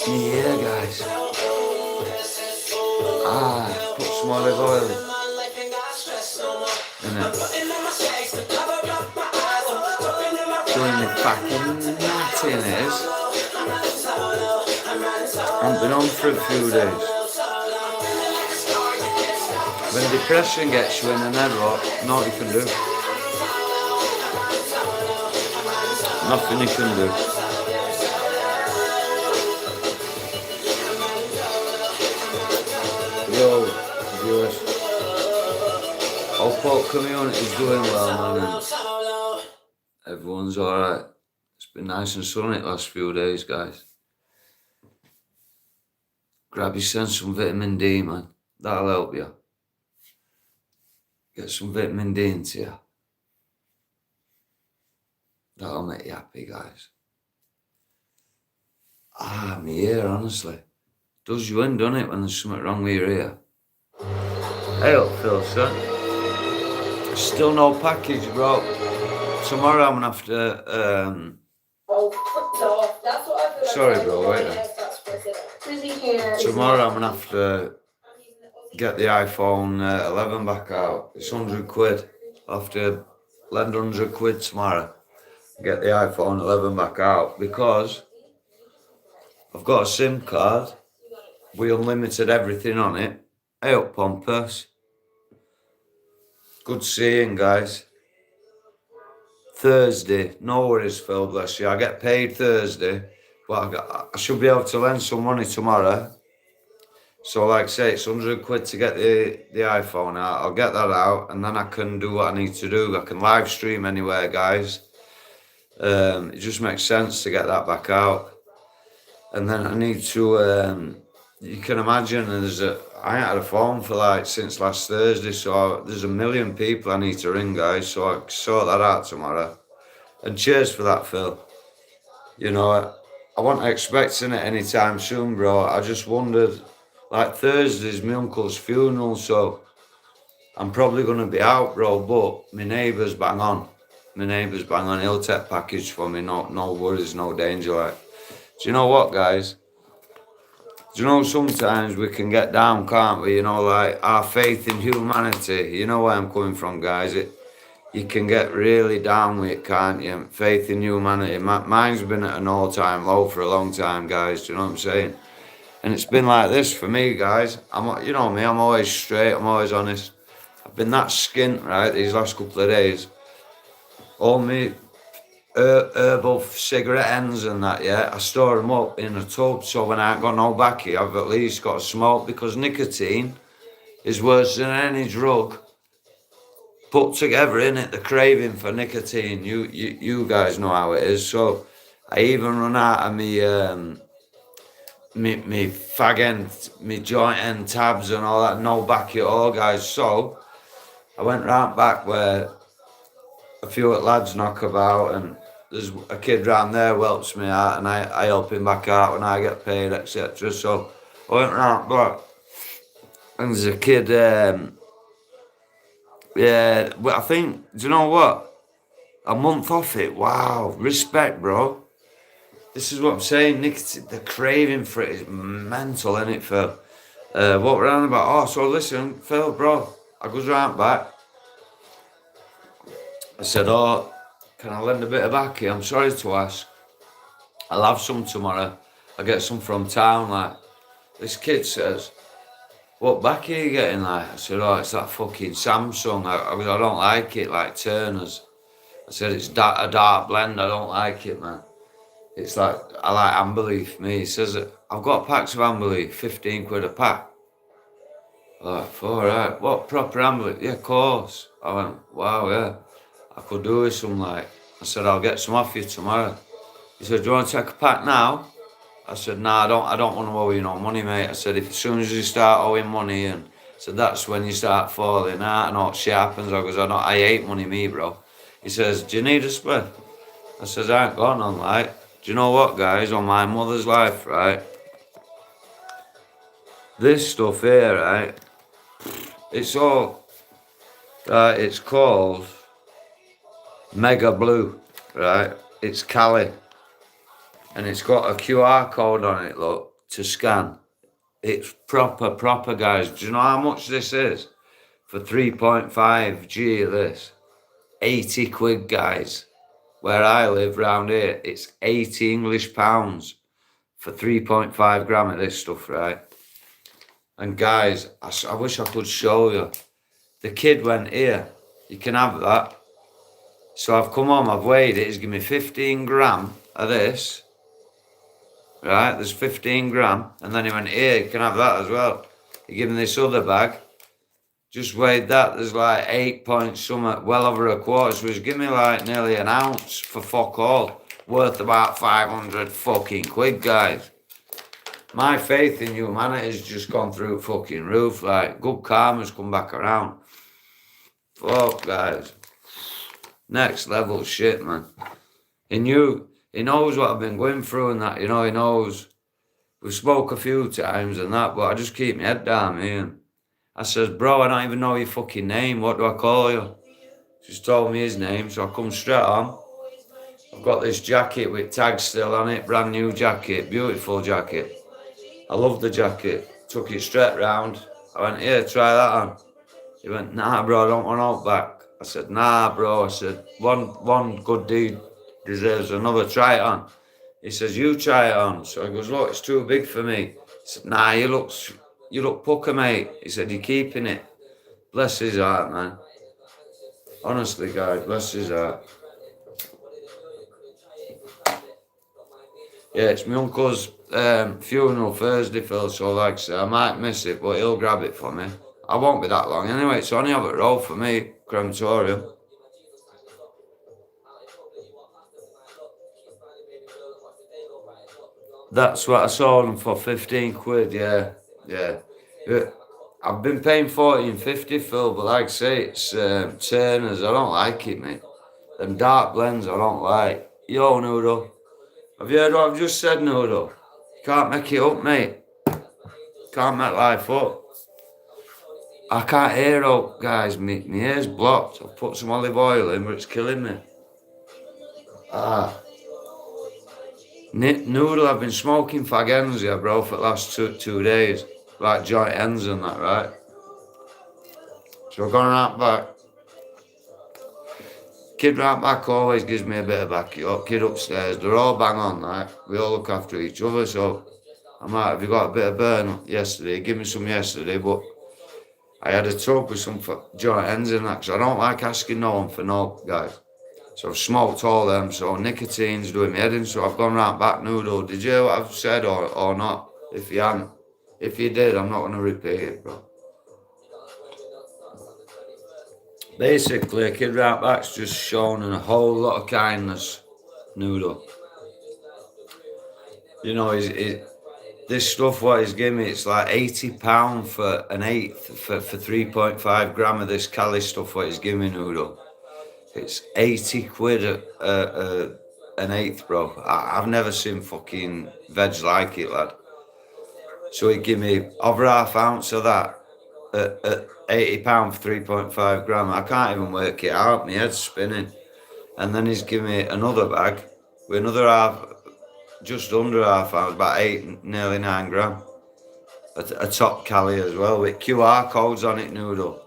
Yeah, guys. Put some olive oil in it. Doing the fucking nuttiness. I've been on for a few days. When depression gets you in an error, know what you can do. Nothing you can do. Yo, viewers. Hope community's doing well, man. And everyone's alright. It's been nice and sunny the last few days, guys. Grab yourself some vitamin D, man. That'll help you. Get some vitamin D into you. That'll make you happy, guys. My ear, honestly. Does you in, doesn't it, when there's something wrong with your ear? Hey up, Phil, son. Still no package, bro. Tomorrow I'm gonna have to, That's what I feel. Sorry, bro, wait there. Tomorrow I'm gonna have to get the iPhone 11 back out. It's 100 quid. I'll have to lend 100 quid tomorrow. Get the iPhone 11 back out because I've got a SIM card with unlimited everything on it. Hey up, Pompous. Good seeing, guys. Thursday, no worries, Phil, bless you. I get paid Thursday, but I should be able to lend some money tomorrow. So, like I say, it's 100 quid to get the iPhone out. I'll get that out, and then I can do what I need to do. I can live stream anywhere, guys. It just makes sense to get that back out. And then I need to, you can imagine, I ain't had a phone for since last Thursday, so there's a million people I need to ring, guys, so I can sort that out tomorrow. And cheers for that, Phil. You know, I wasn't expecting it anytime soon, bro. I just wondered, Thursday's my uncle's funeral, so I'm probably going to be out, bro, but my neighbour's bang on. He'll take package for me, no worries, no danger, Do you know what, guys? Do you know sometimes we can get down, can't we? You know, our faith in humanity. You know where I'm coming from, guys. You can get really down with it, can't you? Faith in humanity. Mine's been at an all-time low for a long time, guys. Do you know what I'm saying? And it's been like this for me, guys. You know me, I'm always straight, I'm always honest. I've been that skint, right, these last couple of days. All me herbal cigarette ends and that, yeah, I store them up in a tub, so when I ain't got no backy, I've at least got a smoke, because nicotine is worse than any drug put together, in it. The craving for nicotine, you guys know how it is. So I even run out of me fag end, me joint end tabs and all that, no backy at all, guys. So I went round back where a few lads knock about, and there's a kid round there who helps me out, and I help him back out when I get paid, etc. So I went round back, and there's a kid, yeah, but I think, do you know what? A month off it, wow, respect, bro. This is what I'm saying, nicotine, the craving for it is mental, innit, Phil? What we're on about, so listen, Phil, bro, I goes round back. I said, can I lend a bit of backy? I'm sorry to ask. I'll have some tomorrow. I'll get some from town, This kid says, what backy are you getting, I said, it's that fucking Samsung. I don't like it, Turner's. I said, it's a dark blend, I don't like it, man. It's I like Amberleaf, me. He says, I've got packs of Amberleaf, 15 quid a pack. Alright, what, proper Amberleaf? Yeah, of course. I went, wow, yeah. I could do with some, I said, I'll get some off you tomorrow. He said, do you want to take a pack now? I said, nah, I don't want to owe you no money, mate. I said, as soon as you start owing money, and I said, that's when you start falling out and all shit happens. I hate money, me, bro. He says, do you need a split? I said, I ain't got none, Do you know what, guys, on my mother's life, right? This stuff here, right? It's all, it's called Mega Blue, right? It's Cali. and it's got a QR code on it, look, to scan. It's proper, guys. Do you know how much this is? For 3.5G of this. 80 quid, guys. Where I live round here, it's 80 English pounds for 3.5 gram of this stuff, right? And guys, I wish I could show you. The kid went, here, you can have that. So I've come home, I've weighed it, he's given me 15 gram of this. Right, there's 15 gram. And then he went, here, you can have that as well. He gave me this other bag. Just weighed that, there's like 8 point something, well over a quarter. So he's given me like nearly an ounce for fuck all. Worth about 500 fucking quid, guys. My faith in humanity's just gone through fucking roof. Like, good karma's come back around. Fuck, guys. Next level shit, man. He knows what I've been going through and that, you know, he knows. We spoke a few times and that, but I just keep my head down, man. I says, bro, I don't even know your fucking name. What do I call you? Just told me his name, so I come straight on. I've got this jacket with tags still on it, brand new jacket, beautiful jacket. I love the jacket. Took it straight round. I went, here, try that on. He went, nah, bro, I don't want out back. I said, nah, bro. I said, one good deed deserves another. Try it on. He says, you try it on. So he goes, look, it's too big for me. He said, nah, you look pucker, mate. He said, you're keeping it. Bless his heart, man. Honestly, guys, bless his heart. Yeah, it's my uncle's funeral Thursday, Phil, so like I say, I might miss it, but he'll grab it for me. I won't be that long anyway, it's only over the road for me, crematorium. That's what I sold them for, 15 quid, yeah. I've been paying 14.50, Phil, but like I say, it's Turners, I don't like it, mate. Them dark blends I don't like. Yo, Noodle. Have you heard what I've just said, Noodle? Can't make it up, mate. Can't make life up. I can't hear out, guys. My ear's blocked. I've put some olive oil in, but it's killing me. Noodle, I've been smoking fag ends, yeah, bro, for the last two days. Like joint ends and that, right? So I've gone right back. Kid right back always gives me a bit of back up. Kid upstairs, they're all bang on, right? We all look after each other, so I'm like, have you got a bit of burn yesterday? Give me some yesterday, but I had a tub with some joint ends in that, because I don't like asking no one for no, guys. So I've smoked all them, so nicotine's doing me head in, so I've gone right back, Noodle. Did you hear what I've said or not? If you hadn't. If you did, I'm not going to repeat it, bro. Basically, a kid right back's just shown a whole lot of kindness, Noodle. You know, this stuff what he's giving me, it's like £80 for an eighth, for 3.5 gram of this Cali stuff what he's giving me, Noodle. It's 80 quid an eighth, bro. I've never seen fucking veg like it, lad. So he give me over half ounce of that at £80 for 3.5 gram. I can't even work it out. My head's spinning. And then he's giving me another bag with another half, just under half ounce, about 8, nearly 9 gram. A top Cali as well with QR codes on it, Noodle.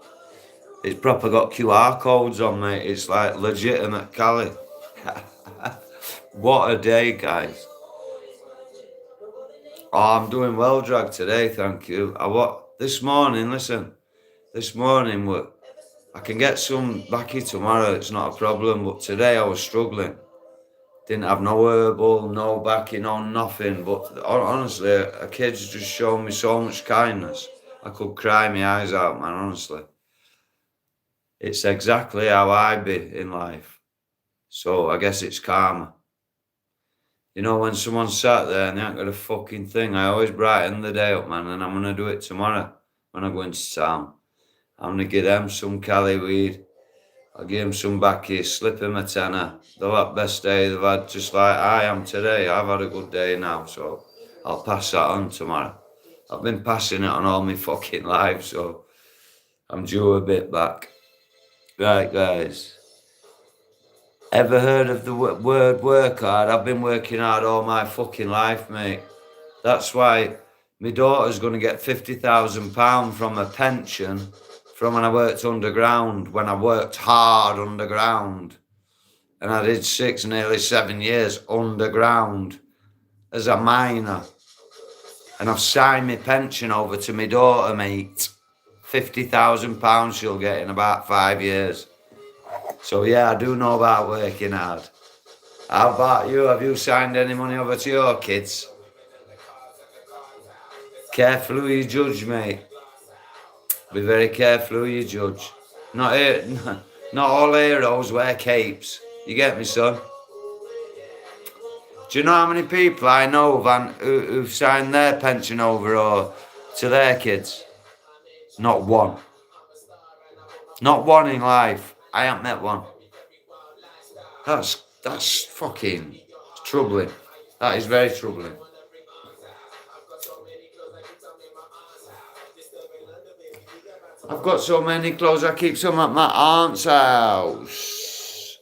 It's proper got QR codes on, mate. It's like legitimate Cali. What a day, guys. Oh, I'm doing well, Drag, today, thank you. This morning, listen. This morning, I can get some backy tomorrow, it's not a problem. But today I was struggling. Didn't have no herbal, no backy, no nothing. But honestly, a kid's just shown me so much kindness. I could cry my eyes out, man, honestly. It's exactly how I be in life. So I guess it's karma. You know, when someone's sat there and they ain't got a fucking thing, I always brighten the day up, man, and I'm going to do it tomorrow when I go into town. I'm going to give them some Cali weed. I'll give them some backy, slip them a tenner. They'll have the best day they've had, just like I am today. I've had a good day now, so I'll pass that on tomorrow. I've been passing it on all my fucking life, so I'm due a bit back. Right, guys. Ever heard of the word work hard? I've been working hard all my fucking life, mate. That's why my daughter's going to get £50,000 from a pension from when I worked underground, when I worked hard underground. And I did nearly 7 years underground as a miner. And I've signed my pension over to my daughter, mate. £50,000 she'll get in about 5 years. So yeah, I do know about working hard. How about you? Have you signed any money over to your kids? Careful who you judge, mate. Be very careful who you judge. Not all heroes wear capes. You get me, son? Do you know how many people I know who've signed their pension over or to their kids? Not one. Not one in life. I haven't met one. That's fucking troubling. That is very troubling. I've got so many clothes, I keep some at my aunt's house.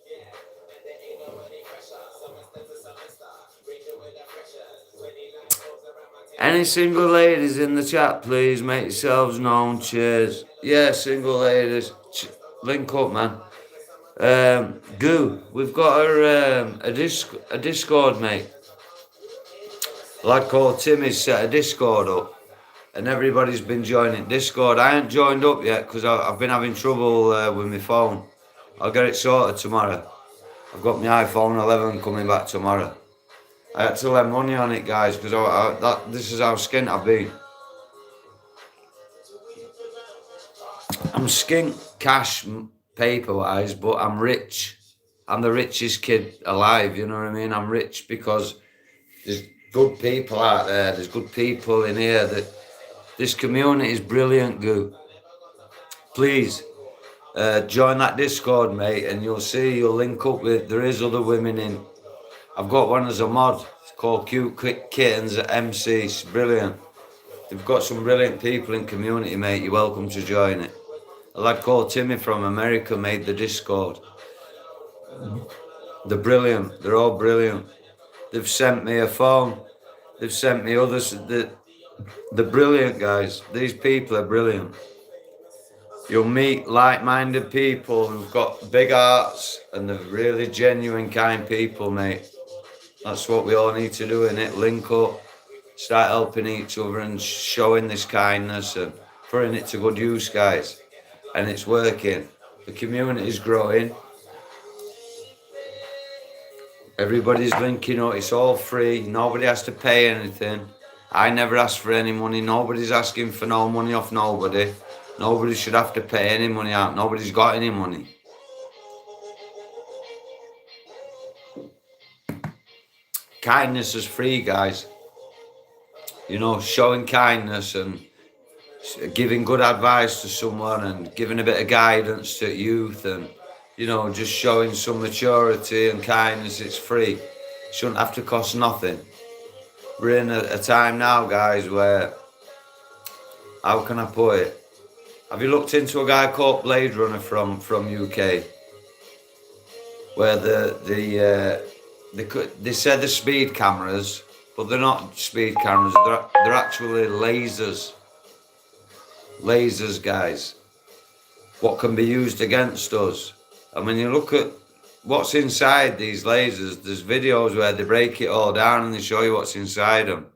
Any single ladies in the chat, please make yourselves known. Cheers. Yeah, single ladies. Link up, man. Goo, we've got a Discord, mate. A lad called Timmy's set a Discord up, and everybody's been joining Discord. I ain't joined up yet because I've been having trouble with my phone. I'll get it sorted tomorrow. I've got my iPhone 11 coming back tomorrow. I had to lend money on it, guys, because this is how skint I've been. I'm skint cash paper-wise, but I'm rich. I'm the richest kid alive, you know what I mean? I'm rich because there's good people out there. There's good people in here. This community is brilliant, Goo. Please, join that Discord, mate, and you'll link up with, there is other women in. I've got one as a mod. It's called Cute Kittens at MC. It's brilliant. They've got some brilliant people in community, mate. You're welcome to join it. A lad called Timmy from America made the Discord. They're brilliant. They're all brilliant. They've sent me a phone. They've sent me others. They're brilliant, guys. These people are brilliant. You'll meet like-minded people who've got big hearts and they're really genuine, kind people, mate. That's what we all need to do, innit? Link up, start helping each other and showing this kindness and putting it to good use, guys. And it's working. The community's growing. Everybody's linking up. It's all free. Nobody has to pay anything. I never ask for any money. Nobody's asking for no money off nobody. Nobody should have to pay any money out. Nobody's got any money. Kindness is free, guys. You know, showing kindness and giving good advice to someone and giving a bit of guidance to youth and, you know, just showing some maturity and kindness, it's free. It shouldn't have to cost nothing. We're in a time now, guys, where, how can I put it? Have you looked into a guy called Blade Runner from UK? Where they said they're speed cameras, but they're not speed cameras. They're actually lasers. Lasers, guys. What can be used against us? And when you look at what's inside these lasers, there's videos where they break it all down and they show you what's inside them.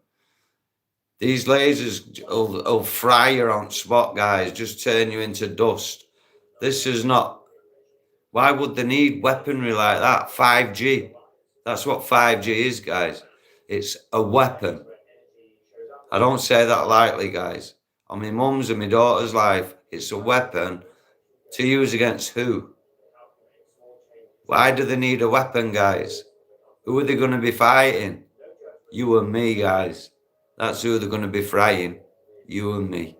These lasers will fry you on spot, guys, just turn you into dust. This is not... Why would they need weaponry like that? 5G. That's what 5G is, guys. It's a weapon. I don't say that lightly, guys. On my mum's and my daughter's life, it's a weapon to use against who? Why do they need a weapon, guys? Who are they going to be fighting? You and me, guys. That's who they're going to be fighting. You and me.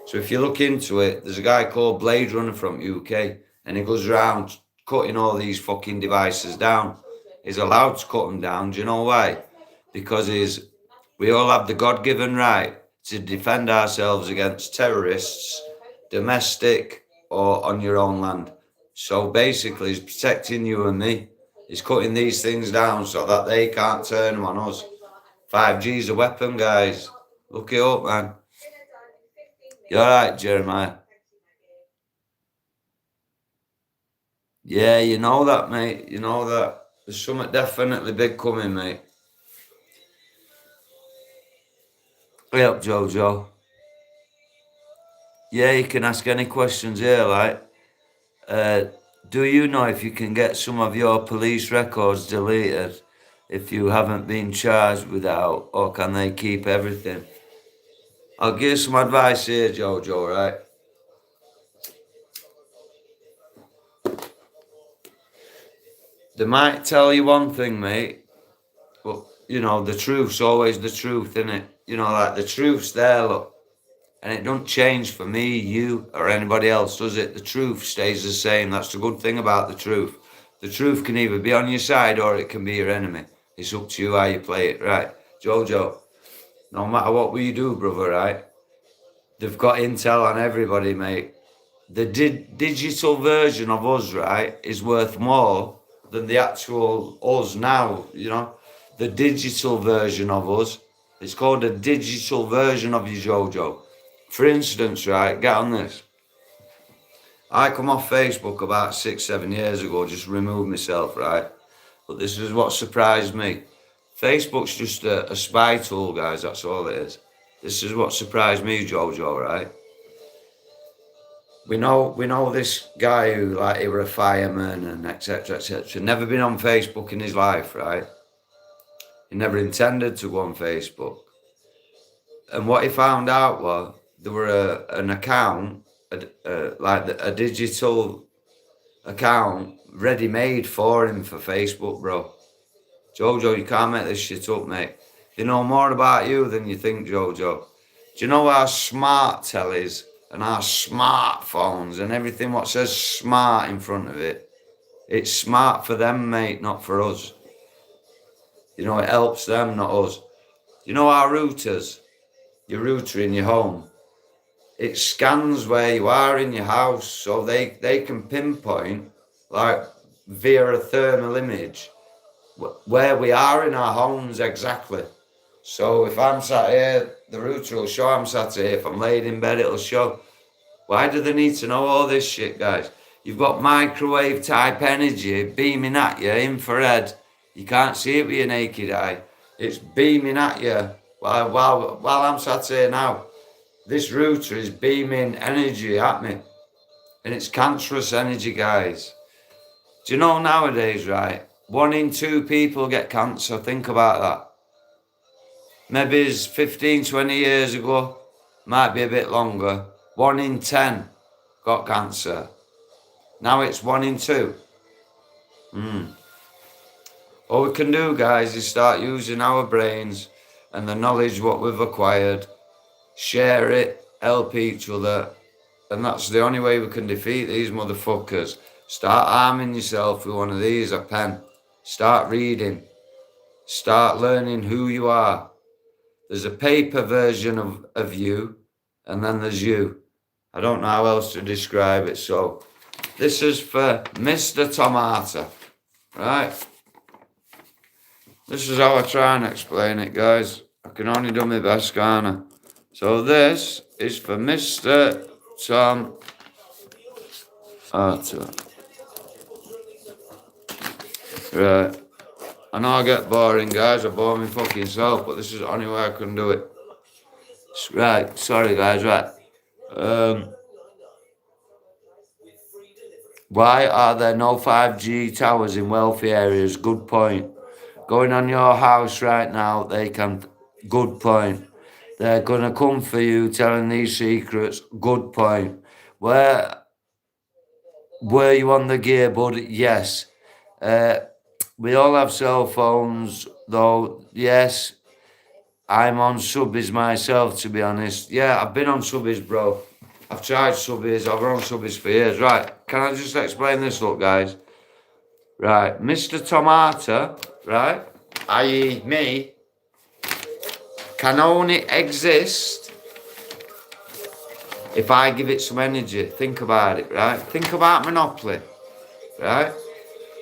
So if you look into it, there's a guy called Blade Runner from UK, and he goes around cutting all these fucking devices down. He's allowed to cut them down. Do you know why? Because we all have the God-given right to defend ourselves against terrorists, domestic or on your own land. So basically, he's protecting you and me. He's cutting these things down so that they can't turn them on us. 5G's a weapon, guys. Look it up, man. You alright, Jeremiah? Yeah, you know that, mate. You know that. There's something definitely big coming, mate. Yep, Jojo. Yeah, you can ask any questions here, like, do you know if you can get some of your police records deleted if you haven't been charged without, or can they keep everything? I'll give you some advice here, Jojo, right? They might tell you one thing, mate, but, you know, the truth's always the truth, innit? You know, like, the truth's there, look. And it don't change for me, you, or anybody else, does it? The truth stays the same. That's the good thing about the truth. The truth can either be on your side or it can be your enemy. It's up to you how you play it, right? Jojo, no matter what we do, brother, right? They've got intel on everybody, mate. The digital version of us, right, is worth more than the actual us now, you know? The digital version of us. It's called a digital version of you, Jojo. For instance, right, get on this. I come off Facebook about 6-7 years ago, just removed myself, right? But this is what surprised me. Facebook's just a spy tool, guys, that's all it is. This is what surprised me, Jojo, right? We know this guy who, like, he was a fireman and etc, etc. Never been on Facebook in his life, right? He never intended to go on Facebook. And what he found out was there were an account, like a digital account ready-made for him for Facebook, bro. Jojo, you can't make this shit up, mate. They know more about you than you think, Jojo. Do you know our smart tellies and our smartphones and everything what says smart in front of it? It's smart for them, mate, not for us. You know, it helps them, not us. You know our routers, your router in your home, it scans where you are in your house, so they can pinpoint, like, via a thermal image, where we are in our homes exactly. So if I'm sat here, the router will show I'm sat here. If I'm laid in bed, it'll show. Why do they need to know all this shit, guys? You've got microwave type energy beaming at you, infrared. You can't see it with your naked eye. It's beaming at you while I'm sat here now. This router is beaming energy at me. And it's cancerous energy, guys. Do you know nowadays, right? 1 in 2 people get cancer. Think about that. Maybe it's 15, 20 years ago. Might be a bit longer. 1 in 10 got cancer. Now it's 1 in 2. All we can do, guys, is start using our brains and the knowledge what we've acquired. Share it, help each other. And that's the only way we can defeat these motherfuckers. Start arming yourself with one of these, a pen. Start reading. Start learning who you are. There's a paper version of you, and then there's you. I don't know how else to describe it, so this is for Mr. Tomato, right? This is how I try and explain it, guys. I can only do my best, can't I? So this is for Mr. Tomato. Right. I know I get boring, guys. I bore me fucking self, but this is the only way I can do it. Right. Sorry, guys. Right. Why are there no 5G towers in wealthy areas? Good point. Going on your house right now, they can. Good point. They're gonna come for you telling these secrets. Good point. Were you on the gear, bud? Yes. We all have cell phones, though. Yes. I'm on subbies myself, to be honest. Yeah, I've been on subbies, bro. I've tried subbies. I've been on subbies for years. Right, can I just explain this, look, guys? Right, Mr. Tomato, right, i.e. me, can only exist if I give it some energy. Think about it, right? Think about Monopoly, right?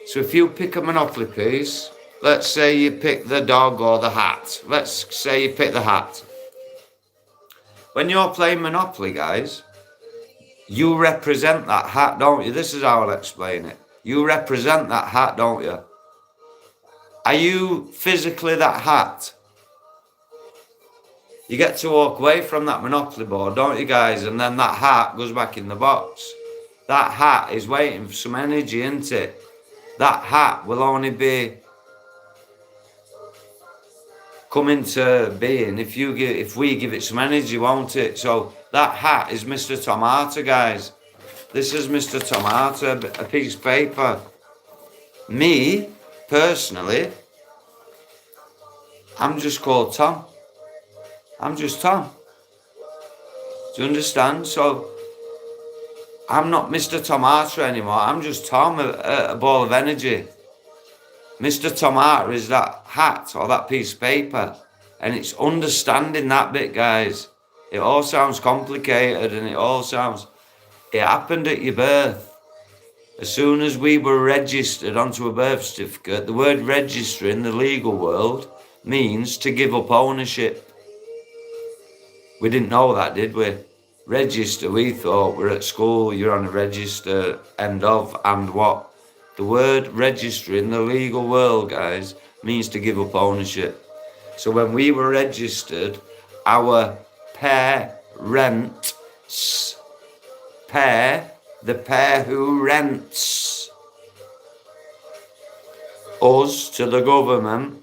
So if you pick a Monopoly piece, let's say you pick the dog or the hat. Let's say you pick the hat. When you're playing Monopoly, guys, you represent that hat, don't you? This is how I'll explain it. You represent that hat, don't you? Are you physically that hat? You get to walk away from that Monopoly board, don't you, guys? And then that hat goes back in the box. That hat is waiting for some energy, isn't it? That hat will only be coming to being if we give it some energy, won't it? So that hat is Mr. Tom Harter, guys. This is Mr. Tom Harter, a piece of paper. Me, personally, I'm just called Tom. I'm just Tom. Do you understand? So I'm not Mr. Tom Harter anymore. I'm just Tom, a ball of energy. Mr. Tom Harter is that hat or that piece of paper. And it's understanding that bit, guys. It all sounds complicated and it happened at your birth. As soon as we were registered onto a birth certificate, the word register in the legal world means to give up ownership. We didn't know that, did we? Register, we thought we're at school, you're on a register, end of, and what? The word register in the legal world, guys, means to give up ownership. So when we were registered, our parents, the pair who rents us to the government,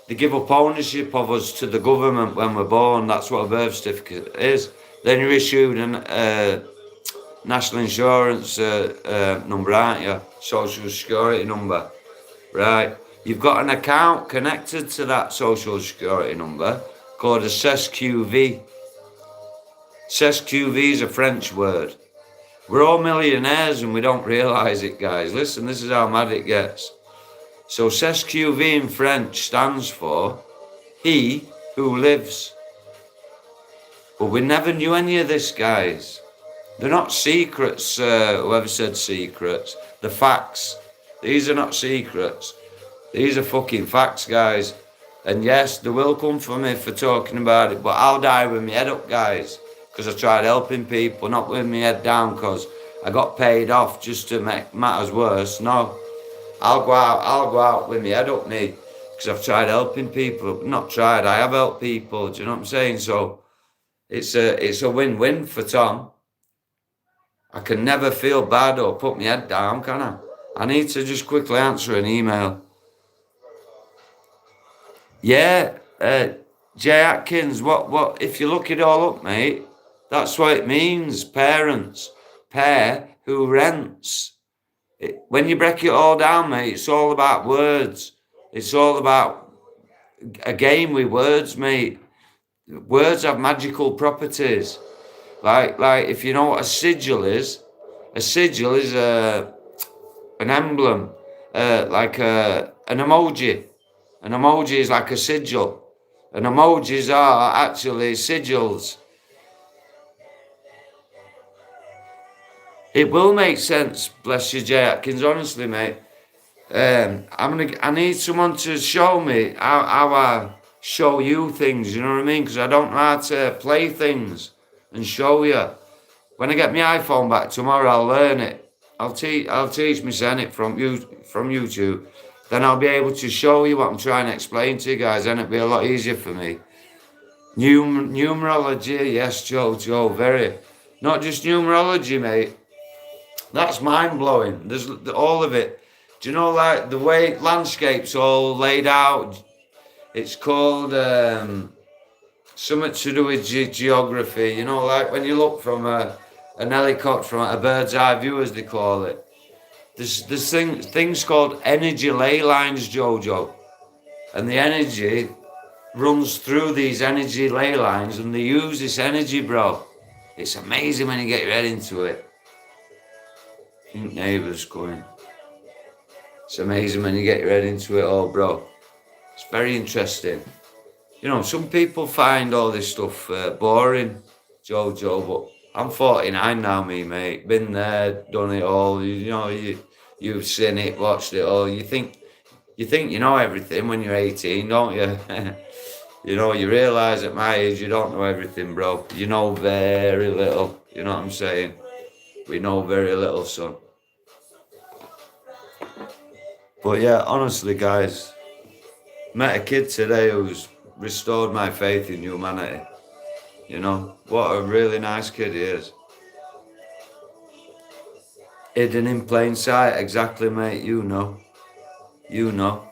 they give up ownership of us to the government when we're born. That's what a birth certificate is. Then you're issued a national insurance number, aren't you? Social security number, right? You've got an account connected to that social security number called a CESQV. CESQV is a French word. We're all millionaires and we don't realise it, guys. Listen, this is how mad it gets. So CESQV in French stands for he who lives. But we never knew any of this, guys. They're not secrets, whoever said secrets. The facts. These are not secrets. These are fucking facts, guys. And yes, they will come for me for talking about it, but I'll die with my head up, guys. Because I tried helping people, not with my head down because I got paid off just to make matters worse. No. I'll go out with my head up, me. Because I've tried helping people. Not tried, I have helped people. Do you know what I'm saying? So it's a win-win for Tom. I can never feel bad or put my head down, can I? I need to just quickly answer an email. Yeah, Jay Atkins, what, if you look it all up, mate, that's what it means, parents, pair who rents. When you break it all down, mate, it's all about words. It's all about a game with words, mate. Words have magical properties. Like if you know what a sigil is an emblem, like an emoji. An emoji is like a sigil. And emojis are actually sigils. It will make sense, bless you, Jay Atkins, honestly, mate. I need someone to show me how I show you things, you know what I mean? Because I don't know how to play things and show you. When I get my iPhone back tomorrow, I'll learn it. I'll teach me saying it from YouTube. Then I'll be able to show you what I'm trying to explain to you guys, and it'll be a lot easier for me. Numerology, yes, Joe, very. Not just numerology, mate. That's mind-blowing. There's all of it. Do you know, like, the way landscape's all laid out? It's called something to do with geography. You know, like when you look from an helicopter, from a bird's eye view, as they call it. There's things called energy ley lines, Jojo. And the energy runs through these energy ley lines and they use this energy, bro. It's amazing when you get your head into it. I think neighbours going. It's amazing when you get your head into it all, bro. It's very interesting. You know, some people find all this stuff boring, Jojo, but I'm 49 now, me, mate. Been there, done it all. You know, you you've seen it, watched it all. You think you know everything when you're 18, don't you? You know, you realise at my age you don't know everything, bro. You know very little. You know what I'm saying? We know very little, son. But yeah, honestly, guys, met a kid today who's restored my faith in humanity. You know, what a really nice kid he is. Hidden in plain sight, exactly, mate. You know. You know.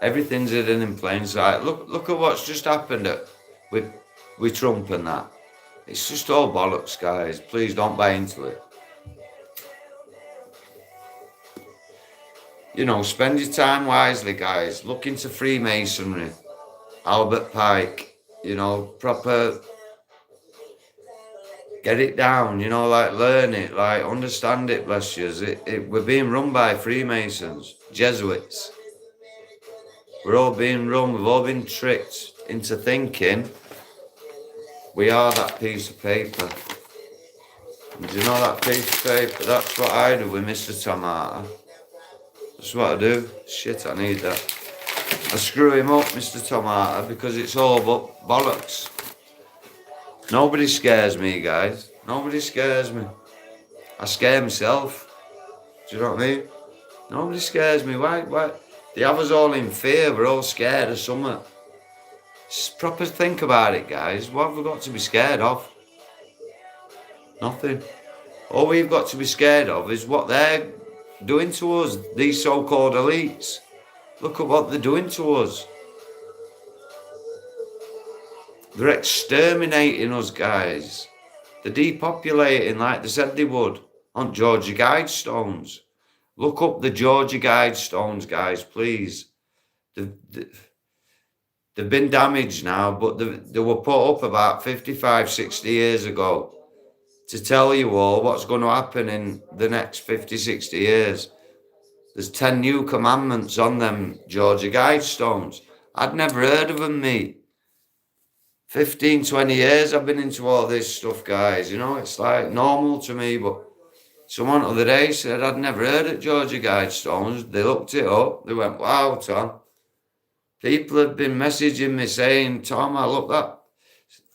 Everything's hidden in plain sight. Look at what's just happened with Trump and that. It's just all bollocks, guys. Please don't buy into it. You know, spend your time wisely, guys. Look into Freemasonry, Albert Pike. You know, proper. Get it down. You know, like learn it, like understand it. Bless you. We're being run by Freemasons, Jesuits. We're all being run, we've all been tricked into thinking we are that piece of paper. And do you know that piece of paper? That's what I do with Mr. Tomato. That's what I do. Shit, I need that. I screw him up, Mr. Tomato, because it's all bollocks. Nobody scares me, guys. Nobody scares me. I scare myself. Do you know what I mean? Nobody scares me. Why? They have us all in fear. We're all scared of something. Just proper think about it, guys. What have we got to be scared of? Nothing. All we've got to be scared of is what they're doing to us, these so-called elites. Look at what they're doing to us. They're exterminating us, guys. They're depopulating like they said they would on Georgia Guidestones. Look up the Georgia Guidestones, guys, please. They've been damaged now, but they were put up about 55, 60 years ago to tell you all what's going to happen in the next 50, 60 years. There's 10 new commandments on them Georgia Guidestones. I'd never heard of them, mate. 15, 20 years I've been into all this stuff, guys. You know, it's like normal to me, but someone the other day said I'd never heard of Georgia Guidestones. They looked it up. They went, wow, Tom. People have been messaging me saying, Tom, I looked that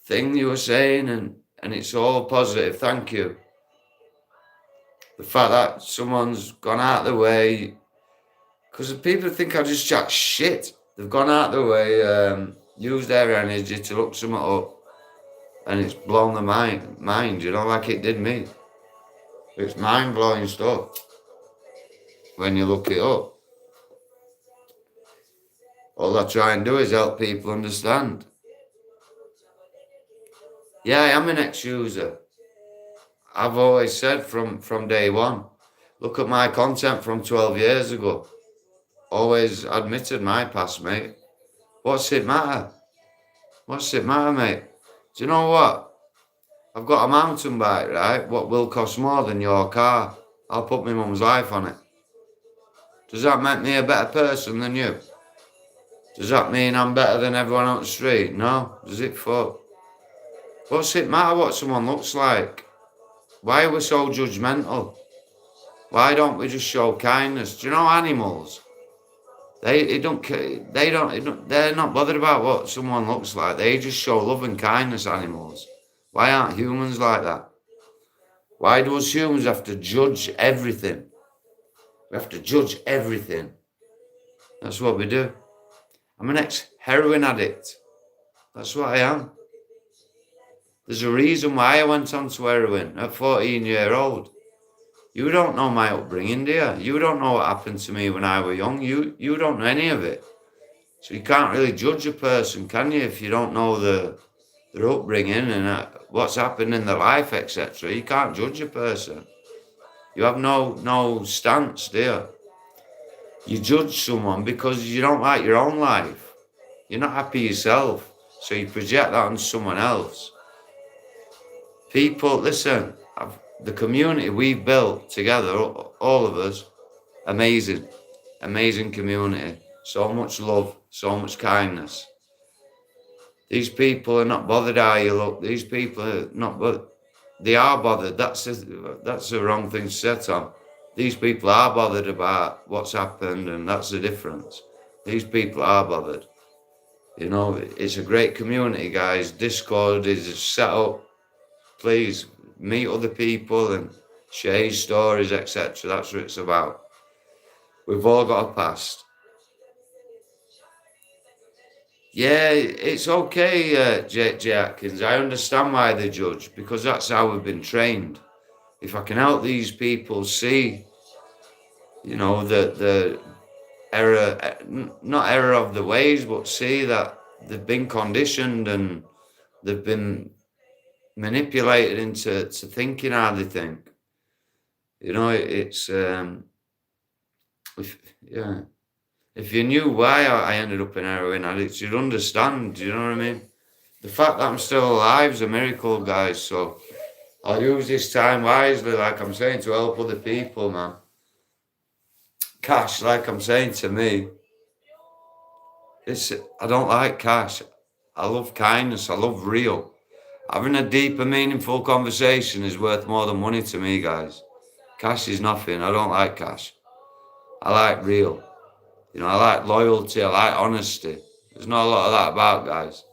thing you were saying and it's all positive. Thank you. The fact that someone's gone out of the way, because people think I just chat shit. They've gone out of the way, used their energy to look something up, and it's blown their mind, you know, like it did me. It's mind-blowing stuff when you look it up. All I try and do is help people understand. Yeah, I am an ex-user. I've always said from day one, look at my content from 12 years ago. Always admitted my past, mate. What's it matter? What's it matter, mate? Do you know what? I've got a mountain bike, right? What will cost more than your car? I'll put my mum's life on it. Does that make me a better person than you? Does that mean I'm better than everyone on the street? No. Does it fuck? What's it matter what someone looks like? Why are we so judgmental? Why don't we just show kindness? Do you know animals? They're not bothered about what someone looks like. They just show love and kindness, animals. Why aren't humans like that? Why do us humans have to judge everything? We have to judge everything. That's what we do. I'm an ex-heroin addict. That's what I am. There's a reason why I went on to heroin at 14-year-old. You don't know my upbringing, do you? You don't know what happened to me when I was young. You don't know any of it. So you can't really judge a person, can you, if you don't know their upbringing and what's happened in their life, etc. You can't judge a person. You have no stance, do you? You judge someone because you don't like your own life. You're not happy yourself, so you project that on someone else. People, listen, the community we've built together, all of us, amazing community. So much love, so much kindness. These people are not bothered how you look. These people are not bothered. They are bothered. That's the wrong thing to say, Tom. These people are bothered about what's happened, and that's the difference. These people are bothered. You know, it's a great community, guys. Discord is set up. Please meet other people and share your stories, etc. That's what it's about. We've all got a past. Yeah, it's okay, J. Atkins. I understand why they judge, because that's how we've been trained. If I can help these people see, you know, the error, not error of the ways, but see that they've been conditioned and they've been manipulated into thinking how they think. You know, it's yeah. If you knew why I ended up in heroin addicts, you'd understand. You know what I mean? The fact that I'm still alive is a miracle, guys. So I'll use this time wisely, like I'm saying, to help other people, man. Cash, like I'm saying to me, I don't like cash. I love kindness. I love real. Having a deeper, meaningful conversation is worth more than money to me, guys. Cash is nothing. I don't like cash. I like real. You know, I like loyalty. I like honesty. There's not a lot of that about, guys.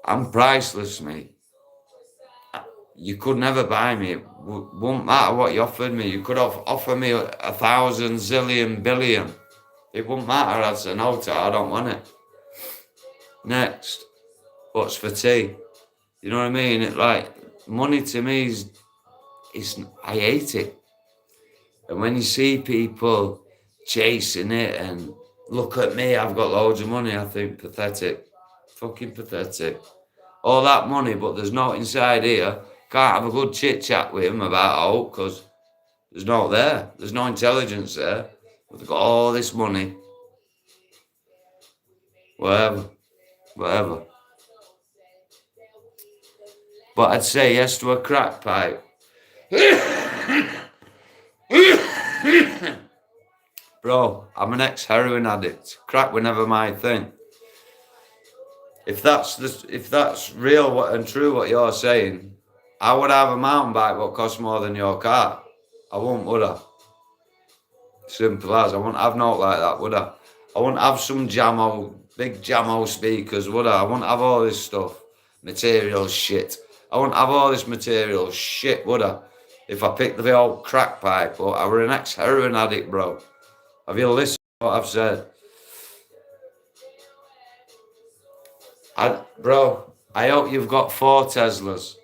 I'm priceless, mate. You could never buy me. It wouldn't matter what you offered me. You could offer me 1,000 zillion billion. It wouldn't matter. I'd say no to it. I don't want it. Next. What's for tea? You know what I mean? It, like, money to me is I hate it. And when you see people chasing it and look at me, I've got loads of money, I think pathetic. Fucking pathetic. All that money, but there's no inside here. Can't have a good chit chat with him about hope because there's no there. There's no intelligence there. But they've got all this money. Whatever. But I'd say yes to a crack pipe. Bro, I'm an ex-heroin addict. Crack were never my thing. If that's real and true what you're saying, I would have a mountain bike what costs more than your car. I wouldn't, would I? Simple as. I wouldn't have note like that, would I? I wouldn't have some big Jamo speakers, would I? I wouldn't have all this stuff. Material shit. I wouldn't have all this material shit, would I? If I picked the old crack pipe up, I were an ex-heroin addict, bro. Have you listened to what I've said? Bro, I hope you've got 4 Teslas.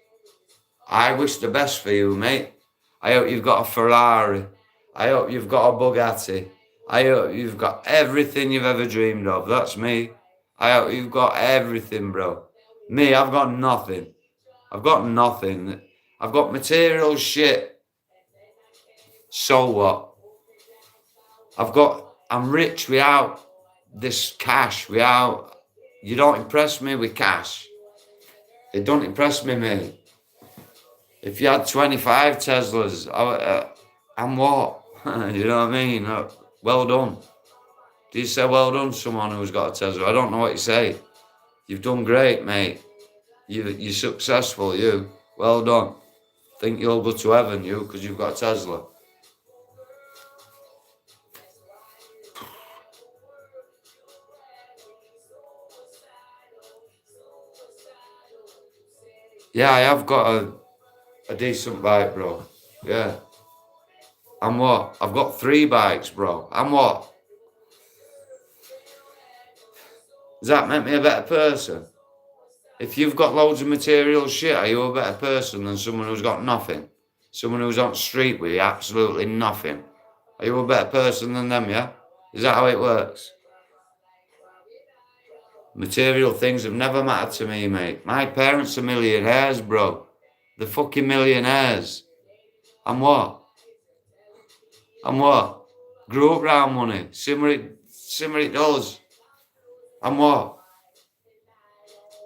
I wish the best for you, mate. I hope you've got a Ferrari. I hope you've got a Bugatti. I hope you've got everything you've ever dreamed of. That's me. I hope you've got everything, bro. Me, I've got nothing. I've got nothing. I've got material shit. So what? I'm rich without this cash, you don't impress me with cash. It don't impress me, mate. If you had 25 Teslas, I'm what? You know what I mean? Well done. Do you say well done to someone who's got a Tesla? I don't know what you say. You've done great, mate. You're successful, you. Well done. Think you'll go to heaven, you, because you've got a Tesla. Yeah, I have got a decent bike, bro. Yeah. I'm what? I've got 3 bikes, bro. I'm what? Does that make me a better person? If you've got loads of material shit, are you a better person than someone who's got nothing? Someone who's on the street with absolutely nothing? Are you a better person than them, yeah? Is that how it works? Material things have never mattered to me, mate. My parents are millionaires, bro. They're fucking millionaires. I'm what? Grew up round money. Simmer it does. I'm what?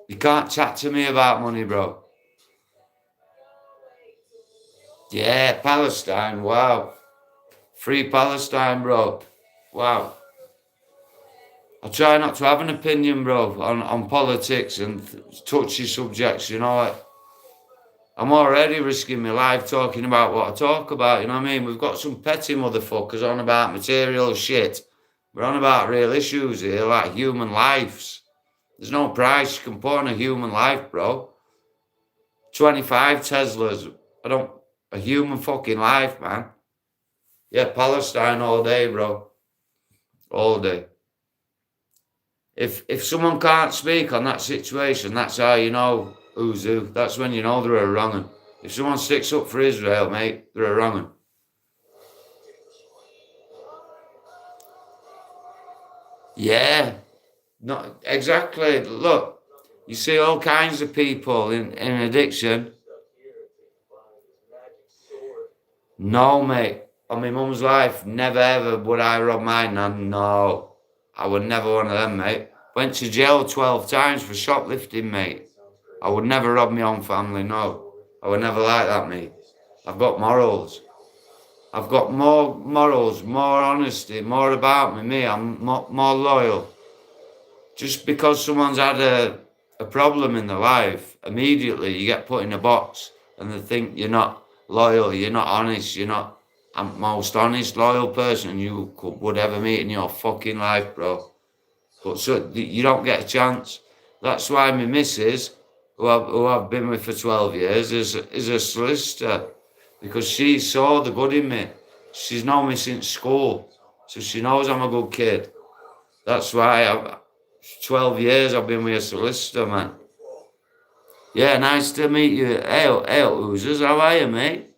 You can't chat to me about money, bro. Yeah, Palestine, wow. Free Palestine, bro. Wow. I try not to have an opinion, bro, on politics and touchy subjects, you know what? I'm already risking my life talking about what I talk about, you know what I mean? We've got some petty motherfuckers on about material shit. We're on about real issues here, like human lives. There's no price you can put on a human life, bro. 25 Teslas. A human fucking life, man. Yeah, Palestine all day, bro. All day. If someone can't speak on that situation, that's how you know who's who. That's when you know they're a wrong'un. If someone sticks up for Israel, mate, they're a wrong'un. Yeah, not exactly. Look, you see all kinds of people in addiction. No, mate. On my mum's life, never ever would I rob my nan. No, I would never one of them, mate. Went to jail 12 times for shoplifting, mate. I would never rob my own family, no. I would never like that, mate. I've got morals. I've got more morals, more honesty, more about me. I'm more loyal. Just because someone's had a problem in their life, immediately you get put in a box and they think you're not loyal, you're not honest, you're not the most honest, loyal person you would ever meet in your fucking life, bro. But so you don't get a chance. That's why my missus, who I've been with for 12 years, is a solicitor. Because she saw the good in me. She's known me since school. So she knows I'm a good kid. That's why 12 years I've been with a solicitor, man. Yeah, nice to meet you. Hey, Oozers, how are you, mate?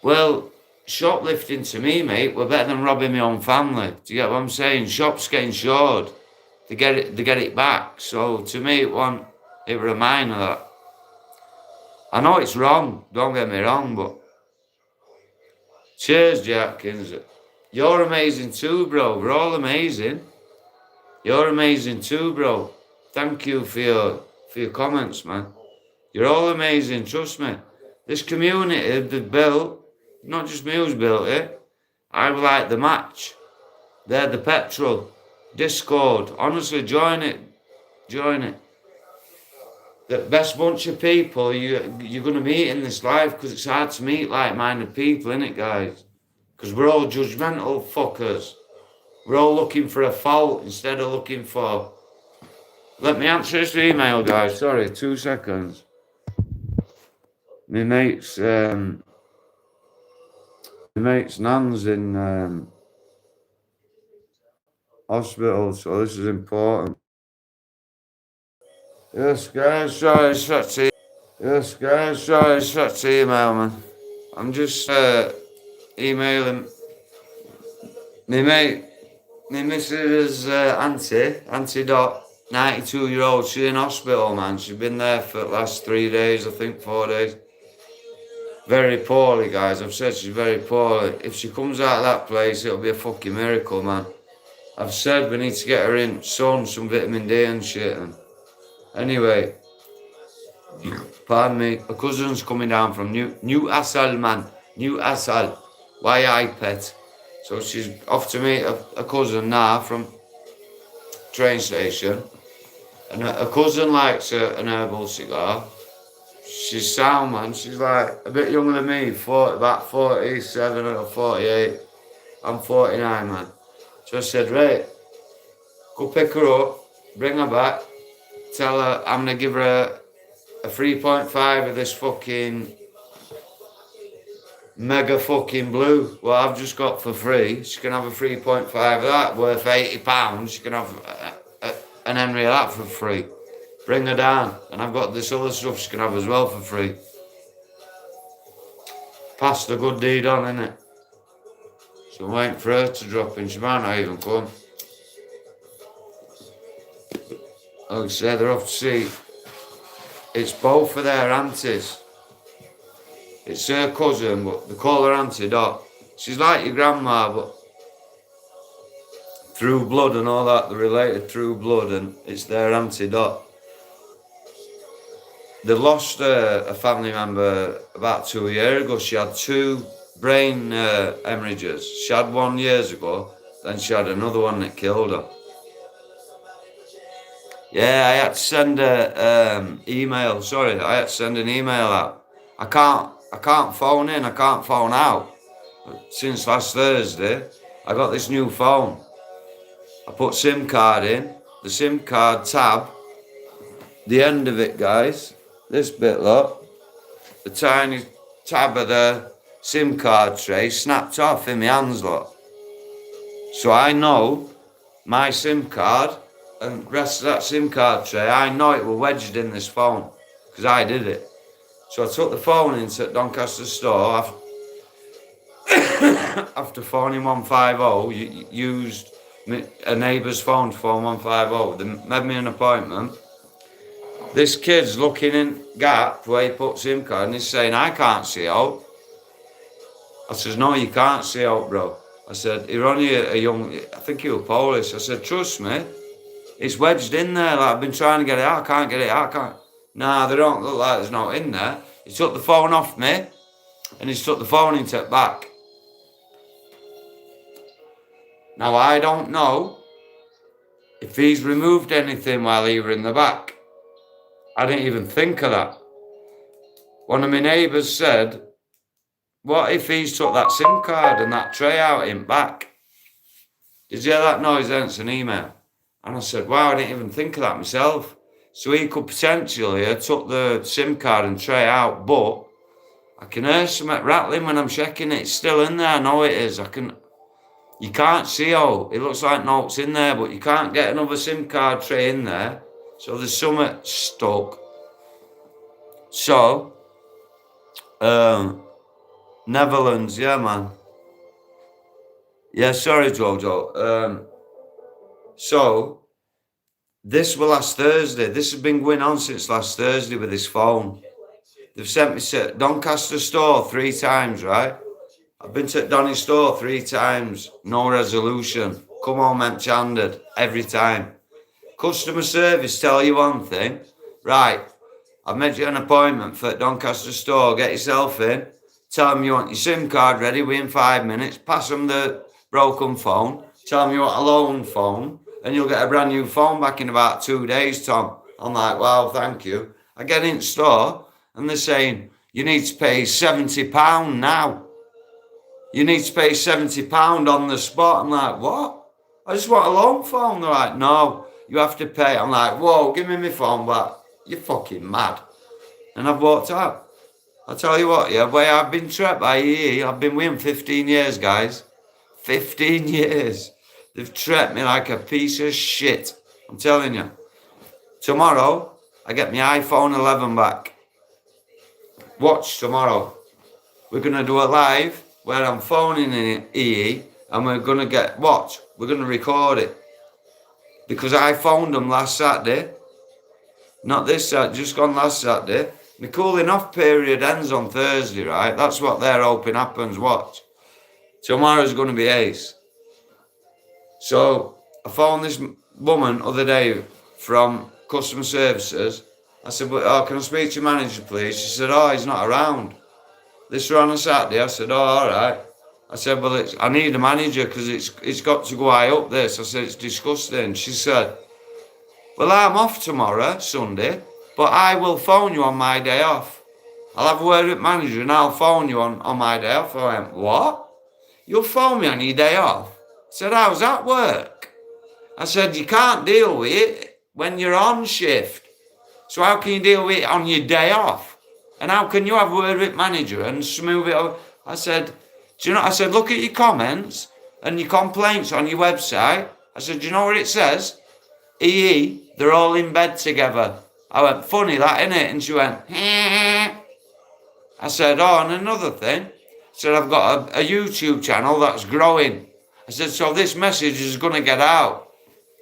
Well, shoplifting to me, mate, were better than robbing my own family. Do you get what I'm saying? Shops getting short. They get it back. So to me, it was a reminder that I know it's wrong. Don't get me wrong, but cheers, Jackins. You're amazing too, bro. We're all amazing. You're amazing too, bro. Thank you for your comments, man. You're all amazing, trust me. This community they've built, not just me who's built it. I like the match. They're the petrol. Discord. Honestly, join it. Join it. The best bunch of people you're going to meet in this life, because it's hard to meet like-minded people, innit, guys? Because we're all judgmental fuckers. We're all looking for a fault instead of looking for... Let me answer this email, guys. Sorry, 2 seconds. My mate's nan's in hospital, so this is important. Yes, guys, sorry, it's that email, man. I'm just emailing my mate. My missus Auntie Dot, 92-year-old. She's in hospital, man. She's been there for the last 3 days, I think 4 days. Very poorly, guys. I've said she's very poorly. If she comes out of that place, it'll be a fucking miracle, man. I've said we need to get her in some vitamin D and shit. And anyway, pardon me. A cousin's coming down from Newcastle, man. Newcastle. Why I pet? So she's off to meet a cousin now from train station. And a cousin likes an herbal cigar. She's sound, man. She's like a bit younger than me, about 47 or 48. I'm 49, man. So I said, right, go pick her up, bring her back, tell her I'm going to give her a 3.5 of this fucking mega fucking blue. Well, I've just got for free. She can have a 3.5 of that worth £80. She can have an Henry of that for free. Bring her down. And I've got this other stuff she can have as well for free. Pass the good deed on, innit? So I'm waiting for her to drop in. She might not even come. Like I said, they're off to see. It's both of their aunties. It's her cousin, but they call her Auntie Dot. She's like your grandma, but through blood and all that, they're related through blood, and it's their Auntie Dot. They lost a family member about 2 years ago. She had 2 brain hemorrhages. She had one years ago, then she had another one that killed her. Yeah, I had to send a email. Sorry, I had to send an email out. I can't phone in. I can't phone out. Since last Thursday, I got this new phone. I put SIM card in. The SIM card tab, the end of it, guys. This bit, look. The tiny tab of the SIM card tray snapped off in my hands, look. So I know my SIM card and the rest of that SIM card tray, I know it was wedged in this phone because I did it. So I took the phone into Doncaster store after phoning 150, used a neighbour's phone to phone 150. They made me an appointment. This kid's looking in gap where he put SIM card and he's saying, I can't see out. I says, no, you can't see out, bro. I said, you're only a young, I think you were Polish. I said, trust me, it's wedged in there. Like, I've been trying to get it out, I can't get it out, I can't. Nah, they don't look like there's no in there. He took the phone off me and he took the phone into it back. Now, I don't know if he's removed anything while he was in the back. I didn't even think of that. One of my neighbours said, what if he's took that SIM card and that tray out in back? Did you hear that noise then? It's an email. And I said, wow, I didn't even think of that myself. So he could potentially have took the SIM card and tray out, but I can hear something rattling when I'm checking it. It's still in there, I know it is. You can't see how, it looks like notes in there, but you can't get another SIM card tray in there. So there's something stuck. So, Netherlands, yeah, man. Yeah, sorry, Jojo. So, this was last Thursday. This has been going on since last Thursday with this phone. They've sent me to Doncaster store 3 times, right? I've been to Donny's store 3 times. No resolution. Come home empty-handed every time. Customer service tell you one thing. Right, I've made you an appointment for Doncaster store. Get yourself in. Tell them you want your SIM card ready within 5 minutes. Pass them the broken phone. Tell them you want a loan phone. And you'll get a brand new phone back in about 2 days, Tom. I'm like, wow, thank you. I get in store and they're saying, you need to pay £70 now. You need to pay £70 on the spot. I'm like, what? I just want a loan phone. They're like, no, you have to pay. I'm like, whoa, give me my phone back. You're fucking mad. And I've walked out. I'll tell you what, yeah, where I've been trapped by EE, I've been with him 15 years, guys. 15 years. They've trapped me like a piece of shit. I'm telling you. Tomorrow, I get my iPhone 11 back. Watch tomorrow. We're going to do a live where I'm phoning in EE and we're going to we're going to record it. Because I phoned them last Saturday. Not this Saturday, just gone last Saturday. My cooling off period ends on Thursday, right? That's what they're hoping happens. Watch. Tomorrow's going to be ace. So I phoned this woman other day from customer services. I said, can I speak to your manager, please? She said, he's not around. This was on a Saturday. I said, all right. I said, well, I need a manager because it's got to go high up this. I said, it's disgusting. She said, well, I'm off tomorrow, Sunday, but I will phone you on my day off. I'll have a word with manager and I'll phone you on my day off. I went, what? You'll phone me on your day off? I said, how's that work? I said, you can't deal with it when you're on shift. So how can you deal with it on your day off? And how can you have a word with manager and smooth it over? I said, I said, look at your comments and your complaints on your website. I said, do you know what it says? EE, they're all in bed together. I went, funny that, innit? And she went, I said, and another thing. I said, I've got a YouTube channel that's growing. I said, so this message is going to get out.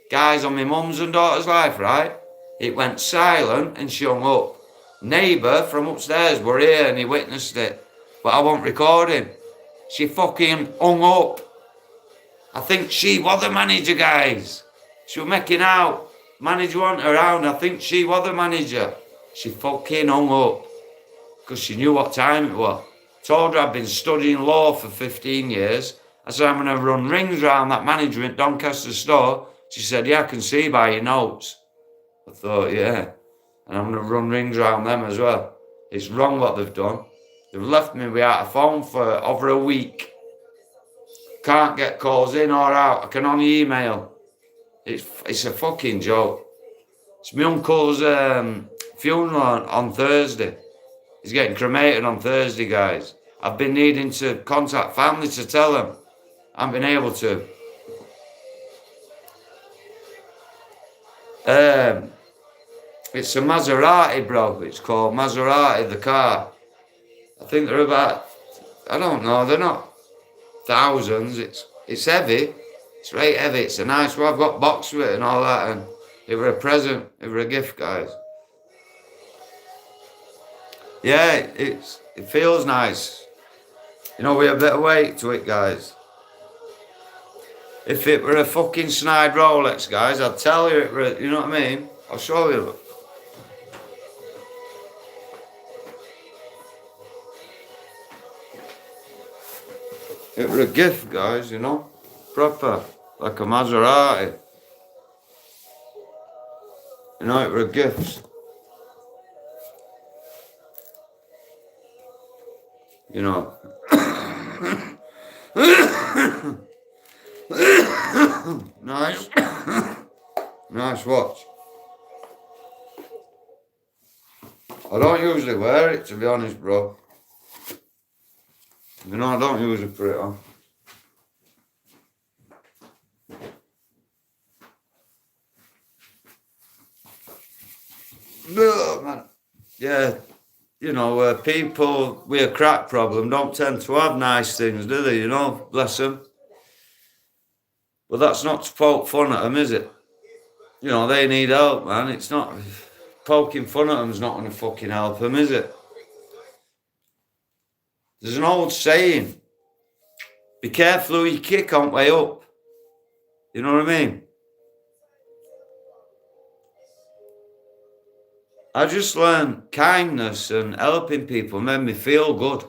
Guys, on my mum's and daughter's life, right? It went silent and she hung up. Neighbour from upstairs were here and he witnessed it. But I won't record him. She fucking hung up. I think she was the manager, guys. She was making out. Manager wasn't around. I think she was the manager. She fucking hung up. Because she knew what time it was. Told her I'd been studying law for 15 years. I said, I'm going to run rings around that manager at Doncaster store. She said, yeah, I can see by your notes. I thought, yeah. And I'm going to run rings around them as well. It's wrong what they've done. They've left me without a phone for over a week. Can't get calls in or out. I can only email. It's a fucking joke. It's my uncle's funeral on Thursday. He's getting cremated on Thursday, guys. I've been needing to contact family to tell them. I haven't been able to. It's a Maserati, bro. It's called Maserati, the car. I think they're about, I don't know, they're not thousands. It's heavy. It's right heavy. It's a nice one. I've got box with it and all that. And it were a present. It were a gift, guys. Yeah, it feels nice. You know, we have a bit of weight to it, guys. If it were a fucking snide Rolex, guys, I'd tell you it were, you know what I mean? I'll show you. It were a gift, guys, you know? Proper. Like a Maserati. You know, it were a gift. You know. Nice. Nice watch. I don't usually wear it, to be honest, bro. You know, I don't usually put it on. No, man. Yeah, you know, people with a crack problem don't tend to have nice things, do they? You know, bless them. But that's not to poke fun at them, is it? You know, they need help, man. It's not... Poking fun at them's not going to fucking help them, is it? There's an old saying. Be careful who you kick on the way up. You know what I mean? I just learned kindness and helping people made me feel good.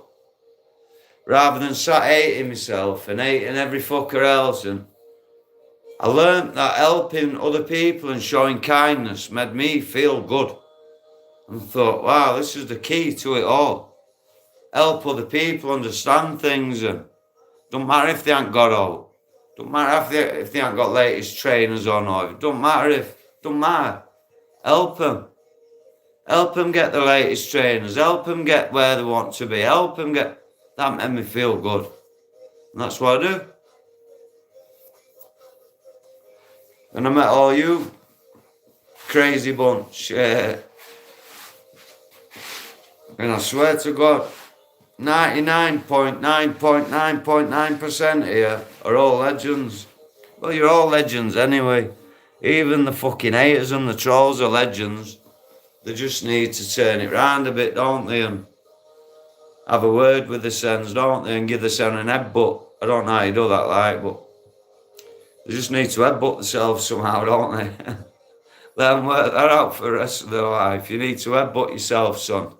Rather than sat hating myself and hating every fucker else. And I learned that helping other people and showing kindness made me feel good. And thought, wow, this is the key to it all. Help other people understand things, and don't matter if they ain't got out. Don't matter if they ain't got latest trainers on, or don't matter. Help them. Help them get the latest trainers. Help them get where they want to be. Help them get... That made me feel good. And that's what I do. And I met all you. Crazy bunch. And I swear to God, 99.9.9.9% here are all legends. Well, you're all legends anyway. Even the fucking haters and the trolls are legends. They just need to turn it round a bit, don't they? And have a word with the Sens, don't they? And give the Sen an headbutt. I don't know how you do that, like, but they just need to headbutt themselves somehow, don't they? Let them work that out for the rest of their life. You need to headbutt yourself, son.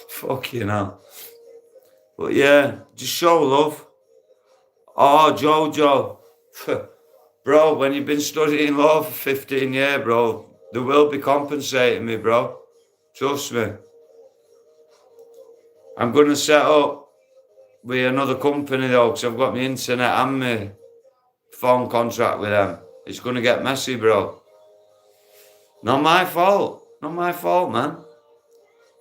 Fucking hell. But yeah, just show love. Oh, Jojo. Bro, when you've been studying law for 15 years, bro, they will be compensating me, bro. Trust me. I'm going to set up with another company, though, because I've got my internet and my phone contract with them. It's going to get messy, bro. Not my fault. Not my fault, man.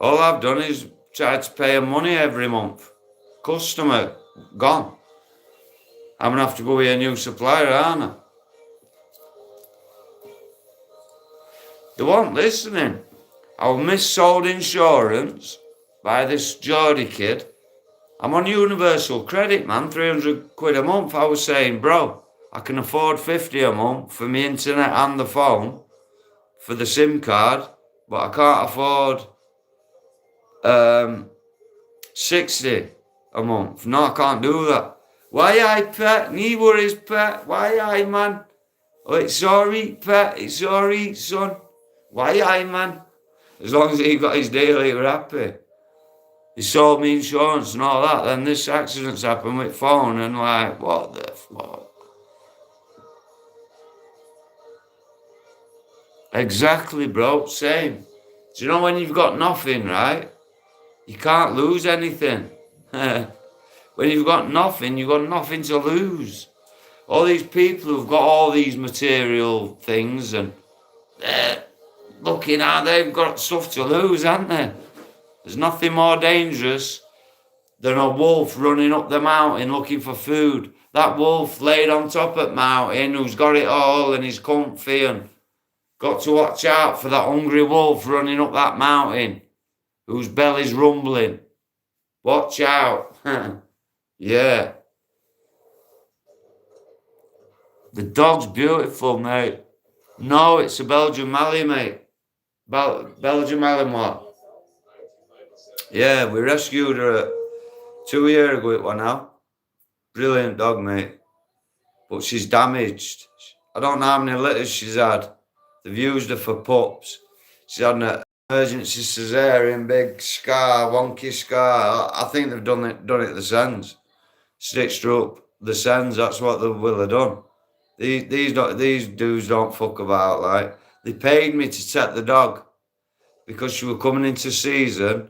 All I've done is try to pay them money every month. Customer, gone. I'm going to have to go with a new supplier, aren't I? They weren't listening. I was missold insurance by this Geordie kid. I'm on universal credit, man, 300 quid a month. I was saying, bro, I can afford 50 a month for my internet and the phone, for the SIM card, but I can't afford 60 a month. No, I can't do that. Why I pet? Me worries pet. Why I, man? Oh, it's alright, pet. It's alright, son. Why I, man? As long as he got his deal, he was happy. He sold me insurance and all that. Then this accident's happened with phone, and like, what the fuck? Exactly, bro. Same. Do you know when you've got nothing, right? You can't lose anything. When you've got nothing, you've got nothing to lose. All these people who've got all these material things and they're looking how they've got stuff to lose, haven't they? There's nothing more dangerous than a wolf running up the mountain looking for food. That wolf laid on top of the mountain who's got it all and he's comfy and got to watch out for that hungry wolf running up that mountain whose belly's rumbling. Watch out. Yeah. The dog's beautiful, mate. No, it's a Belgian Mallee, mate. Belgian Malinois. Yeah, we rescued her 2 years ago, it was now. Brilliant dog, mate. But she's damaged. I don't know how many litters she's had. They've used her for pups. She's had an emergency cesarean, big scar, wonky scar. I think they've done it at the Sands. Stitched her up the Sands, that's what they will have done. These dudes don't fuck about, like. They paid me to take the dog because she was coming into season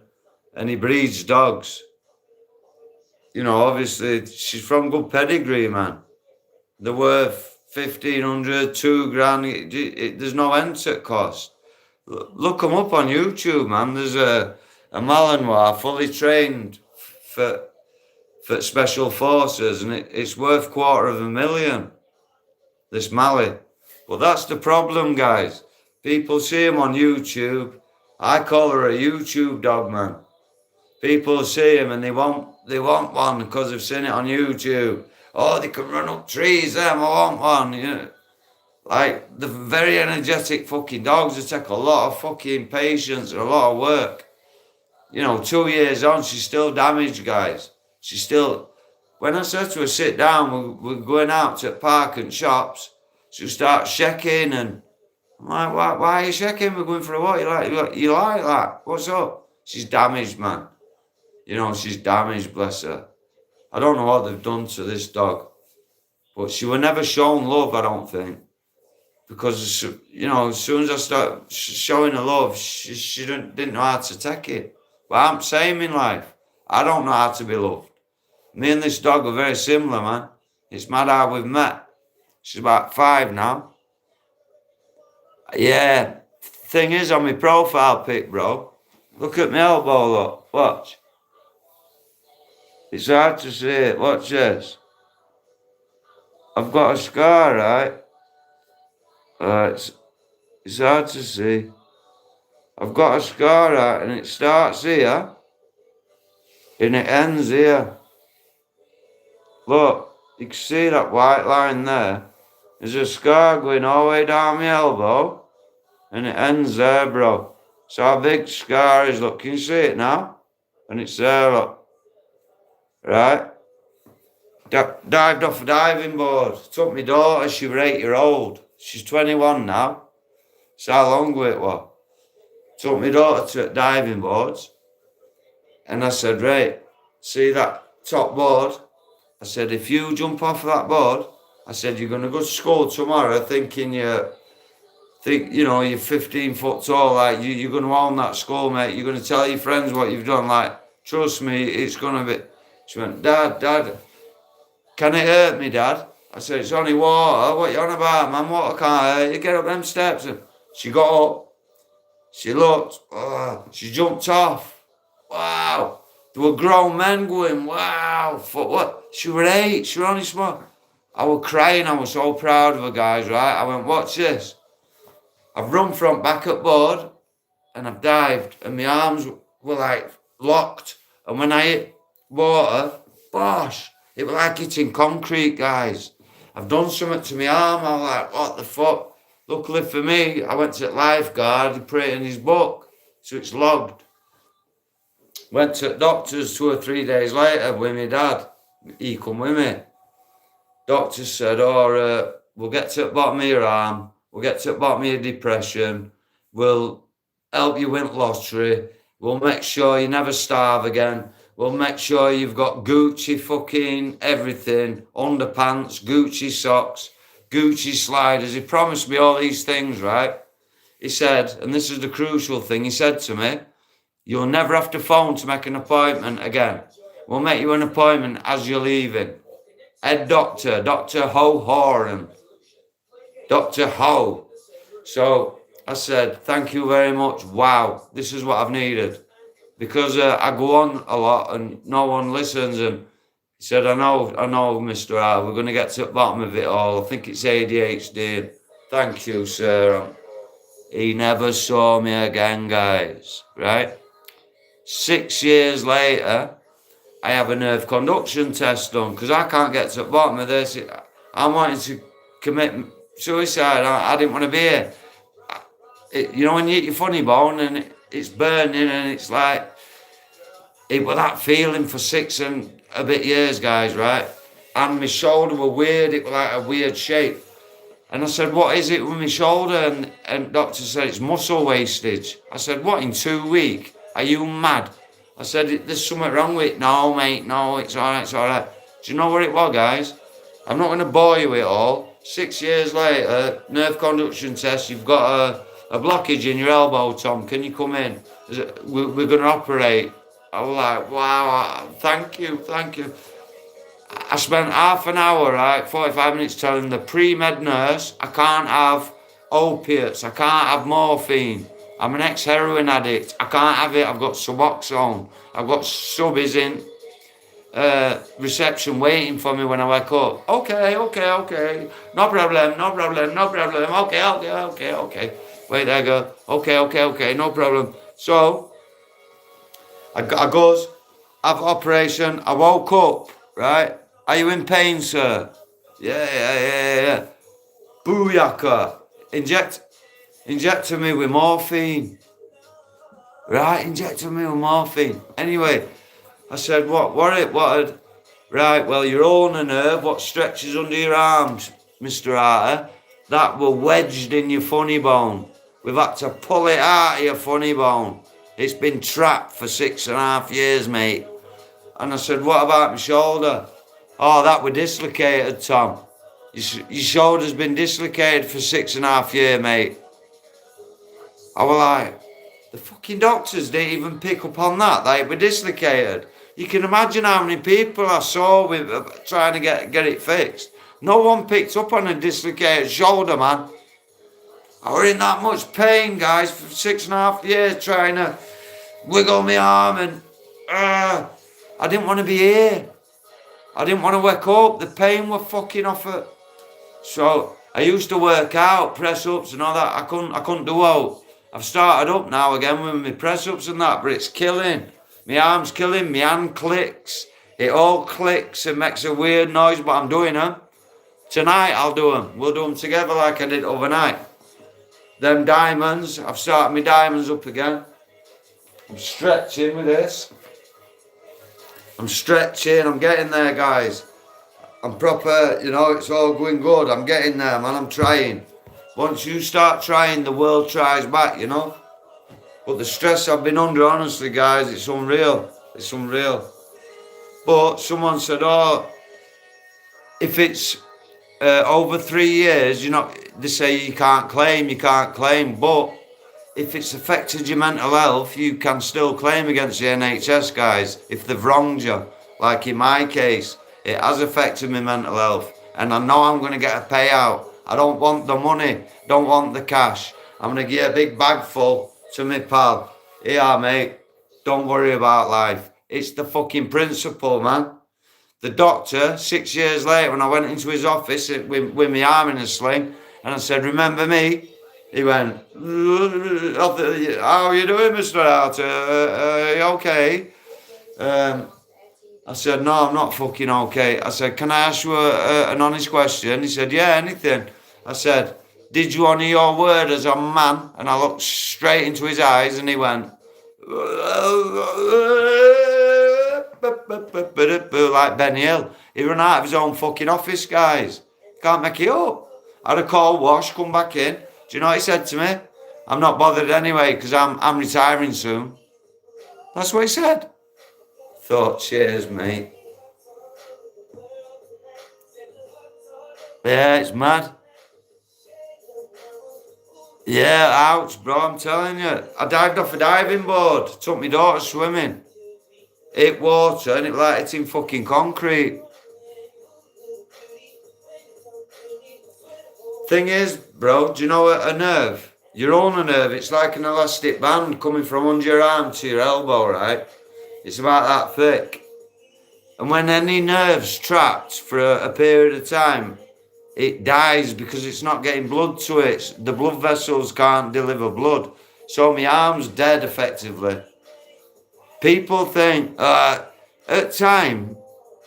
and he breeds dogs. You know, obviously, she's from good pedigree, man. They're worth 1,500, 2 grand. There's no end to it cost. Look them up on YouTube, man. There's a Malinois fully trained for special forces, and it's worth $250,000. This Mallee. But that's the problem, guys. People see him on YouTube. I call her a YouTube dog, man. People see him and they want one because they've seen it on YouTube. Oh, they can run up trees, I want one. You know, like, the very energetic fucking dogs, they take a lot of fucking patience and a lot of work. You know, 2 years on, she's still damaged, guys. She's still... When I said to her, sit down, we're going out to the park and shops, she'll start shaking and I'm like, why are you shaking? We're going for a walk. You like that? What's up? She's damaged, man. You know, she's damaged, bless her. I don't know what they've done to this dog, but she was never shown love, I don't think. Because, you know, as soon as I start showing her love, she didn't know how to take it. But I'm same in life. I don't know how to be loved. Me and this dog are very similar, man. It's mad how we've met. She's about 5 now. Yeah. Thing is, on my profile pic, bro, look at my elbow, look. Watch. It's hard to see it. Watch this. I've got a scar, right? It's hard to see. I've got a scar, right? And it starts here. And it ends here. Look, you can see that white line there. There's a scar going all the way down my elbow. And it ends there, bro. So how big the scar is, look, can you see it now? And it's there, look. Right? Dived off a diving board. Took my daughter, she was 8-year-old. She's 21 now. So how long ago it was. Took my daughter to diving boards. And I said, right, see that top board? I said, if you jump off that board, I said, you're going to go to school tomorrow thinking you're 15 foot tall, like you're going to own that school, mate. You're going to tell your friends what you've done, like, trust me, it's going to be... She went, Dad, can it hurt me, Dad? I said, it's only water. What you on about, man? Water can't hurt you. Get up them steps. And she got up. She looked. She jumped off. Wow. There were grown men going, wow. For what? She was 8. She was only small. I was crying. I was so proud of her, guys, right? I went, watch this. I've run front back at board and I've dived and my arms were like locked. And when I hit water, bosh, it was like hitting concrete, guys. I've done something to my arm. I'm like, what the fuck? Luckily for me, I went to the lifeguard, he put it in his book, so it's logged. Went to the doctors 2 or 3 days later with my dad. He come with me. Doctor said, we'll get to the bottom of your arm, we'll get to the bottom of your depression, we'll help you win lottery, we'll make sure you never starve again, we'll make sure you've got Gucci fucking everything, underpants, Gucci socks, Gucci sliders. He promised me all these things, right? he said, and this is the crucial thing, he said to me, you'll never have to phone to make an appointment again. We'll make you an appointment as you're leaving. Head doctor, Dr. Ho Horan. Dr. Ho. So I said, thank you very much. Wow, this is what I've needed. Because I go on a lot and no one listens. And he said, I know, Mr. R, we're going to get to the bottom of it all. I think it's ADHD. Thank you, sir. He never saw me again, guys, right? 6 years later, I have a nerve conduction test done because I can't get to the bottom of this. I'm wanting to commit suicide. I didn't want to be here. You know when you eat your funny bone and it's burning and it's like, it was that feeling for 6 and a bit years, guys, right? And my shoulder was weird. It was like a weird shape. And I said, what is it with my shoulder? And doctor said, it's muscle wastage. I said, what, in 2 weeks? Are you mad? I said, there's something wrong with it. No, mate, no, it's all right, it's all right. Do you know what it was, guys? I'm not going to bore you with it all. 6 years later, nerve conduction test, you've got a blockage in your elbow, Tom. Can you come in? We're going to operate. I was like, wow, thank you. I spent half an hour, right, 45 minutes telling the pre-med nurse I can't have opiates, I can't have morphine. I'm an ex-heroin addict. I can't have it. I've got Suboxone. I've got subbies in reception waiting for me when I wake up. Okay. No problem. Okay. Wait, there I go. Okay. No problem. So, I goes, have operation. I woke up, right? Are you in pain, sir? Yeah. Booyaka. Injected me with morphine. Right, injected me with morphine. Anyway, I said, what? Right, well, your ulnar nerve, what stretches under your arms, Mr. Arter, that were wedged in your funny bone. We've had to pull it out of your funny bone. It's been trapped for 6.5 years, mate. And I said, what about my shoulder? Oh, that were dislocated, Tom. Your shoulder's been dislocated for 6.5 years, mate. I was like, the fucking doctors didn't even pick up on that. They were dislocated. You can imagine how many people I saw with trying to get it fixed. No one picked up on a dislocated shoulder, man. I was in that much pain, guys, for 6.5 years trying to wiggle my arm and I didn't want to be here. I didn't want to wake up. The pain was fucking off it. So I used to work out, press ups and all that. I couldn't do all. I've started up now again with my press ups and that, but it's killing. My arm's killing, my hand clicks. It all clicks and makes a weird noise, but I'm doing them. Tonight I'll do them. We'll do them together like I did overnight. Them diamonds, I've started my diamonds up again. I'm stretching with this. I'm stretching, I'm getting there, guys. I'm proper, it's all going good. I'm getting there, man, I'm trying. Once you start trying, the world tries back, But the stress I've been under, honestly, guys, it's unreal. It's unreal. But someone said, if it's over 3 years, they say you can't claim. But if it's affected your mental health, you can still claim against the NHS, guys, if they've wronged you. Like in my case, it has affected my mental health. And I know I'm going to get a payout. I don't want the money, don't want the cash. I'm going to get a big bag full to my pal. Yeah, mate, don't worry about life. It's the fucking principle, man. The doctor, 6 years later, when I went into his office with my arm in a sling, and I said, remember me? He went, how are you doing, Mr. Arter? Are you okay? I said, no, I'm not fucking okay. I said, can I ask you an honest question? He said, yeah, anything. I said, did you honour your word as a man? And I looked straight into his eyes and he went, like Benny Hill. He ran out of his own fucking office, guys. Can't make it up. I had a call wash, come back in. Do you know what he said to me? I'm not bothered anyway because I'm retiring soon. That's what he said. Thought, cheers, mate. Yeah, it's mad. Yeah, ouch, bro, I'm telling you. I dived off a diving board. Took my daughter swimming. Hit water and it like hitting fucking concrete. Thing is, bro, do you know a nerve? Your ulnar nerve, it's like an elastic band coming from under your arm to your elbow, right? It's about that thick. And when any nerve's trapped for a period of time, it dies because it's not getting blood to it. The blood vessels can't deliver blood. So my arm's dead effectively. People think at time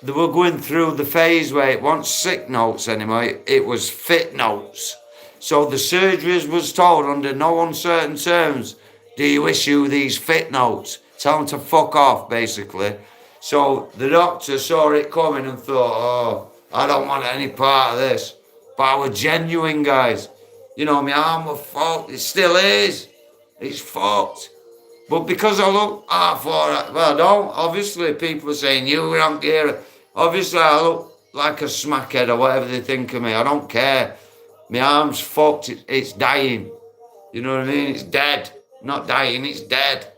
they were going through the phase where it wasn't sick notes anymore, it was fit notes. So the surgeries was told under no uncertain terms, do you issue these fit notes? Tell them to fuck off, basically. So the doctor saw it coming and thought, oh, I don't want any part of this. But I was genuine, guys. You know, my arm was fucked. It still is. It's fucked. But because I look half alright, well, I don't. Obviously, people are saying, you don't care. Obviously, I look like a smackhead or whatever they think of me. I don't care. My arm's fucked. It's dying. You know what I mean? It's dead. Not dying, it's dead.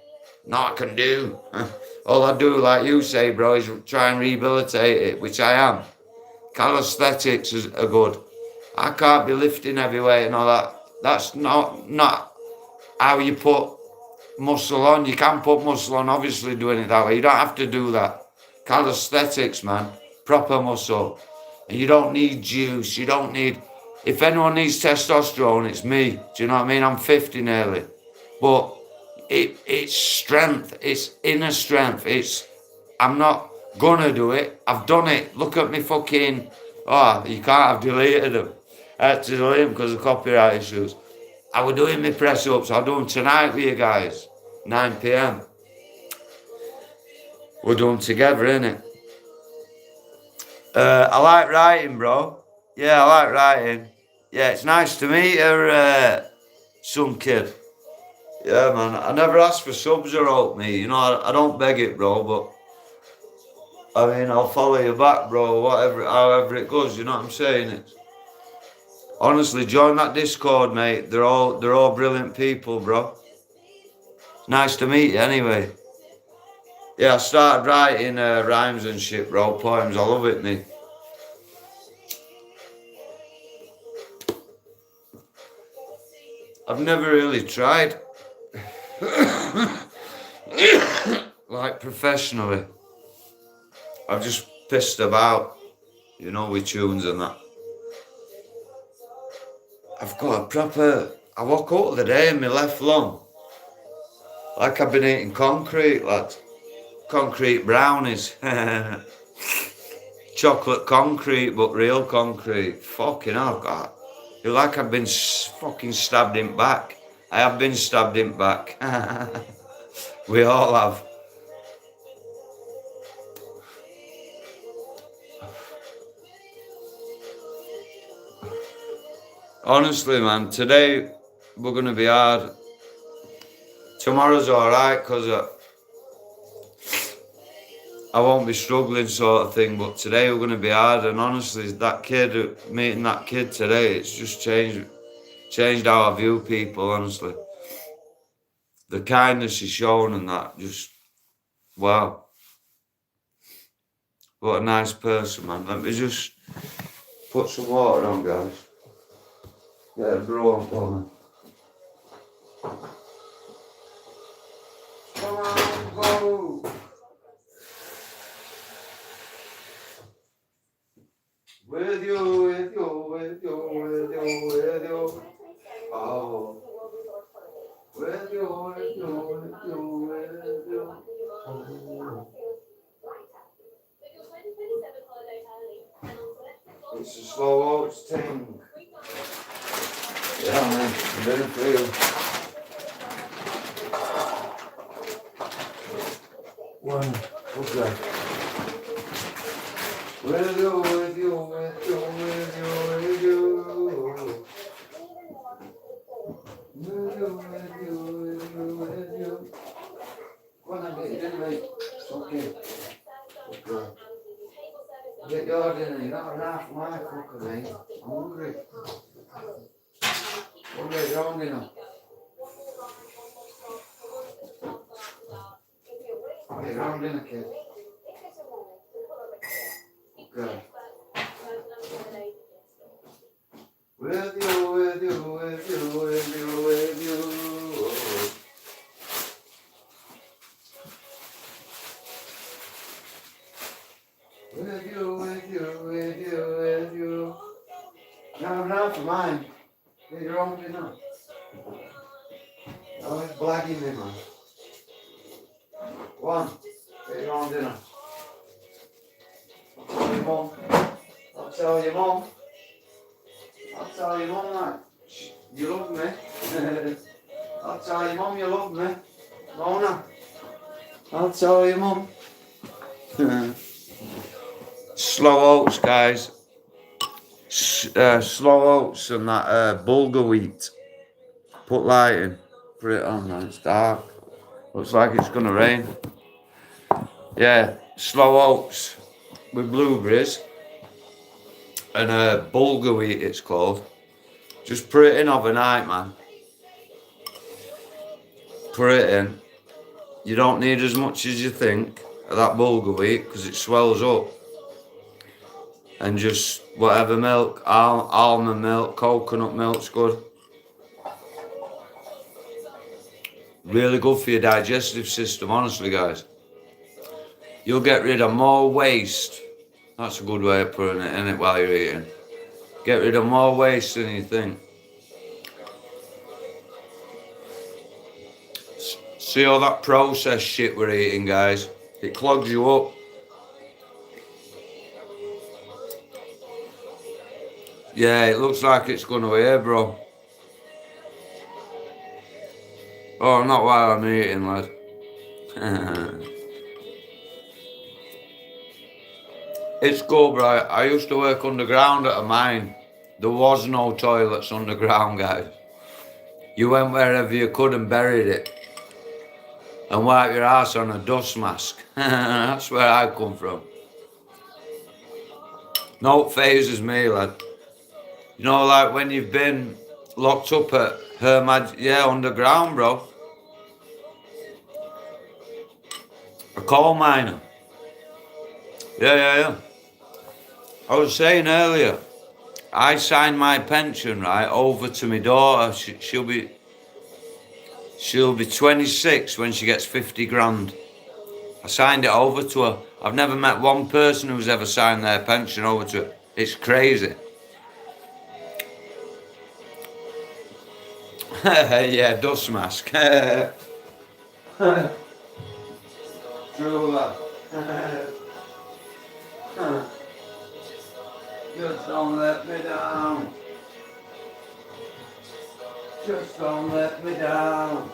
Nothing I can do. All I do, like you say, bro, is try and rehabilitate it, which I am. Calisthenics are good. I can't be lifting heavy weight and all that. That's not how you put muscle on. You can put muscle on, obviously, doing it that way. You don't have to do that. Calisthenics, man. Proper muscle. And you don't need juice. You don't need... If anyone needs testosterone, it's me. Do you know what I mean? I'm 50 nearly. But it's strength. It's inner strength. I'm not gonna do it. I've done it. Look at me fucking... Oh, you can't have deleted them. I had to delete them because of copyright issues. I was doing my press-ups. I'll do them tonight with you guys. 9 p.m. We'll do them together, innit? I like writing, bro. Yeah, I like writing. Yeah, it's nice to meet her, some kid. Yeah, man. I never asked for subs or help me. You know, I don't beg it, bro, but... I mean, I'll follow you back, bro, however it goes, you know what I'm saying? Honestly, join that Discord, mate. They're all brilliant people, bro. Nice to meet you, anyway. Yeah, I started writing rhymes and shit, bro, poems. I love it, mate. I've never really tried, like, professionally. I've just pissed about, you know, with tunes and that. I've got a proper... I woke up the day in my left lung. Like I've been eating concrete, lad. Concrete brownies. Chocolate concrete, but real concrete. Fucking hell, God. You're like I've been fucking stabbed in back. I have been stabbed in back. We all have. Honestly, man, today we're going to be hard. Tomorrow's alright because I won't be struggling sort of thing, but today we're going to be hard. And honestly, meeting that kid today, it's just changed how I view people, honestly. The kindness he's shown and that, just, wow. What a nice person, man. Let me just put some water on, guys. Get a brew on for me. Come on, go! With you, with you, with you, with you, with you. Oh. With you, with you, with you, with you. Oh. It's a slow oats thing. Yeah, man, I'm gonna feel. One, okay. With you, with you, with you, with you, with you. With you, with you, with you, with you. Go on, get your dinner, mate. It's okay. Okay. Get your dinner, you're not enough my cooker, mate. I'm hungry. What are you on dinner? What are you on dinner, kid? Good. With you, with you, with you, with you, with you. With you, with you, with you, with you. No, not for mine. Get your own dinner. Oh, it's blagging me, man. Go on. Get your own dinner. I'll tell your mum. I'll tell your mum. I'll tell your mum that you love me. I'll tell your mum you love me. Mona. I'll tell your mum. Slow oats, guys. Slow oats and that bulgur wheat. Put light in. Put it on, man. It's dark. Looks like it's gonna rain. Yeah, slow oats with blueberries and bulgur wheat, it's called. Just put it in overnight, man. Put it in. You don't need as much as you think of that bulgur wheat because it swells up. And just whatever milk, almond milk, coconut milk's good. Really good for your digestive system, honestly, guys. You'll get rid of more waste. That's a good way of putting it in it while you're eating. Get rid of more waste than you think. See all that processed shit we're eating, guys? It clogs you up. Yeah, it looks like it's going away, bro. Oh, not while I'm eating, lad. It's good, bro. I used to work underground at a mine. There was no toilets underground, guys. You went wherever you could and buried it. And wipe your ass on a dust mask. That's where I come from. No phases me, lad. You know, like when you've been locked up at underground, bro. A coal miner. Yeah. I was saying earlier, I signed my pension, right, over to my daughter. She'll be 26 when she gets 50 grand. I signed it over to her. I've never met one person who's ever signed their pension over to it. It's crazy. Yeah, dust mask. True that. Just don't let me down. Just don't let me down.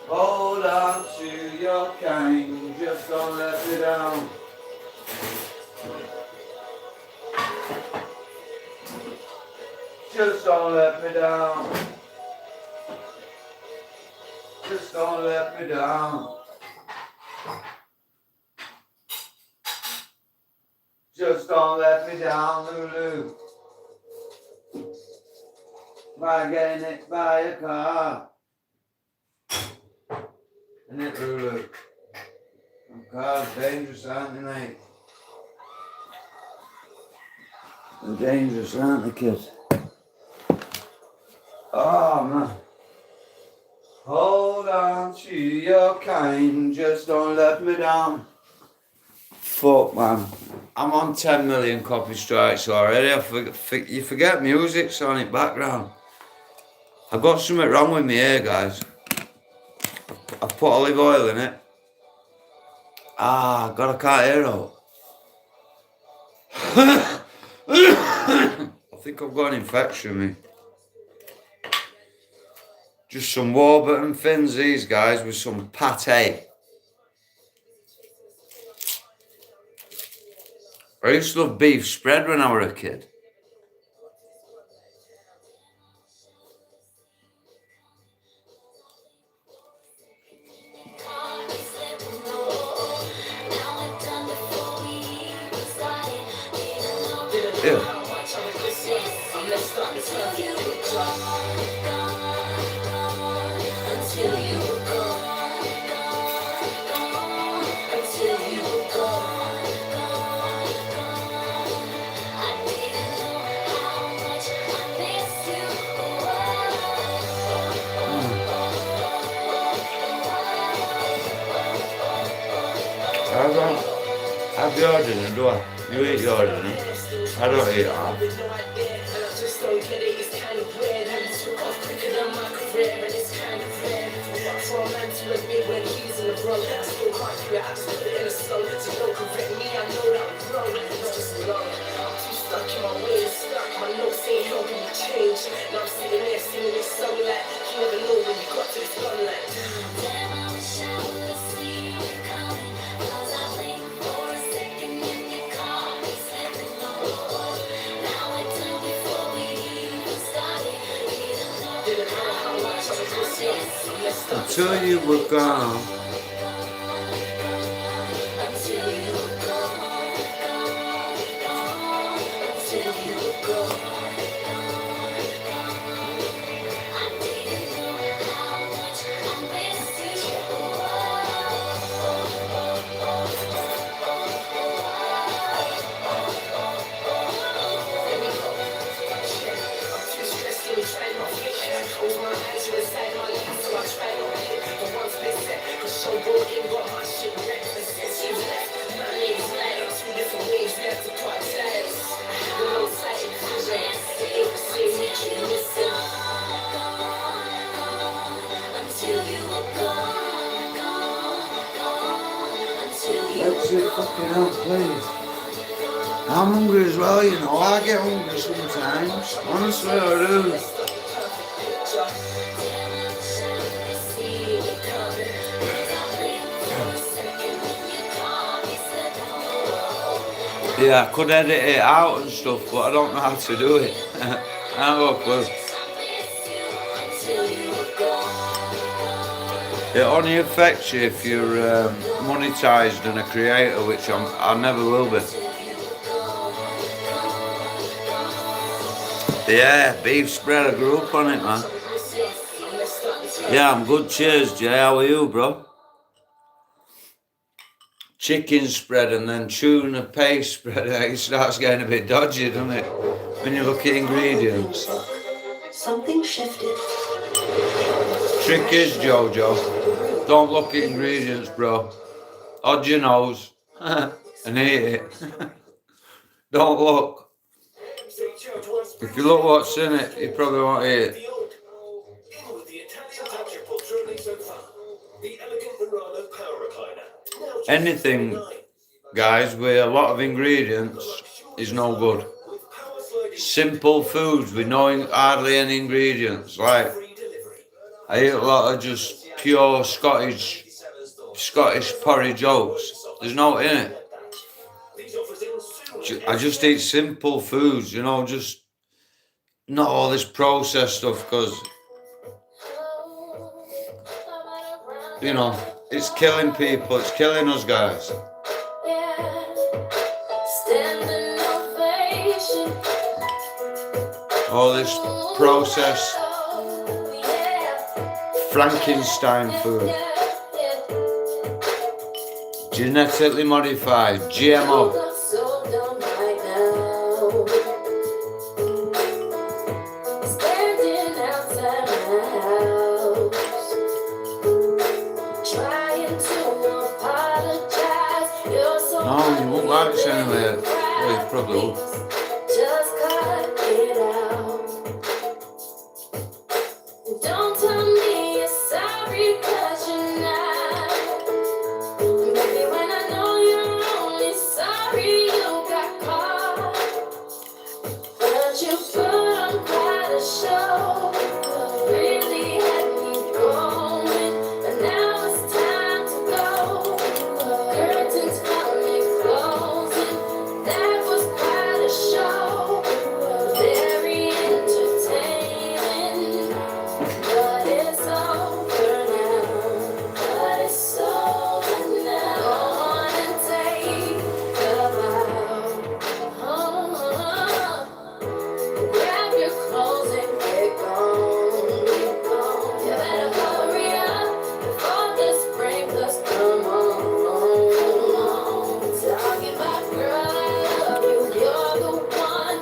Hold on to your kind. Just don't let me down. Just don't let me down. Just don't let me down. Just don't let me down, Lulu. By getting hit by a car. Isn't it, Lulu? Them cars dangerous, aren't they, mate? They're dangerous, aren't they, kids? Oh, man. Hold on to your kind, just don't let me down. Fuck, man. I'm on 10 million copy strikes already. You forget music's on in background. I've got something wrong with my hair, guys. I've put olive oil in it. God, I can't hear out. I think I've got an infection, me. Just some Warburton Fins, these guys, with some pate. I used to love beef spread when I was a kid. Yeah. I don't have your dinner, do I? You eat your dinner. I don't eat half. Until you were gone. That's it, fucking hell, please. I'm hungry as well, you know. I get hungry sometimes. Honestly, I do. Yeah, I could edit it out and stuff, but I don't know how to do it. I'm awkward. It only affects you if you're monetized and a creator, which I never will be. Yeah, beef spread, I grew up on it, man. Yeah, I'm good, cheers, Jay. How are you, bro? Chicken spread and then tuna paste spread, it starts getting a bit dodgy, doesn't it? When you look at ingredients. Something shifted. Trick is, Jojo, don't look at ingredients, bro. Hold your nose and eat it. Don't look. If you look what's in it, you probably won't eat it. Anything, guys, with a lot of ingredients is no good. Simple foods with no hardly any ingredients, like I eat a lot of just pure Scottish porridge oats. There's no in it. I just eat simple foods, you know, just not all this processed stuff, because, you know, it's killing people, it's killing us, guys. All this processed Frankenstein food. Genetically modified, GMO. No, you won't like this anyway. Well, you probably will. Just cut it out. Don't tell me you're sorry, 'cause you're not. Baby, when I know you're only sorry you got caught. But you put on quite a show. Really had me going. And now it's time to go. Curtains finally closing. That was quite a show. Very entertaining. But it's over now. But it's over now. Go on and take a bow. Oh,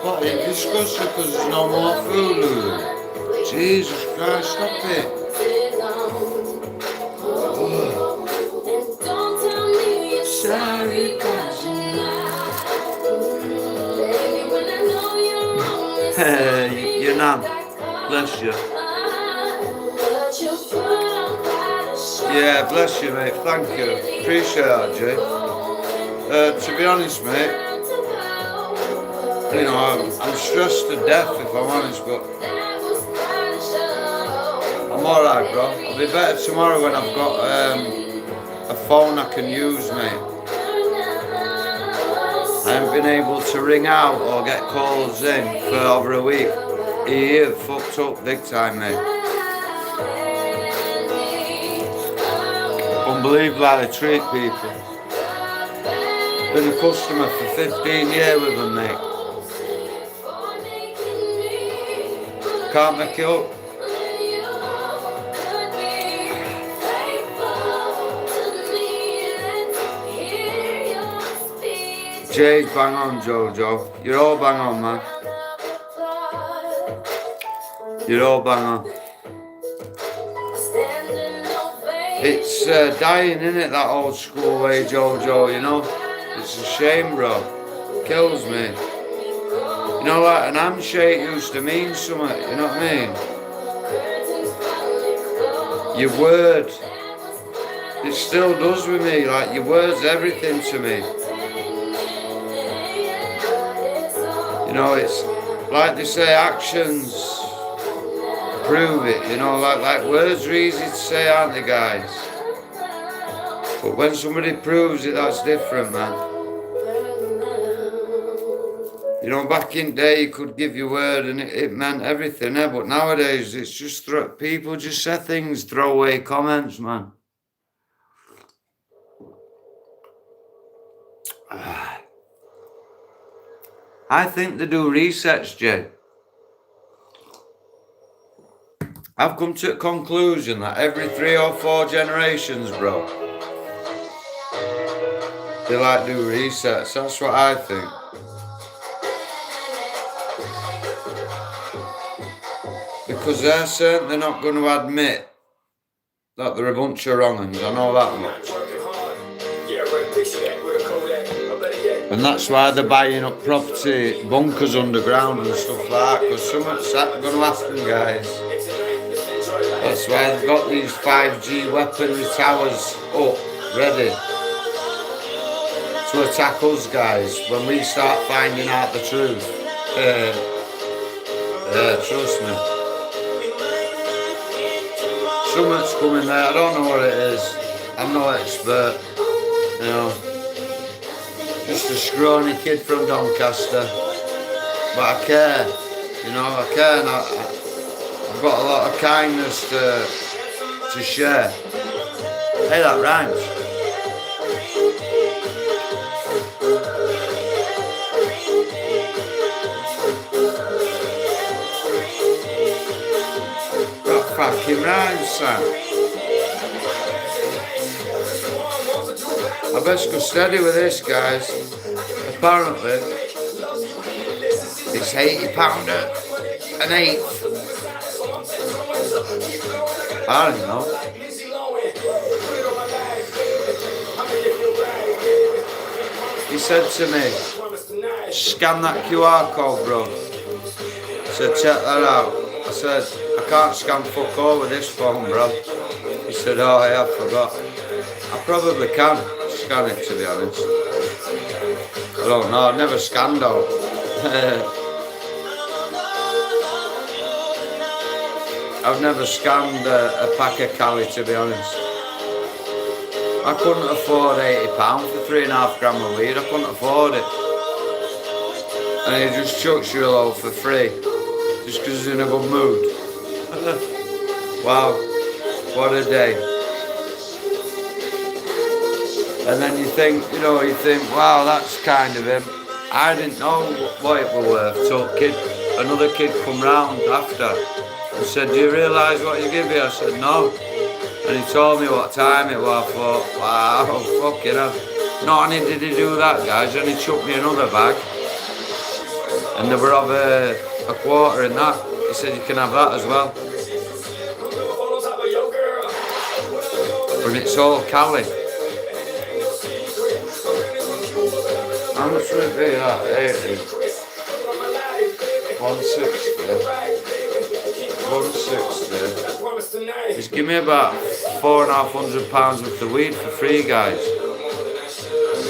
What, it's disgusting because there's no more food, Lulu. Jesus Christ, stop it. Sorry, cause you're not. Bless you. Yeah, bless you, mate. Thank you. Appreciate that, Jay. To be honest, mate, you know, I'm stressed to death if I'm honest, but I'm alright, bro. I'll be better tomorrow when I've got a phone I can use, mate. I haven't been able to ring out or get calls in for over a week. You're fucked up big time, mate. Unbelievable how they treat people. Been a customer for 15 years with them, mate. Can't make it up. Jay's bang on, Jojo. You're all bang on, man. You're all bang on. It's dying, innit, that old school way, Jojo, you know? It's a shame, bro. Kills me. You know, like an handshake used to mean something, you know what I mean? Your word. It still does with me, like your word's everything to me. You know, it's like they say, actions prove it, you know, like words are easy to say, aren't they, guys? But when somebody proves it, that's different, man. You know, back in the day, you could give your word and it meant everything, eh? But nowadays, it's just people just say things, throw away comments, man. I think they do resets, Jay. I've come to a conclusion that every 3 or 4 generations, bro, they like do resets. That's what I think. Because they're certain they're not going to admit that they're a bunch of wrong-uns. I know that much. And that's why they're buying up property, bunkers underground and stuff like that, because something's going to happen, guys. That's why they've got these 5G weaponry towers up, ready to attack us, guys, when we start finding out the truth. Trust me. Something's coming there, I don't know what it is. I'm no expert, you know. Just a scrawny kid from Doncaster, but I care, you know, I care, and I've got a lot of kindness to share. Hey, that rhymes. That fucking rhymes, Sam. I best go steady with this, guys. Apparently, it's £80 an eighth. I don't know. He said to me, scan that QR code, bro. I said, check that out. I said, I can't scan fuck all with this phone, bro. He said, oh, yeah, I forgot. I probably can scan it, to be honest. I don't know, I've never scanned out. I've never scanned a pack of Cali, to be honest. I couldn't afford £80 for 3.5 grams of weed, I couldn't afford it. And he just chucks you a load for free, just because he's in a good mood. Wow, what a day. And then you think, wow, that's kind of him. I didn't know what it was worth till another kid come round after and said, do you realise what you give me? I said, no. And he told me what time it was. I thought, wow, fucking hell. Not only did he do that, guys, and he chucked me another bag. And they were of a quarter in that. He said you can have that as well. But it's all Cali. How much would it be that? 80? 160. 160. He's give me about £450 worth of weed for free, guys.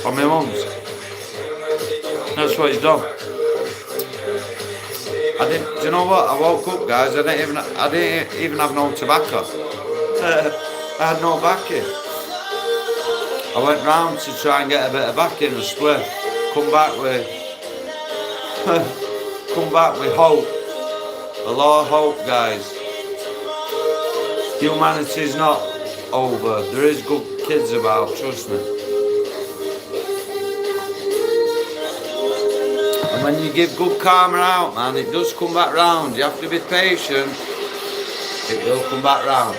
On my mum's. That's what he's done. Do you know what? I woke up, guys. I didn't even have no tobacco. I had no backing. I went round to try and get a bit of backing and split. Come back with hope. A lot of hope, guys. Humanity's not over. There is good kids about, trust me. And when you give good karma out, man, it does come back round. You have to be patient. It will come back round.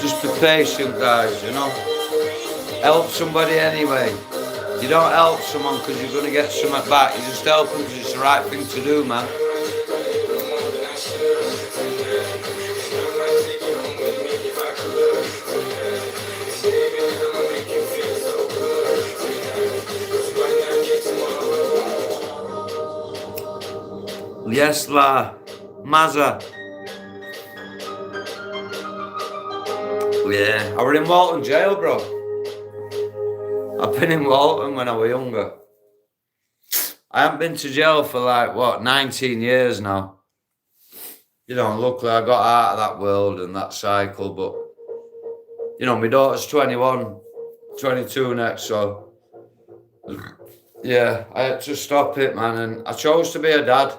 Just be patient, guys, you know. Help somebody anyway. You don't help someone because you're going to get something back. You just help them because it's the right thing to do, man. Yes, la. Mazza. Yeah. I was in Walton jail, bro. I've been in Walton when I was younger. I haven't been to jail for 19 years now. You know, luckily I got out of that world and that cycle, but, you know, my daughter's 21, 22 next, so, yeah, I had to stop it, man, and I chose to be a dad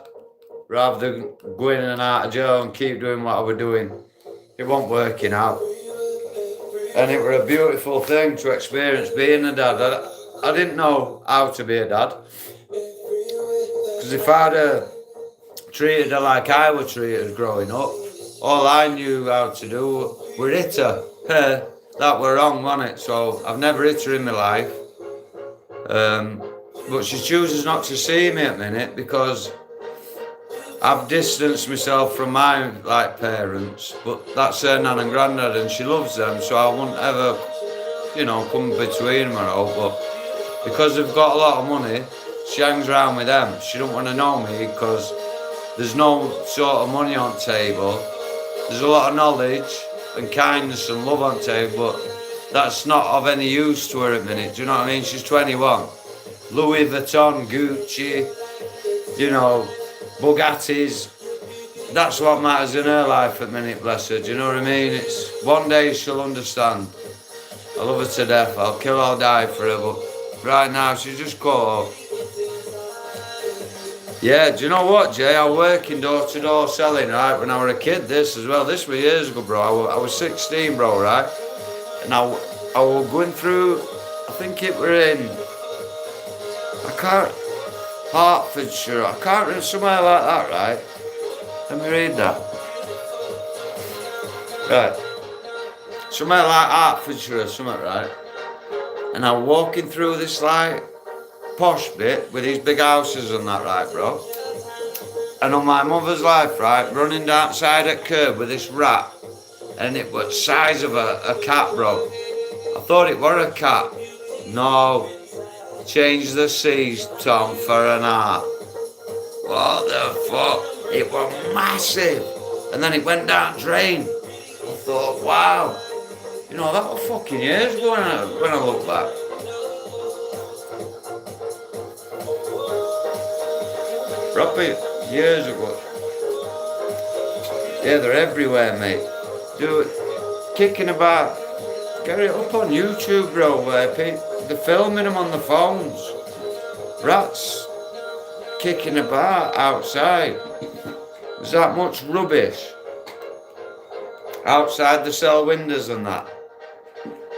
rather than going in and out of jail and keep doing what I was doing. It wasn't working out. And it was a beautiful thing to experience being a dad. I didn't know how to be a dad. Because if I'd treated her like I was treated growing up, all I knew how to do was hit her. That were wrong, wasn't it? So I've never hit her in my life. But she chooses not to see me at the minute because I've distanced myself from my parents, but that's her nan and granddad and she loves them, so I wouldn't ever, you know, come between them or all. But because they've got a lot of money, she hangs around with them. She don't want to know me because there's no sort of money on table. There's a lot of knowledge and kindness and love on table, but that's not of any use to her at the minute. Do you know what I mean? She's 21. Louis Vuitton, Gucci, you know, Bugattis, that's what matters in her life at the minute, bless her, do you know what I mean? It's one day she'll understand. I love her to death, I'll kill or die for her, but right now she's just caught up. Yeah, do you know what, Jay? I was working door to door selling, right, when I was a kid, this as well. This was years ago, bro. I was 16, bro, right? And I was going through, I think it were in, Hertfordshire, I can't remember, somewhere like that, right? Let me read that. Right. Somewhere like Hertfordshire or something, right? And I'm walking through this posh bit with these big houses and that, right, bro? And on my mother's life, right, running outside at curb with this rat, and it was the size of a cat, bro. I thought it were a cat. No. Change the seas, Tom, for an art. What the fuck? It was massive. And then it went down drain. I thought, wow. You know, that was fucking years ago when I look back. Proper years ago. Yeah, they're everywhere, mate. Do it. Kicking about. Get it up on YouTube, bro, where they're filming them on the phones. Rats kicking about outside. There's that much rubbish outside the cell windows and that.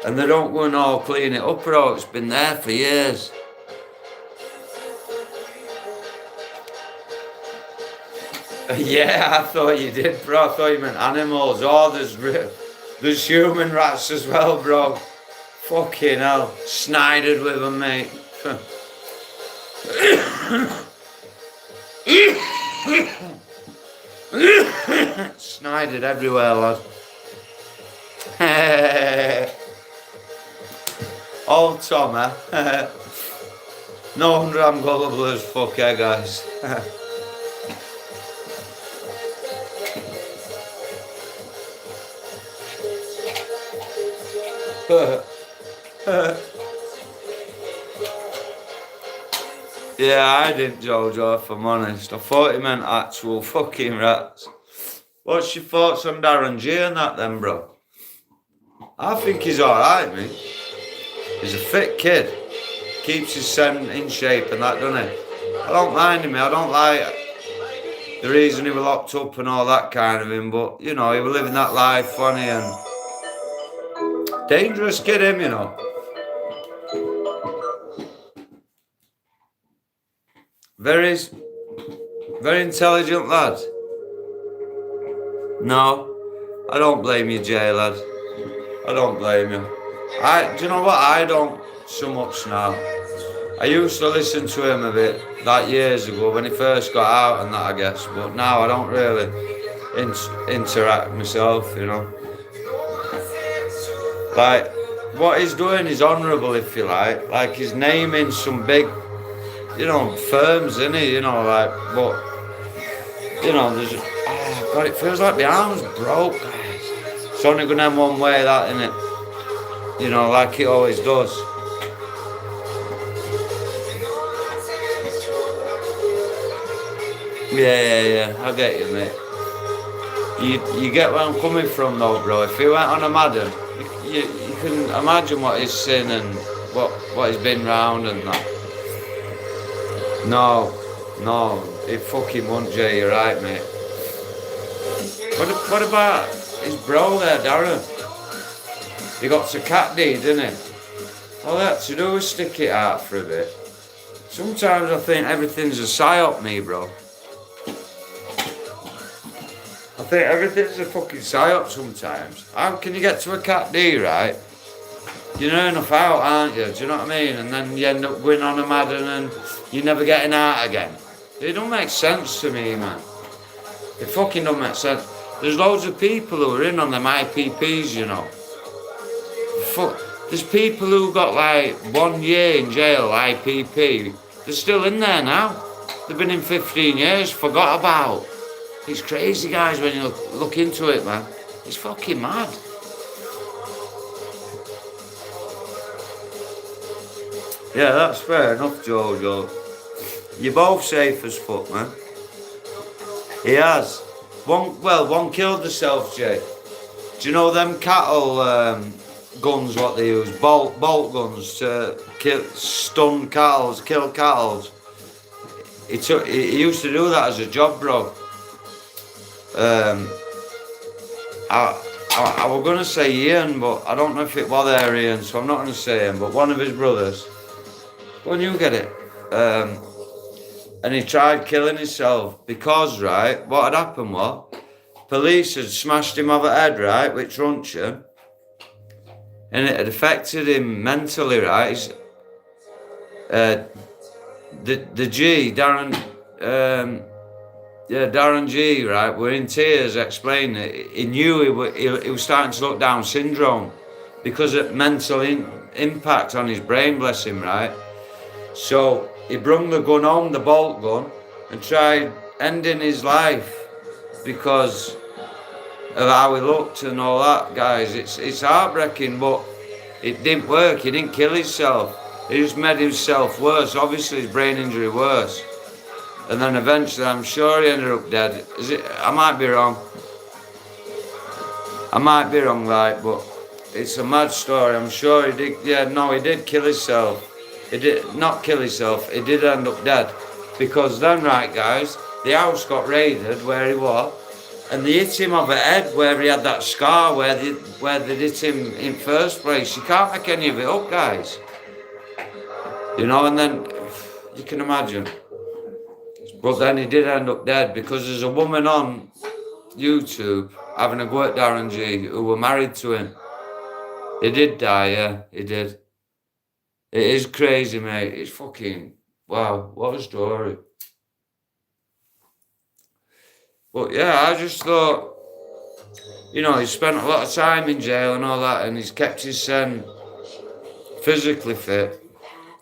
And they don't go and all clean it up, bro. It's been there for years. Yeah, I thought you did, bro. I thought you meant animals. Oh, There's human rats as well, bro. Fucking hell. Snidered with them, mate. Snidered everywhere, lad. Old Tom, eh? No wonder I'm gullible as fuck, eh, guys? Yeah, I didn't, Jojo, if I'm honest. I thought he meant actual fucking rats. What's your thoughts on Darren G and that then, bro? I think he's alright, mate. He's a fit kid. Keeps his son in shape and that, doesn't he? I don't mind him, I don't like the reason he was locked up and all that kind of him, but, you know, he was living that life funny and dangerous kid, him, you know. Very intelligent lad. No, I don't blame you, Jay, lad. I don't blame you. Do you know what? I don't so much now. I used to listen to him a bit, like years ago, when he first got out and that, I guess. But now I don't really interact myself, you know. Like, what he's doing is honourable, if you like. Like, he's naming some big, you know, firms, isn't he? You know, like, but, you know, there's, oh God, it feels like my arm's broke, guys. It's only going to end one way, that, innit? You know, like it always does. Yeah, I get you, mate. You get where I'm coming from, though, bro. If he went on a Madden, you can imagine what he's seen and what he's been round and that. No, it fucking won't, Jay, you're right, mate. What about his bro there, Darren? He got to cat D, didn't he? All that to do is stick it out for a bit. Sometimes I think everything's a psyop, me, bro. I think everything's a fucking psyop sometimes. How can you get to a cat D, right? You're enough out, aren't you? Do you know what I mean? And then you end up going on a Madden and you're never getting out again. It don't make sense to me, man. It fucking don't make sense. There's loads of people who are in on them IPPs, you know. Fuck. There's people who got like 1 year in jail, IPP. They're still in there now. They've been in 15 years, forgot about. It's crazy, guys, when you look into it, man. It's fucking mad. Yeah, that's fair enough, Jojo. You're both safe as fuck, man. He has. One killed herself, Jay. Do you know them cattle guns, what they use? Bolt guns to stun cattle, kill cattle. He used to do that as a job, bro. I was going to say Ian, but I don't know if it was there Ian, so I'm not going to say him, but one of his brothers. Go on, you get it. And he tried killing himself because, right, what had happened was, police had smashed him over the head, right, with truncheon, and it had affected him mentally, right. He's, the G, Darren, Darren G, right, were in tears explaining it. He knew he was starting to look Down syndrome because of mental impact on his brain, bless him, right. So he brung the gun home, the bolt gun, and tried ending his life because of how he looked and all that, guys. It's heartbreaking, but it didn't work. He didn't kill himself. He just made himself worse. Obviously, his brain injury worse. And then eventually, I'm sure he ended up dead. I might be wrong. Right, but it's a mad story. I'm sure he did. Yeah, no, he did kill himself. He did not kill himself. He did end up dead. Because then, right, guys, the house got raided where he was, and they hit him over the head where he had that scar where they hit him in first place. You can't make any of it up, guys. You know, and then you can imagine. But then he did end up dead because there's a woman on YouTube having a go at Darren G, who were married to him. He did die, yeah, he did. It is crazy, mate. It's fucking, wow, what a story. But yeah, I just thought, you know, he spent a lot of time in jail and all that, and he's kept his son physically fit.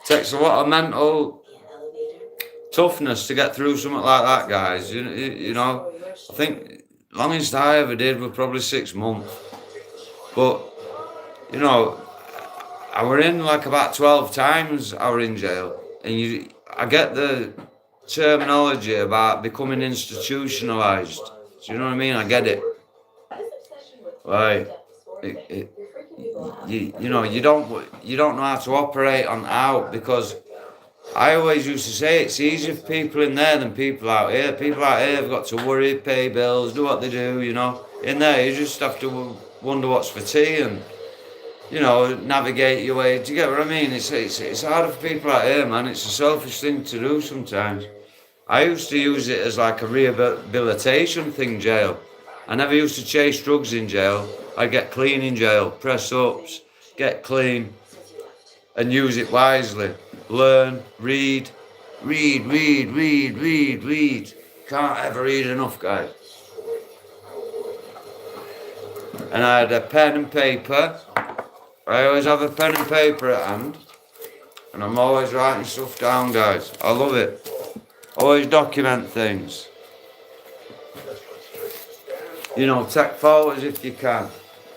Takes a lot of mental toughness to get through something like that, guys. You know, I think longest I ever did was probably 6 months. But, you know, I were in like about 12 times I were in jail. And I get the terminology about becoming institutionalized. Do you know what I mean? I get it. Like, you know, you don't know how to operate on out, because I always used to say it's easier for people in there than people out here. People out here have got to worry, pay bills, do what they do, you know. In there, you just have to wonder what's for tea and, you know, navigate your way. Do you get what I mean? It's harder for people out here, man. It's a selfish thing to do sometimes. I used to use it as like a rehabilitation thing, jail. I never used to chase drugs in jail. I'd get clean in jail, press ups, get clean, and use it wisely. Learn, read. Can't ever read enough, guys. And I had a pen and paper. I always have a pen and paper at hand. And I'm always writing stuff down, guys. I love it. Always document things. You know, take photos if you can.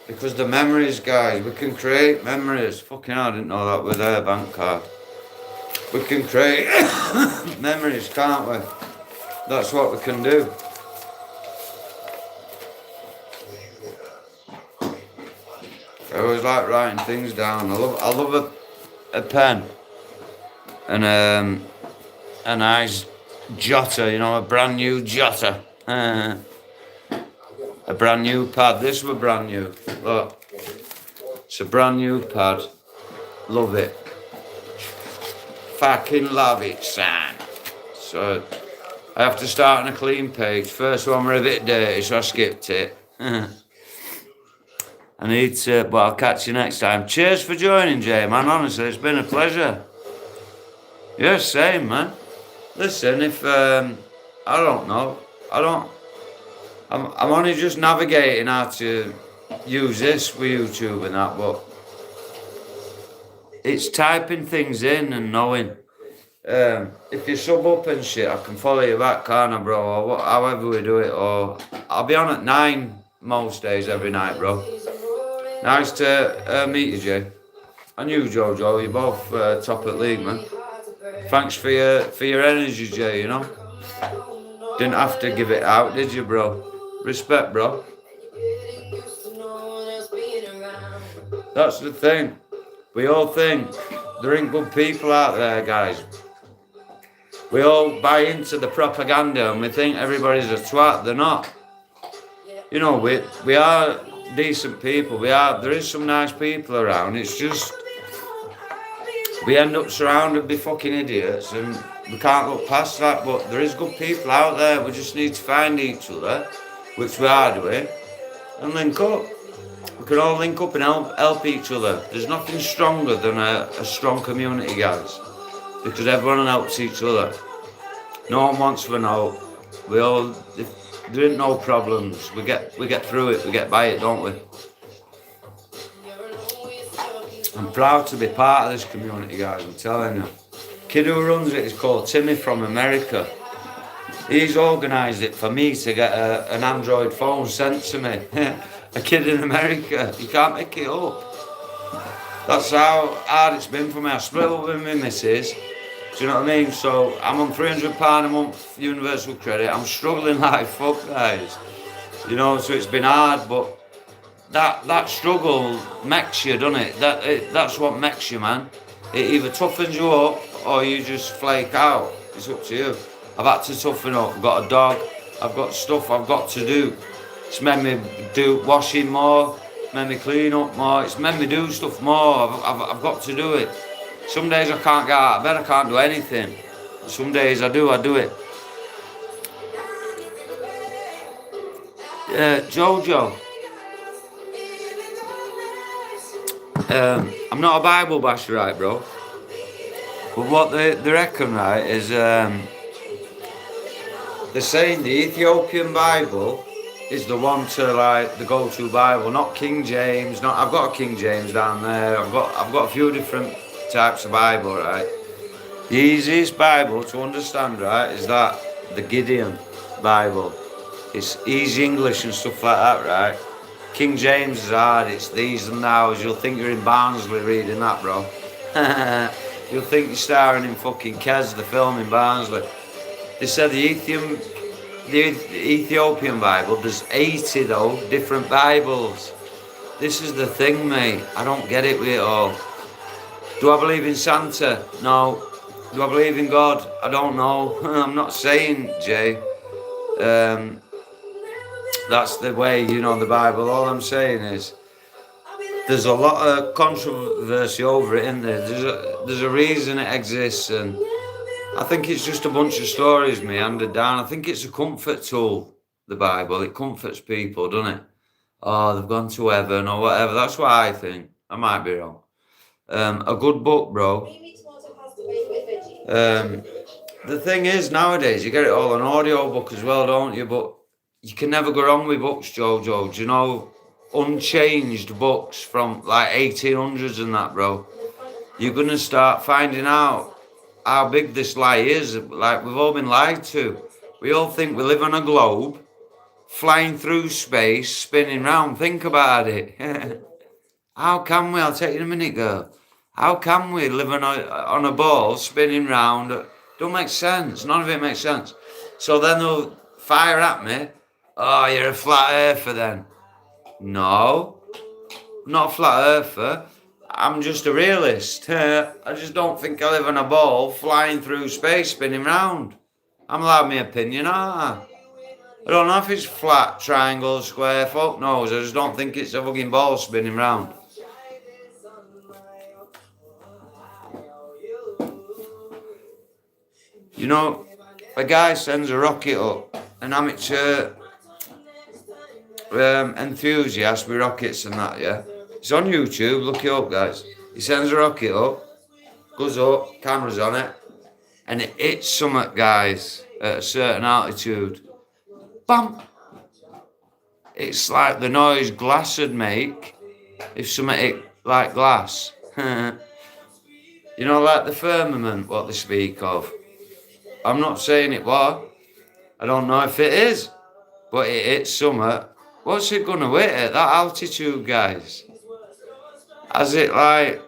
Because the memories, guys, we can create memories. Fucking hell, I didn't know that with their bank card. We can create memories, can't we? That's what we can do. I always like writing things down. I love a pen and a nice jotter, you know, a brand new jotter. A brand new pad. This was brand new. Look, it's a brand new pad. Love it. Fucking love it, son. So I have to start on a clean page. First one were a bit dirty, so I skipped it. I need to, but I'll catch you next time. Cheers for joining, Jay, man. Honestly, it's been a pleasure. Yeah, same, man. Listen, if I don't know, I'm only just navigating how to use this with YouTube and that, but it's typing things in and knowing. If you sub up and shit, I can follow you back, can't I, bro? Or however we do it. Or I'll be on at 9 most days every night, bro. Nice to meet you, Jay. And you, Jojo. You're both top at league, man. Thanks for your energy, Jay. You know, didn't have to give it out, did you, bro? Respect, bro. That's the thing. We all think there ain't good people out there, guys. We all buy into the propaganda and we think everybody's a twat. They're not. You know, we are decent people. There is some nice people around. It's just we end up surrounded by fucking idiots and we can't look past that. But there is good people out there. We just need to find each other, which we are doing, and link up. We can all link up and help each other. There's nothing stronger than a strong community, guys, because everyone helps each other. No one wants for no. There ain't no problems. We get through it. We get by it, don't we? I'm proud to be part of this community, guys. I'm telling you. Kid who runs it is called Timmy from America. He's organised it for me to get an Android phone sent to me. A kid in America. You can't make it up. That's how hard it's been for me. I split up with my missus. Do you know what I mean? So I'm on £300 a month universal credit. I'm struggling like fuck, guys. You know, so it's been hard, but that struggle makes you, doesn't it? That's what makes you, man. It either toughens you up or you just flake out. It's up to you. I've had to toughen up. I've got a dog. I've got stuff I've got to do. It's made me do washing more. It's made me clean up more. It's made me do stuff more. I've got to do it. Some days I can't get out of bed. I can't do anything. Some days I do it. Jojo, I'm not a Bible basher, right, bro? But what they reckon, right, is they're saying the Ethiopian Bible is the one to like the go-to Bible, not King James. Not I've got a King James down there. I've got a few different types of Bible, right? The easiest Bible to understand, right, is that the Gideon Bible. It's easy English and stuff like that, right? King James is hard. It's these and thous. You'll think you're in Barnsley reading that, bro. You'll think you're starring in fucking Kez, the film in Barnsley. They said the Ethiopian Bible, there's 80 though, different Bibles. This is the thing, mate. I don't get it with it all. Do I believe in Santa? No. Do I believe in God? I don't know. I'm not saying, Jay. That's the way, you know, the Bible. All I'm saying is there's a lot of controversy over it, isn't there? There's a reason it exists, and I think it's just a bunch of stories meandered down. I think it's a comfort tool, the Bible. It comforts people, doesn't it? Oh, they've gone to heaven or whatever. That's what I think. I might be wrong. A good book, bro. The thing is, nowadays, you get it all on audio book as well, don't you? But you can never go wrong with books, Jojo. Do you know, unchanged books from like 1800s and that, bro. You're going to start finding out how big this lie is. Like, we've all been lied to. We all think we live on a globe, flying through space, spinning round. Think about it. How can we? I'll take you in a minute, girl. How can we live on a ball, spinning round? Don't make sense. None of it makes sense. So then they'll fire at me. Oh, you're a flat earther then. No, I'm not a flat earther. I'm just a realist. I just don't think I live on a ball flying through space, spinning round. I'm allowed my opinion, aren't I? I don't know if it's flat, triangle, square, fuck knows. I just don't think it's a fucking ball spinning round. You know, a guy sends a rocket up, an amateur enthusiast with rockets and that, yeah? It's on YouTube, look it up, guys. He sends a rocket up, goes up, cameras on it, and it hits something, guys, at a certain altitude. Bam! It's like the noise glass would make if something hit like glass. You know, like the firmament, what they speak of. I'm not saying it was. I don't know if it is, but it hits something. What's it gonna hit at that altitude, guys? Has it like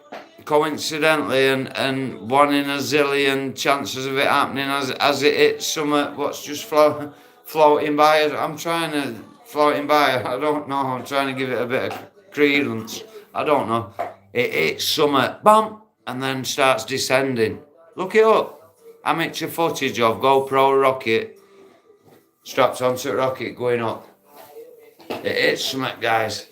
coincidentally and one in a zillion chances of it happening? Has it hit something? What's just floating by? I'm trying to floating by. I don't know. I'm trying to give it a bit of credence. I don't know. It hits something, bam, and then starts descending. Look it up. Amateur footage of GoPro rocket strapped onto a rocket going up. It hits something, guys.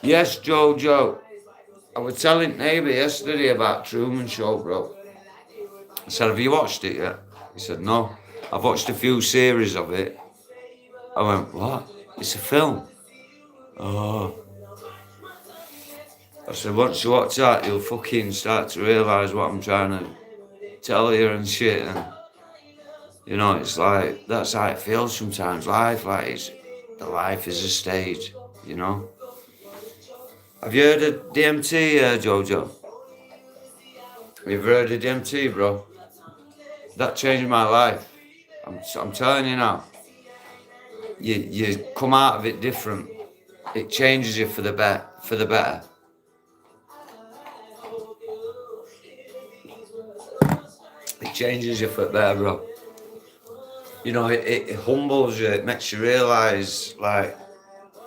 Yes, Jojo. I was telling neighbour yesterday about Truman Show, bro. I said, have you watched it yet? He said, no. I've watched a few series of it. I went, what? It's a film. Oh. I said, once you watch that, you'll fucking start to realise what I'm trying to tell you and shit. And, you know, it's like, that's how it feels sometimes. Life, like, the life is a stage, you know. Have you heard of DMT, Jojo? You've heard of DMT, bro? That changed my life. I'm telling you now. You come out of it different. It changes you for the better. It changes you for the better, bro. You know, it humbles you. It makes you realise, like,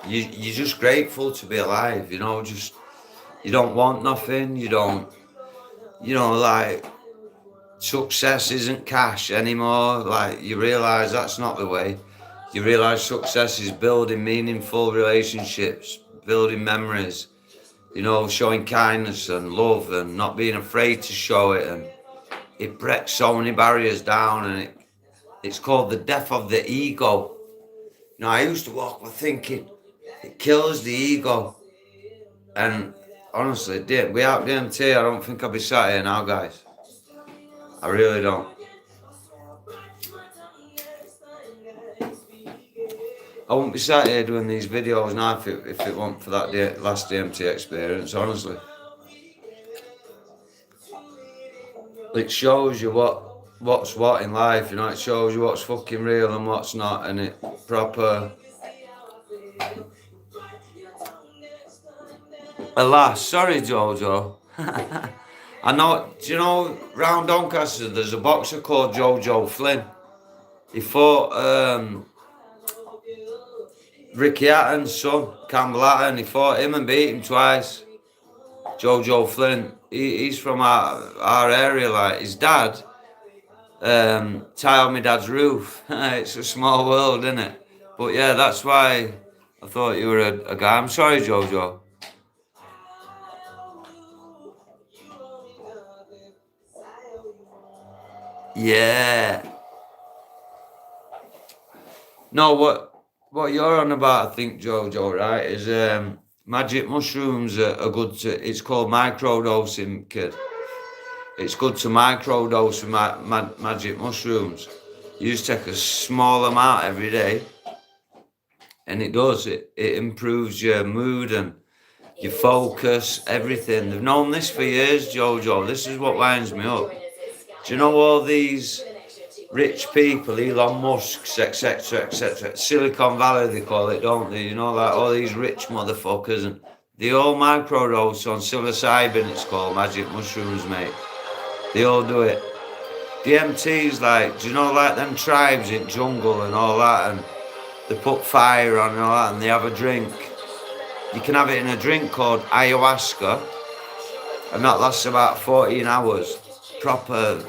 you're just grateful to be alive. You know, just you don't want nothing. You don't. You know, like, success isn't cash anymore. Like, you realise that's not the way. You realise success is building meaningful relationships, building memories, you know, showing kindness and love and not being afraid to show it. And it breaks so many barriers down, and It's called the death of the ego. Now, I used to walk with thinking it kills the ego. And honestly, without DMT, I don't think I'd be sat here now, guys. I really don't. I wouldn't be sat here doing these videos now if it weren't for that last DMT experience, honestly. It shows you what's what in life, you know, it shows you what's fucking real and what's not, and it proper... Alas, sorry Jojo. I know, do you know, round Doncaster there's a boxer called Jojo Flynn. He fought Ricky Hatton's son, Campbell Hatton. He fought him and beat him twice. Jojo Flynn, he's from our area, like his dad tiled my dad's roof. It's a small world, isn't it? But yeah, that's why I thought you were a guy. I'm sorry, Jojo. Yeah. No, what you're on about, I think, Jojo, right, is magic mushrooms are good to... It's called microdosing, kid. It's good to microdose magic mushrooms. You just take a small amount every day, and it does. It improves your mood and your focus, everything. They've known this for years, Jojo. This is what winds me up. Do you know all these rich people, Elon Musk's, etc., etc., Silicon Valley they call it, don't they? You know, like all these rich motherfuckers, and they all microdose on psilocybin, it's called, magic mushrooms, mate. They all do it. DMT's like, do you know, like them tribes in jungle and all that, and they put fire on and all that, and they have a drink. You can have it in a drink called ayahuasca, and that lasts about 14 hours. Proper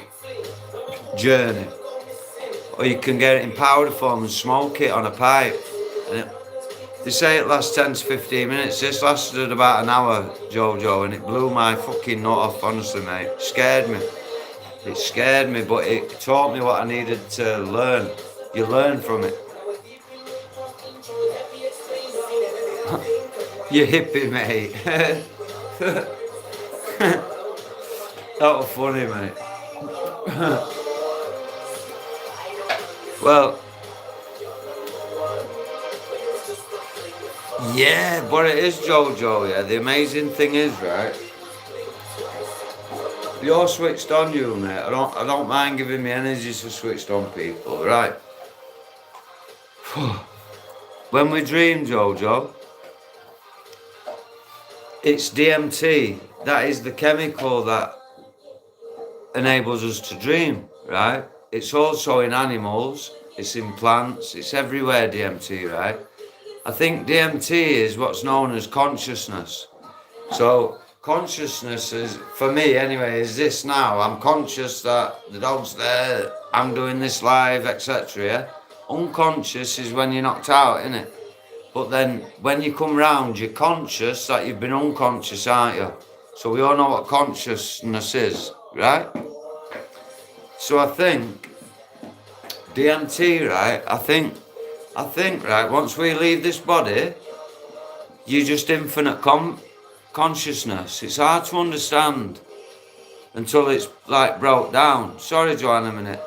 journey. Or you can get it in powder form and smoke it on a pipe. And they say it lasts 10 to 15 minutes. This lasted about an hour, Jojo, and it blew my fucking nut off, honestly, mate. It scared me. It scared me, but it taught me what I needed to learn. You learn from it. You hippie, mate. That was funny, mate. Well, yeah, but it is, Jojo, yeah. The amazing thing is, right, you're switched on, you, mate. I don't mind giving me energy to switched on people, right? When we dream, Jojo, it's DMT. That is the chemical that enables us to dream, right? It's also in animals, it's in plants, it's everywhere, DMT, right? I think DMT is what's known as consciousness. So consciousness is, for me anyway, is this now. I'm conscious that the dog's there, I'm doing this live, etc. Yeah? Unconscious is when you're knocked out, innit? But then when you come round, you're conscious that you've been unconscious, aren't you? So we all know what consciousness is, right? So I think DMT, right? I think, right, once we leave this body, you're just infinite consciousness. It's hard to understand until it's like broke down. Sorry, Joanna, a minute.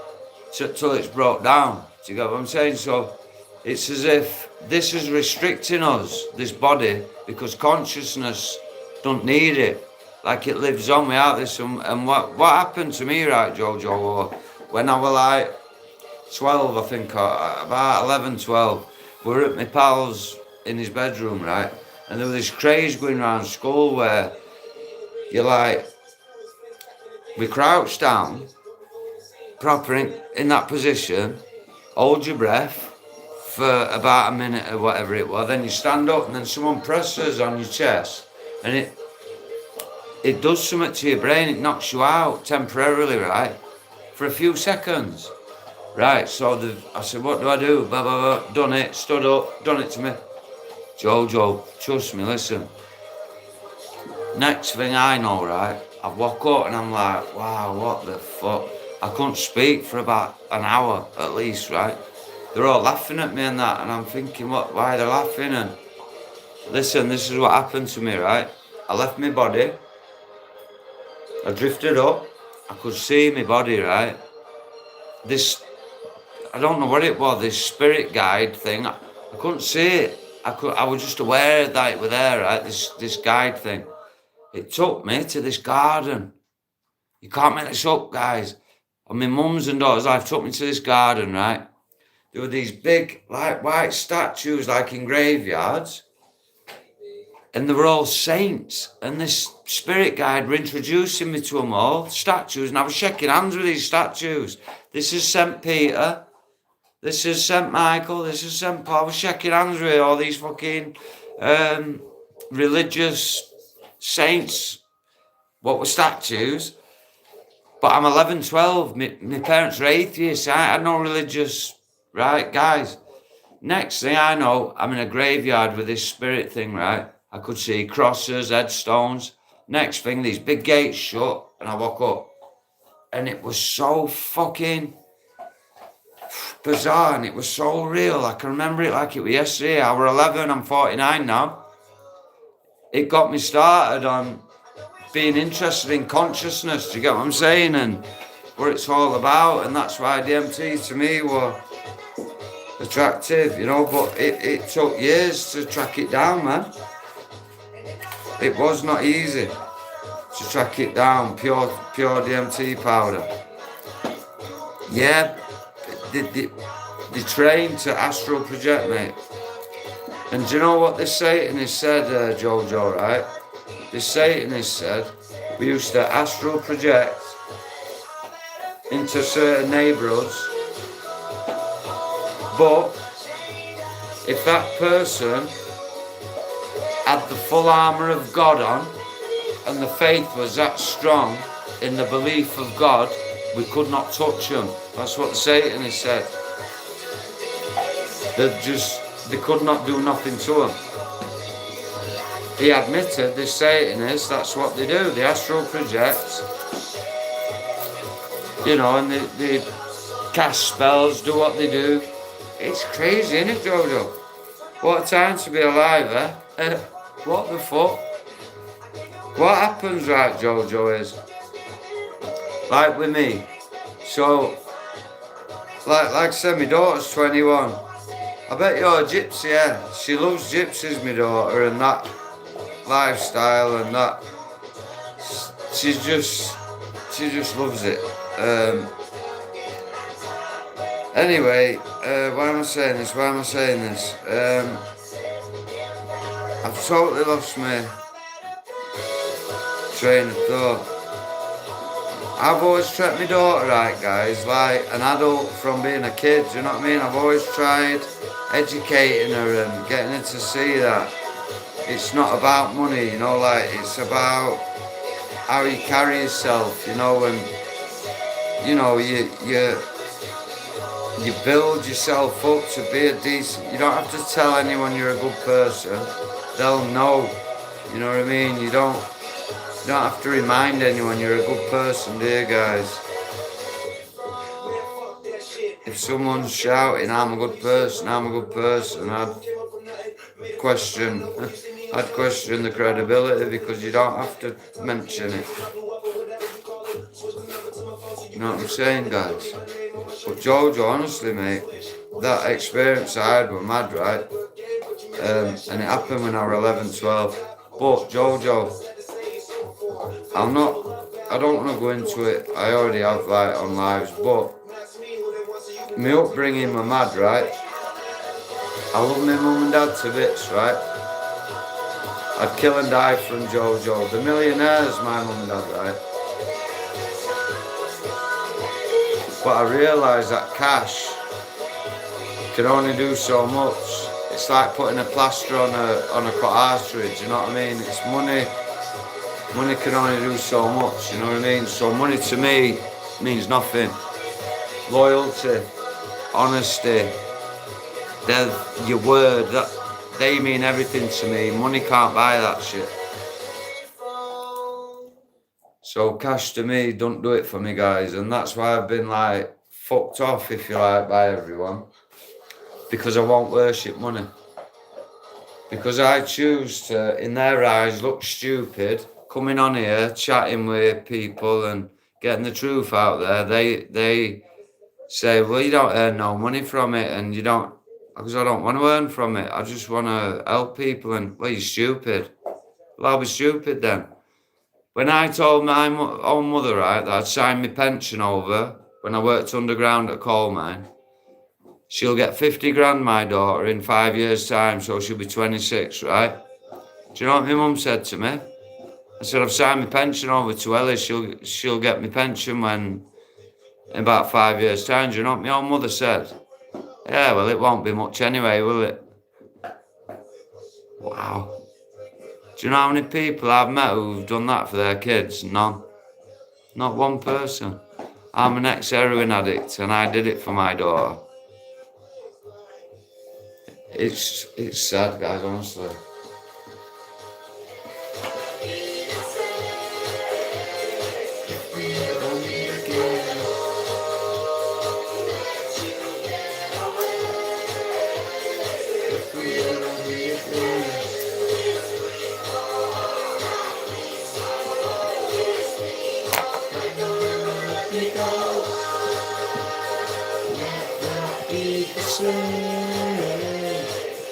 Till it's broke down. Do you get what I'm saying? So it's as if this is restricting us, this body, because consciousness don't need it. Like it lives on without this. And what happened to me, right, Jojo, when I was like 12, I think, about 11, 12, we were at my pal's in his bedroom, right? And there was this craze going around school where you're like, we crouch down, proper in that position, hold your breath for about a minute or whatever it was, then you stand up and then someone presses on your chest and it does something to your brain, it knocks you out temporarily, right? For a few seconds. Right, so I said, what do I do? Blah, blah, blah. Done it, stood up, done it to me. Jojo, trust me, listen. Next thing I know, right, I walk up and I'm like, wow, what the fuck? I couldn't speak for about an hour at least, right? They're all laughing at me and that, and I'm thinking, why they're laughing? And listen, this is what happened to me, right? I left my body, I drifted up, I could see my body, right? This, I don't know what it was, this spirit guide thing, I couldn't see it. I was just aware that it was there, right? This guide thing. It took me to this garden. You can't make this up, guys. And my mum's and daughter's life took me to this garden, right? There were these big, like, white statues, like in graveyards. And they were all saints. And this spirit guide were introducing me to them all, statues. And I was shaking hands with these statues. This is St. Peter. This is St. Michael. This is St. Paul. I was shaking hands with all these fucking religious saints. What were statues? But I'm 11, 12. My parents are atheists. I had no religious, right, guys? Next thing I know, I'm in a graveyard with this spirit thing, right? I could see crosses, headstones. Next thing, these big gates shut, and I woke up. And it was so fucking bizarre, and it was so real. I can remember it like it was yesterday. I was 11, I'm 49 now. It got me started on being interested in consciousness, do you get what I'm saying? And what it's all about, and that's why DMT to me was attractive, you know, but it took years to track it down, man. It was not easy to track it down, pure DMT powder. Yeah, they trained to astral project, mate. And do you know what this Satanist said, Jojo, right? This Satanist said, we used to astral project into certain neighbourhoods, but if that person had the full armour of God on, and the faith was that strong in the belief of God, we could not touch them. That's what the Satanist said. They could not do nothing to them. He admitted, this Satanist, that's what they do. They astral project, you know, and they cast spells, do what they do. It's crazy, isn't it, Jojo? What a time to be alive, eh? What the fuck? What happens, right, Jojo, is, like with me, so, like I said, my daughter's 21. I bet you're a gypsy, yeah? She loves gypsies, my daughter, and that lifestyle and that. She just loves it. Anyway, why am I saying this? I've totally lost my train of thought. I've always treated my daughter right, guys, like an adult from being a kid, do you know what I mean? I've always tried educating her and getting her to see that it's not about money, you know, like it's about how you carry yourself, you know, and you know, you build yourself up to be a decent. You don't have to tell anyone you're a good person. They'll know, you know what I mean? You don't have to remind anyone you're a good person, do you, guys? If someone's shouting, I'm a good person, I'd question the credibility, because you don't have to mention it. You know what I'm saying, guys? But Jojo, honestly, mate, that experience I had was mad, right? And it happened when I was 11, 12. But Jojo, I don't want to go into it. I already have, like, on lives, but my upbringing was mad, right? I love my mum and dad to bits, right? I'd kill and die from Jojo. The Millionaires, my mum and dad, right? But I realised that cash can only do so much. It's like putting a plaster on a cut artery, do you know what I mean? It's money. Money can only do so much, you know what I mean? So money to me means nothing. Loyalty, honesty, your word, that they mean everything to me. Money can't buy that shit. So cash to me don't do it for me, guys, and that's why I've been like fucked off, if you like, by everyone, because I won't worship money. Because I choose to, in their eyes, look stupid, coming on here, chatting with people and getting the truth out there. They say, well, you don't earn no money from it, and you don't, because I don't want to earn from it. I just want to help people, and, well, you're stupid. Well, I'll be stupid then. When I told my own mother, right, that I'd signed my pension over when I worked underground at a coal mine, she'll get 50 grand, my daughter, in 5 years' time, so she'll be 26, right? Do you know what my mum said to me? I said, I've signed my pension over to Ellie, she'll get my pension in about 5 years' time. Do you know what my own mother said? Yeah, well, it won't be much anyway, will it? Wow. Do you know how many people I've met who've done that for their kids? None. Not one person. I'm an ex-heroin addict and I did it for my daughter. It's sad, guys, honestly.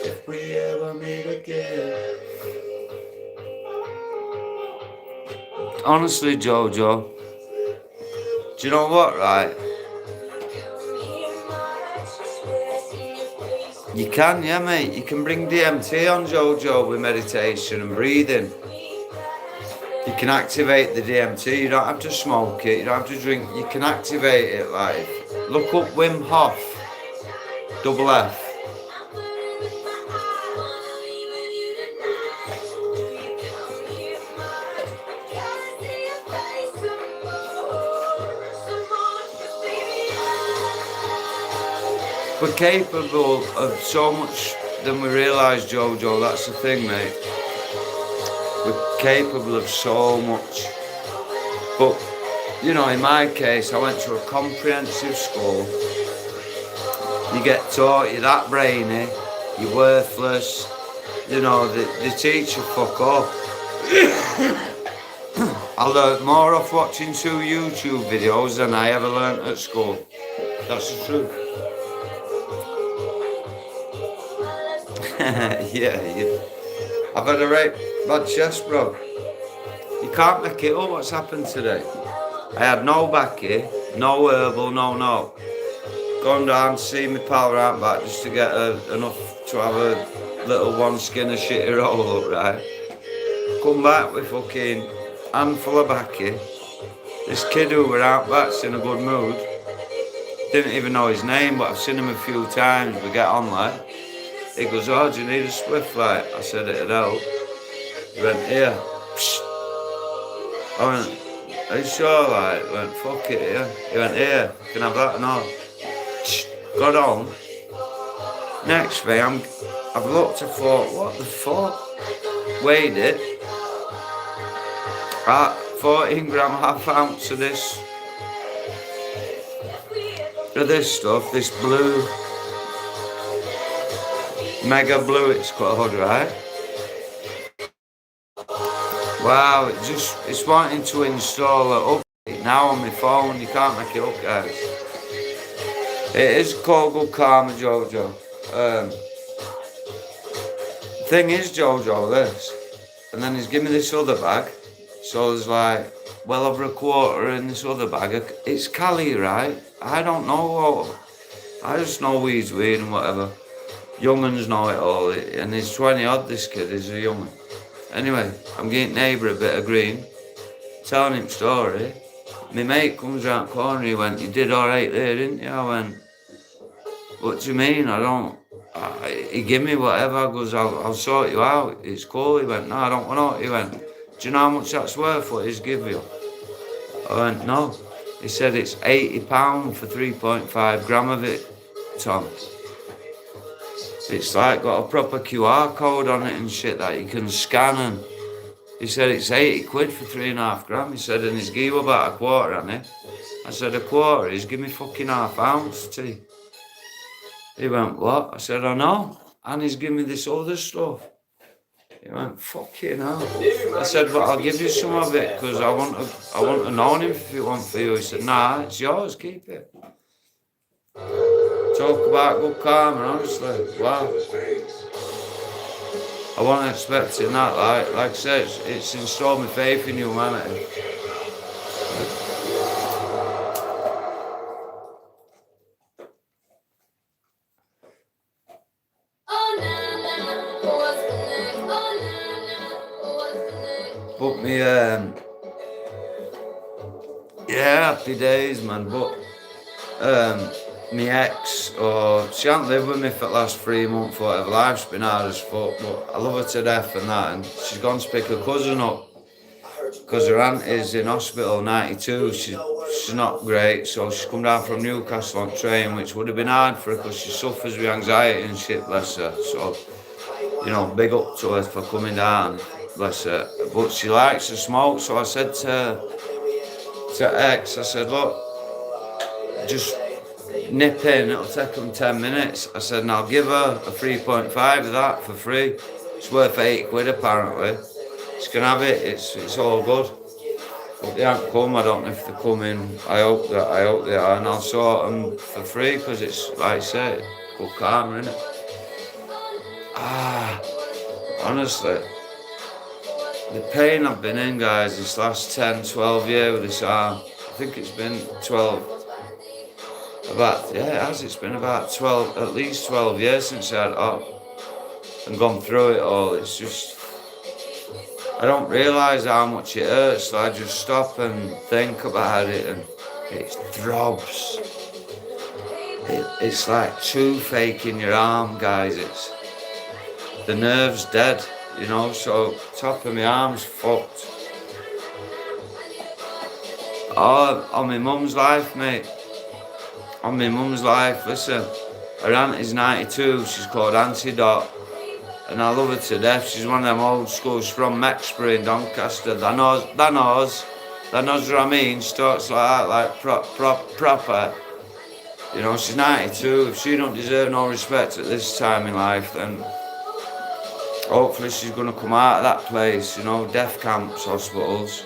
If we ever meet again. Honestly, Jojo, do you know what, right? You can, yeah, mate. You can bring DMT on, Jojo, with meditation and breathing. You can activate the DMT. You don't have to smoke it. You don't have to drink. You can activate it, like, look up Wim Hof, double F. We're capable of so much than we realise, Jojo. That's the thing, mate. We're capable of so much. But, you know, in my case, I went to a comprehensive school. You get taught you're that brainy, you're worthless. You know, they teach you fuck up. I learnt more off watching 2 YouTube videos than I ever learnt at school. That's the truth. Yeah. I've had a right bad chest, bro. You can't make it up what's happened today. I had no baccy, no herbal, no. Gone down to see my pal right back just to get enough to have a little one skin of shitty roll up, right? Come back with fucking handful of baccy. This kid who were out back's in a good mood. Didn't even know his name, but I've seen him a few times. We get on like. He goes, oh, do you need a spliff light? I said it'd help. He went, here. Psst. I went, are you sure? Like, he went, fuck it, yeah. He went, here, can I have that? No. Psst. Got on. Next thing, I've looked, I thought, what the fuck? Weighed it. 14 gram, half ounce of this stuff, this blue. Mega Blue it's called, right? Wow, it's wanting to install it update now on my phone. You can't make it up, guys. It is called Good Karma, Jojo. Thing is, Jojo, this. And then he's given me this other bag. So there's like well over a quarter in this other bag. It's Cali, right? I don't know what. I just know weed's weed and whatever. Young'uns know it all, and he's 20 odd, this kid, he's a young'un. Anyway, I'm getting neighbour a bit of green, telling him story. My mate comes round the corner, he went, you did alright there, didn't you? I went, what do you mean? He gave me whatever, I goes, I'll sort you out, it's cool. He went, no, I don't want to. He went, do you know how much that's worth, what he's give you? I went, no. He said it's £80 for 3.5 gram of it, Tom. It's like got a proper QR code on it and shit that you can scan, and He said, it's 80 quid for 3.5 grams. He said, and he's give about a quarter, hasn't he? I said, a quarter? He's give me fucking half ounce tea. He went, what? I said, I know. And he's giving me this other stuff. He went, fucking hell. I said, but I'll give you some of it because I want to know him if you want for you. He said, nah, it's yours, keep it. Talk about good karma, honestly. Wow. I wasn't expecting that. Like I said, it's installed my faith in humanity. Oh, nah, nah, what's the name? Oh, nah, nah, what's the name? But me, yeah, happy days, man. But my ex, she hasn't lived with me for the last 3 months or whatever. Life's been hard as fuck, but I love her to death and that. And she's gone to pick her cousin up because her aunt is in hospital, 92. She's not great, so she's come down from Newcastle on train, which would have been hard for her because she suffers with anxiety and shit, bless her. So, you know, big up to her for coming down, bless her. But she likes to smoke, so I said to ex, I said, look, just nip in, it'll take them 10 minutes. I said, and I'll give her a 3.5 of that for free. It's worth 80 quid apparently. She can have it, it's all good. But they haven't come, I don't know if they're coming. I hope they are, and I'll sort them for free because it's, like I say, good karma, innit? Honestly, the pain I've been in, guys, this last 10, 12 years with this arm, I think it's been 12, it's been about 12, at least 12 years since I had it up and gone through it all. It's just, I don't realise how much it hurts, so I just stop and think about it and it throbs. It's like toothache in your arm, guys. The nerve's dead, you know, so top of my arm's fucked. Oh, on my mum's life, mate. On my mum's life, listen, her aunt is 92, she's called Auntie Dot, and I love her to death. She's one of them old schools from Mexbury in Doncaster. That knows what I mean. She talks like that, like proper. You know, she's 92. If she don't deserve no respect at this time in life, then hopefully she's gonna come out of that place, you know, death camps, hospitals.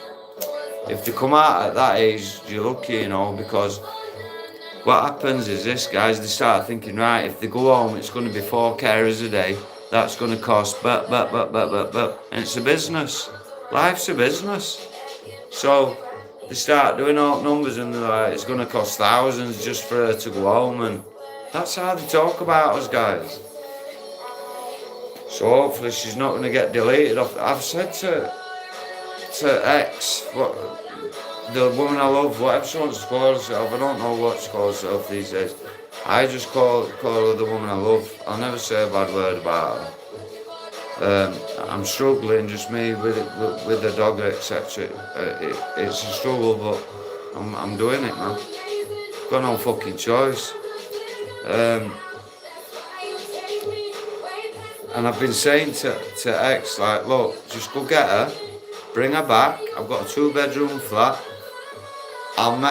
If they come out at that age, you're lucky, you know, because what happens is this, guys, they start thinking, right, if they go home, it's going to be 4 carers a day. That's going to cost, but. And it's a business. Life's a business. So they start doing all numbers and they're like, it's going to cost thousands just for her to go home. And that's how they talk about us, guys. So hopefully she's not going to get deleted off. I've said to ex, the woman I love, whatever she wants to call herself, I don't know what she calls herself these days. I just call her the woman I love. I'll never say a bad word about her. I'm struggling, just me with the dog, etc. It's a struggle, but I'm doing it, man. Got no fucking choice. And I've been saying to ex, like, look, just go get her, bring her back. I've got a 2-bedroom flat. I've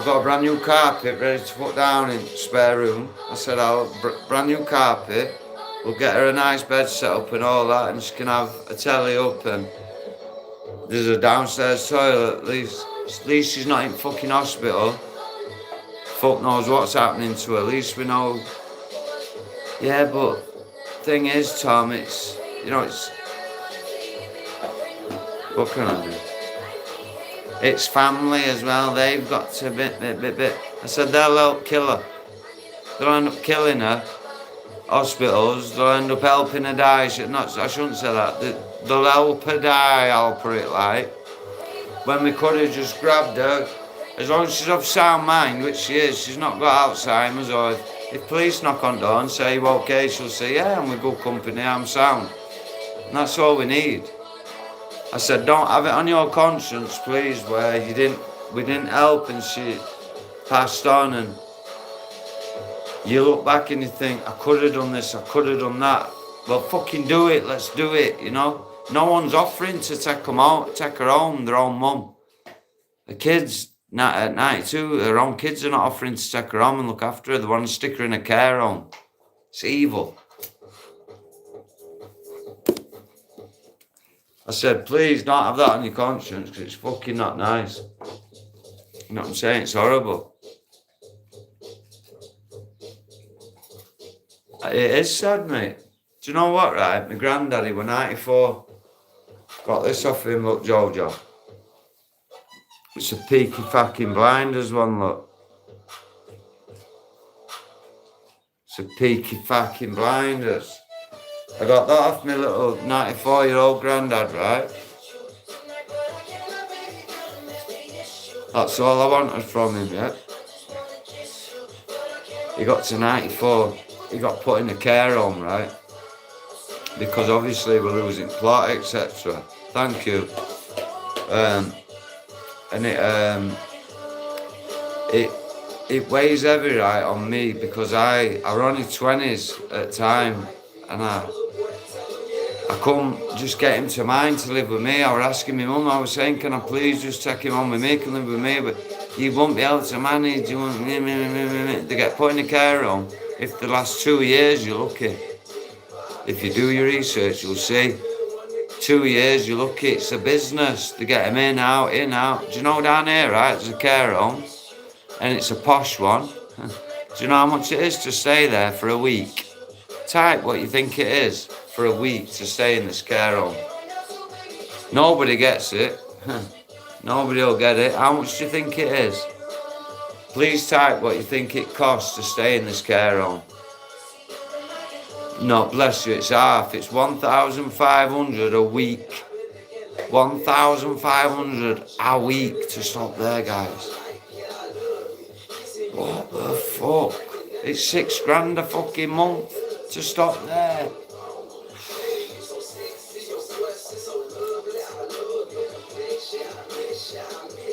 got a brand new carpet ready to put down in the spare room. I said, brand new carpet. We'll get her a nice bed set up and all that, and she can have a telly up, and there's a downstairs toilet. At least she's not in fucking hospital. Fuck knows what's happening to her. At least we know. Yeah, but thing is, Tom, it's, you know, it's, what can I do? It's family as well. They've got to bit. I said they'll help kill her. They'll end up killing her. Hospitals. They'll end up helping her die. I shouldn't say that. They'll help her die. I'll put it like. When we could have just grabbed her, as long as she's of sound mind, which she is. She's not got Alzheimer's, or if police knock on the door and say, "You okay?" She'll say, "Yeah, I'm with good company. I'm sound." And that's all we need. I said, don't have it on your conscience, please, where we didn't help and she passed on, and you look back and you think, I could have done this, I could have done that. Well, fucking do it, let's do it, you know? No one's offering to take her home, their own mum. The kids at 92, their own kids are not offering to take her home and look after her. They want to stick her in a care home. It's evil. I said, please don't have that on your conscience because it's fucking not nice. You know what I'm saying? It's horrible. It is sad, mate. Do you know what, right? My granddaddy was 94. Got this off him, look, Jojo. It's a Peaky fucking Blinders one, look. It's a Peaky fucking Blinders. I got that off my little 94-year-old granddad, right? That's all I wanted from him, yeah? He got to 94. He got put in a care home, right? Because obviously we're losing plot, etc. Thank you. And it weighs heavy, right, on me because I were only 20s at the time, and I couldn't just get him to mind to live with me. I was asking my mum, I was saying, can I please just take him on with me, can live with me, but you won't be able to manage, you won't, they get put in a care home. If the last 2 years, you're lucky. If you do your research, you'll see. 2 years, you're lucky. It's a business. They get them in, out, in, out. Do you know down here, right, there's a care home, and it's a posh one. Do you know how much it is to stay there for a week? Type what you think it is for a week to stay in this care home. Nobody gets it. Nobody will get it. How much do you think it is? Please type what you think it costs to stay in this care home. No, bless you, it's half. It's 1,500 a week. 1,500 a week to stop there, guys. What the fuck? It's $6,000 a fucking month to stop there.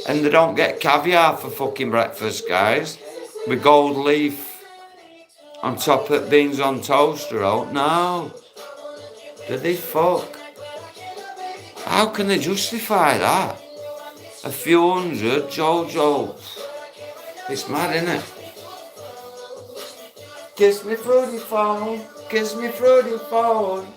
And they don't get caviar for fucking breakfast, guys. With gold leaf on top of beans on toast or out. No. Do they fuck? How can they justify that? A few hundred, Jojo. It's mad, innit? Kiss me through the phone. Kiss me through the phone.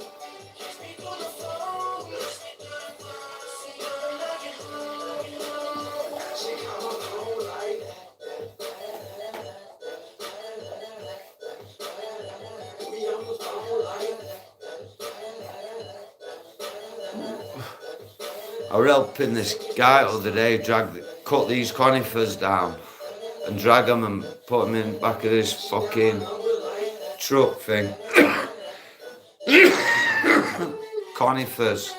I was helping this guy the other day cut these conifers down and drag them and put them in the back of this fucking truck thing. Conifers.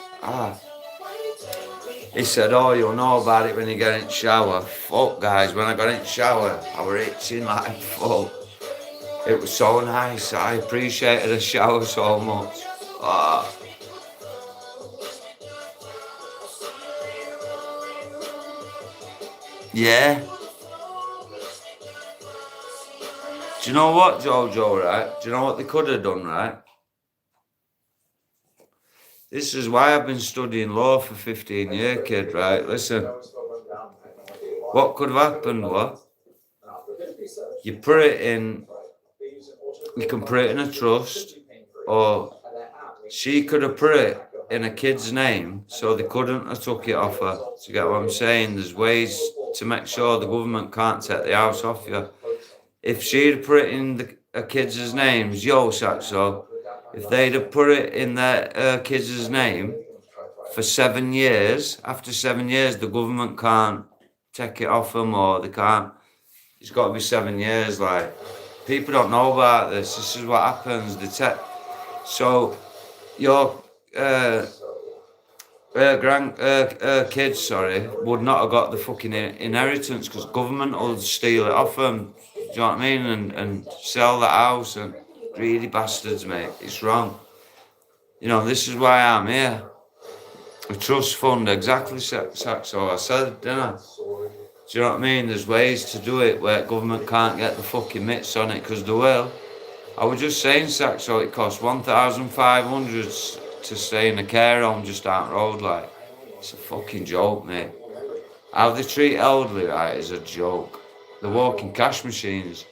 He said, oh, you'll know about it when you get in the shower. Fuck, guys, when I got in the shower, I was itching like fuck. It was so nice. I appreciated the shower so much. Yeah. Do you know what, Jojo, right? Do you know what they could have done, right? This is why I've been studying law for 15 years, kid, right? Listen. What could have happened was, you put it in, you can put it in a trust, or she could have put it in a kid's name, so they couldn't have took it off her. Do you get what I'm saying? There's ways to make sure the government can't take the house off you. If she'd put it in a kid's names, Saxo, if they'd have put it in their kid's name for 7 years, after 7 years, the government can't take it off them, or they can't. It's got to be 7 years. Like, people don't know about this. This is what happens. So your kids, would not have got the fucking inheritance because government will steal it off them. Do you know what I mean? And sell the house, and greedy bastards, mate. It's wrong. You know, this is why I'm here. A trust fund, exactly, Saxo. I said, didn't I? Do you know what I mean? There's ways to do it where government can't get the fucking mitts on it, because they will. I was just saying, Saxo, it costs 1,500 to stay in a care home just down the road. Like, it's a fucking joke, mate. How they treat elderly, right, is a joke. They're walking cash machines.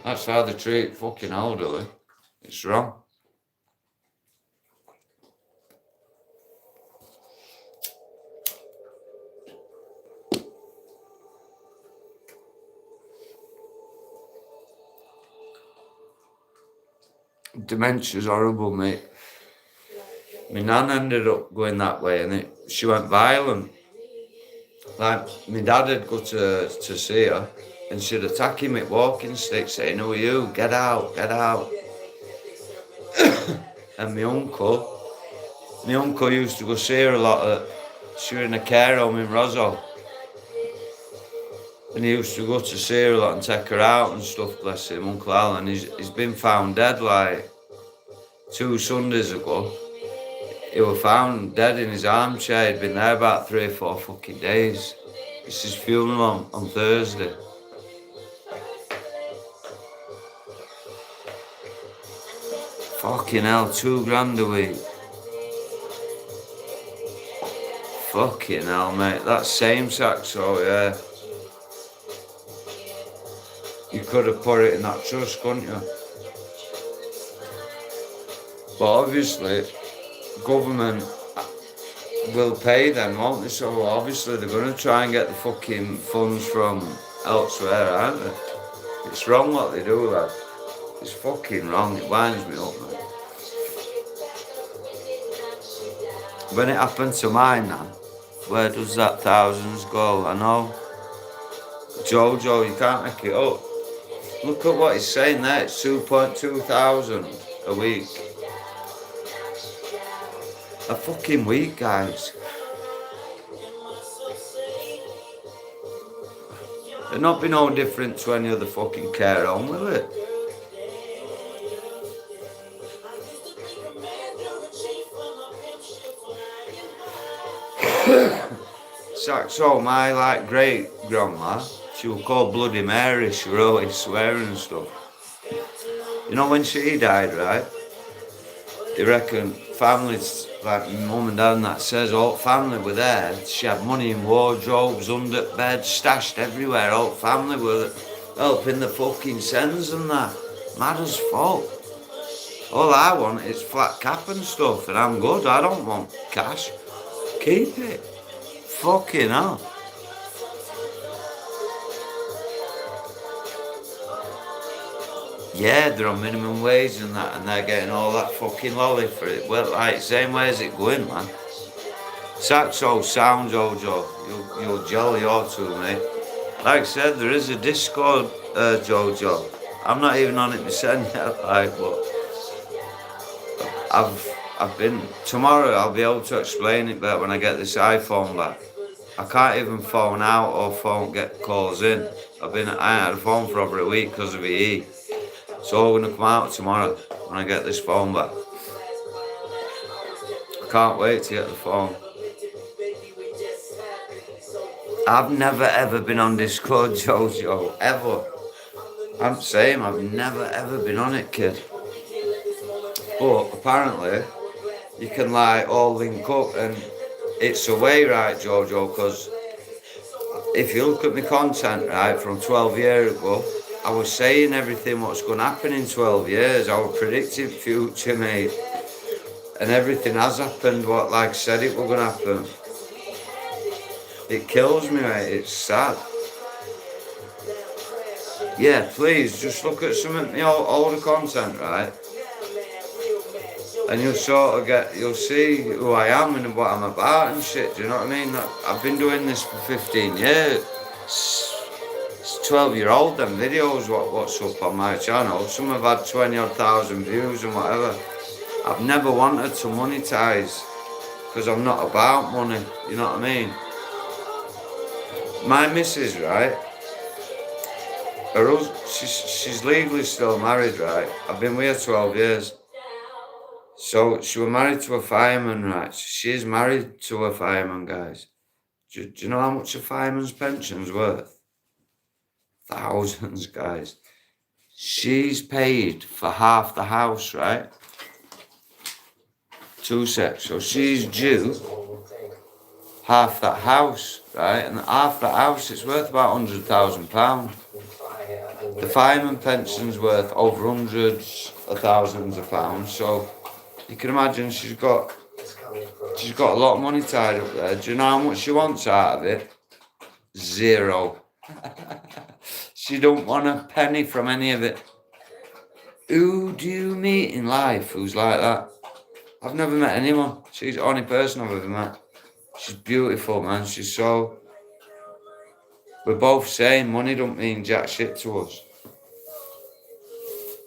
That's how they treat fucking elderly. It's wrong. Dementia's horrible, mate. My nan ended up going that way, and she went violent. Like, my dad would go to see her, and she'd attack him with walking sticks, saying, "Who are you? Get out, get out." And my uncle used to go see her a lot. She was in a care home in Rosso. And he used to go to see her a lot and take her out and stuff, bless him, Uncle Alan. He's been found dead like 2 Sundays ago. He was found dead in his armchair. He'd been there about 3 or 4 fucking days. It's his funeral on Thursday. Fucking hell, $2,000 a week. Fucking hell, mate. That's same sex, so yeah. You could have put it in that trust, couldn't you? But obviously, government will pay them, won't they? So obviously they're going to try and get the fucking funds from elsewhere, aren't they? It's wrong what they do, lad. It's fucking wrong. It winds me up, man. When it happened to mine now, where does that thousands go? I know. Jojo, you can't make it up. Look at what he's saying there. It's 2.2 thousand a week. A fucking week, guys. It'll not be no different to any other fucking care home, will it? So my like great grandma, she was called Bloody Mary. She was always swearing and stuff. You know when she died, right? They reckon families like my mum and dad and that says all family were there. She had money in wardrobes, under beds, stashed everywhere. All family were helping the fucking sends and that. Mad as fuck. All I want is flat cap and stuff, and I'm good. I don't want cash. Keep it. Fucking hell. Yeah, they're on minimum wage and that, and they're getting all that fucking lolly for it. Well, like, same way as it going, man. Saxo sounds, Jojo. You'll jolly all to, mate. Like I said, there is a Discord, Jojo. I'm not even on it myself yet, like, but I've been. Tomorrow I'll be able to explain it better when I get this iPhone back. I can't even phone out or get calls in. I ain't had a phone for over a week because of EE. So I'm gonna come out tomorrow when I get this phone back. I can't wait to get the phone. I've never ever been on Discord, Jojo, ever. I'm saying I've never ever been on it, kid. But apparently, you can like all link up, and it's a way, right, Jojo, because if you look at my content, right, from 12 years ago, I was saying everything what's going to happen in 12 years. I was predicting future, mate. And everything has happened what, like I said, it was going to happen. It kills me, mate. It's sad. Yeah, please, just look at some of my older content, right? And you'll sort of you'll see who I am and what I'm about and shit, do you know what I mean? I've been doing this for 15 years. It's 12-year-old, them videos, what's up on my channel. Some have had 20-odd thousand views and whatever. I've never wanted to monetize because I'm not about money, you know what I mean? My missus, right? She's legally still married, right? I've been with her 12 years. So she was married to a fireman, right? She's married to a fireman, guys. Do you know how much a fireman's pension's worth? Thousands, guys. She's paid for half the house, right? 2 secs. So she's due half that house, right? And half that house, it's worth about £100,000. The fireman pension's worth over hundreds of thousands of pounds. So you can imagine she's got a lot of money tied up there. Do you know how much she wants out of it? Zero. She don't want a penny from any of it. Who do you meet in life who's like that? I've never met anyone. She's the only person I've ever met. She's beautiful, man. She's so... We're both saying money don't mean jack shit to us.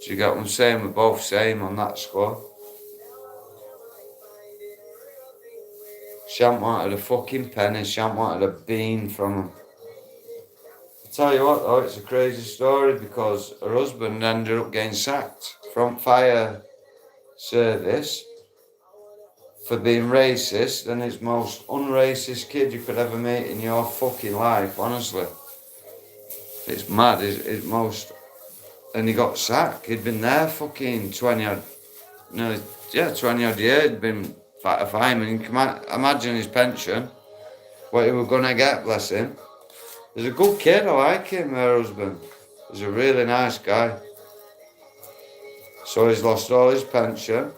Do you get what I'm saying? We're both same on that score. She hasn't wanted a fucking penny. She hasn't wanted a bean from him. I tell you what though, it's a crazy story because her husband ended up getting sacked from fire service for being racist, and his most unracist kid you could ever meet in your fucking life, honestly. It's mad, it's most... And he got sacked. He'd been there fucking 20 odd years. He'd been a fireman. You can imagine his pension, what he was gonna get, bless him. He's a good kid, I like him, her husband. He's a really nice guy. So he's lost all his pension.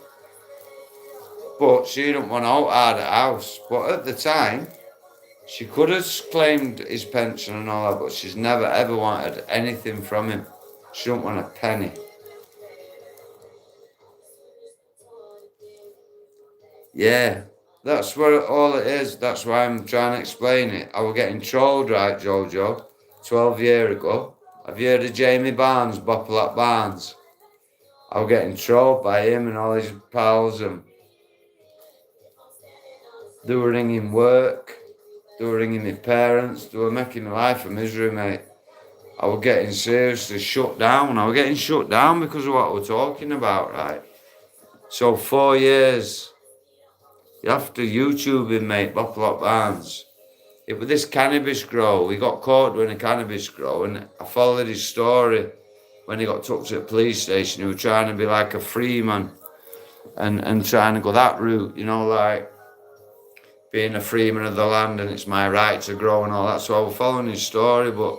But she didn't want out of the house. But at the time, she could have claimed his pension and all that, but she's never ever wanted anything from him. She don't want a penny. Yeah, that's what all it is. That's why I'm trying to explain it. I was getting trolled, right, Jojo, 12 years ago. Have you heard of Jamie Barnes, Bopalap Barnes? I was getting trolled by him and all his pals, and they were ringing work, they were ringing my parents, they were making my life a misery, mate. I was getting seriously shut down. I was getting shut down because of what we're talking about, right? So 4 years, you have to YouTube him, mate, Bopalap Barnes. It was this cannabis grow. He got caught doing a cannabis grow, and I followed his story when he got took to the police station. He was trying to be like a freeman and trying to go that route, you know, like being a freeman of the land and it's my right to grow and all that. So I was following his story, but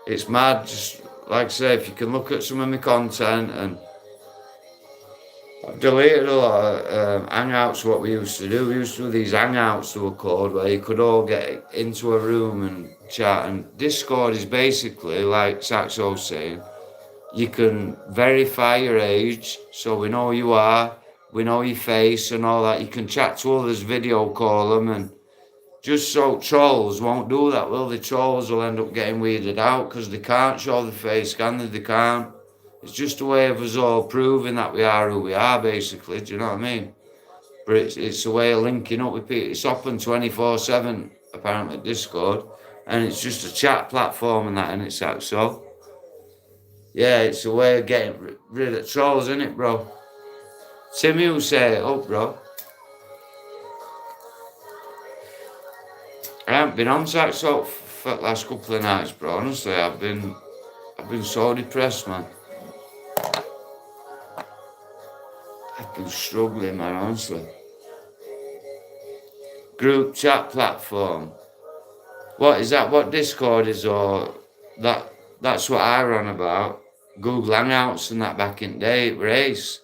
it's mad. Just like I say, if you can look at some of my content, and I've deleted a lot of hangouts, what we used to do. We used to do these hangouts, they were called, where you could all get into a room and chat. And Discord is basically, like Saxo's saying, you can verify your age, so we know who you are, we know your face and all that. You can chat to others, video call them, and just so trolls won't do that, will they? Trolls will end up getting weirded out because they can't show the face, can they? They can't. It's just a way of us all proving that we are who we are, basically. Do you know what I mean? But it's a way of linking up with people. It's open 24/7, apparently, Discord, and it's just a chat platform and that, and it's that. So, yeah, it's a way of getting rid of trolls, isn't it, bro? Timmy will say it up, bro. I haven't been on Saxo for the last couple of nights, bro. Honestly, I've been so depressed, man. I've been struggling, man, honestly. Group chat platform. What is that? What Discord is, or that's what I run about. Google Hangouts and that back in the day, it was ace.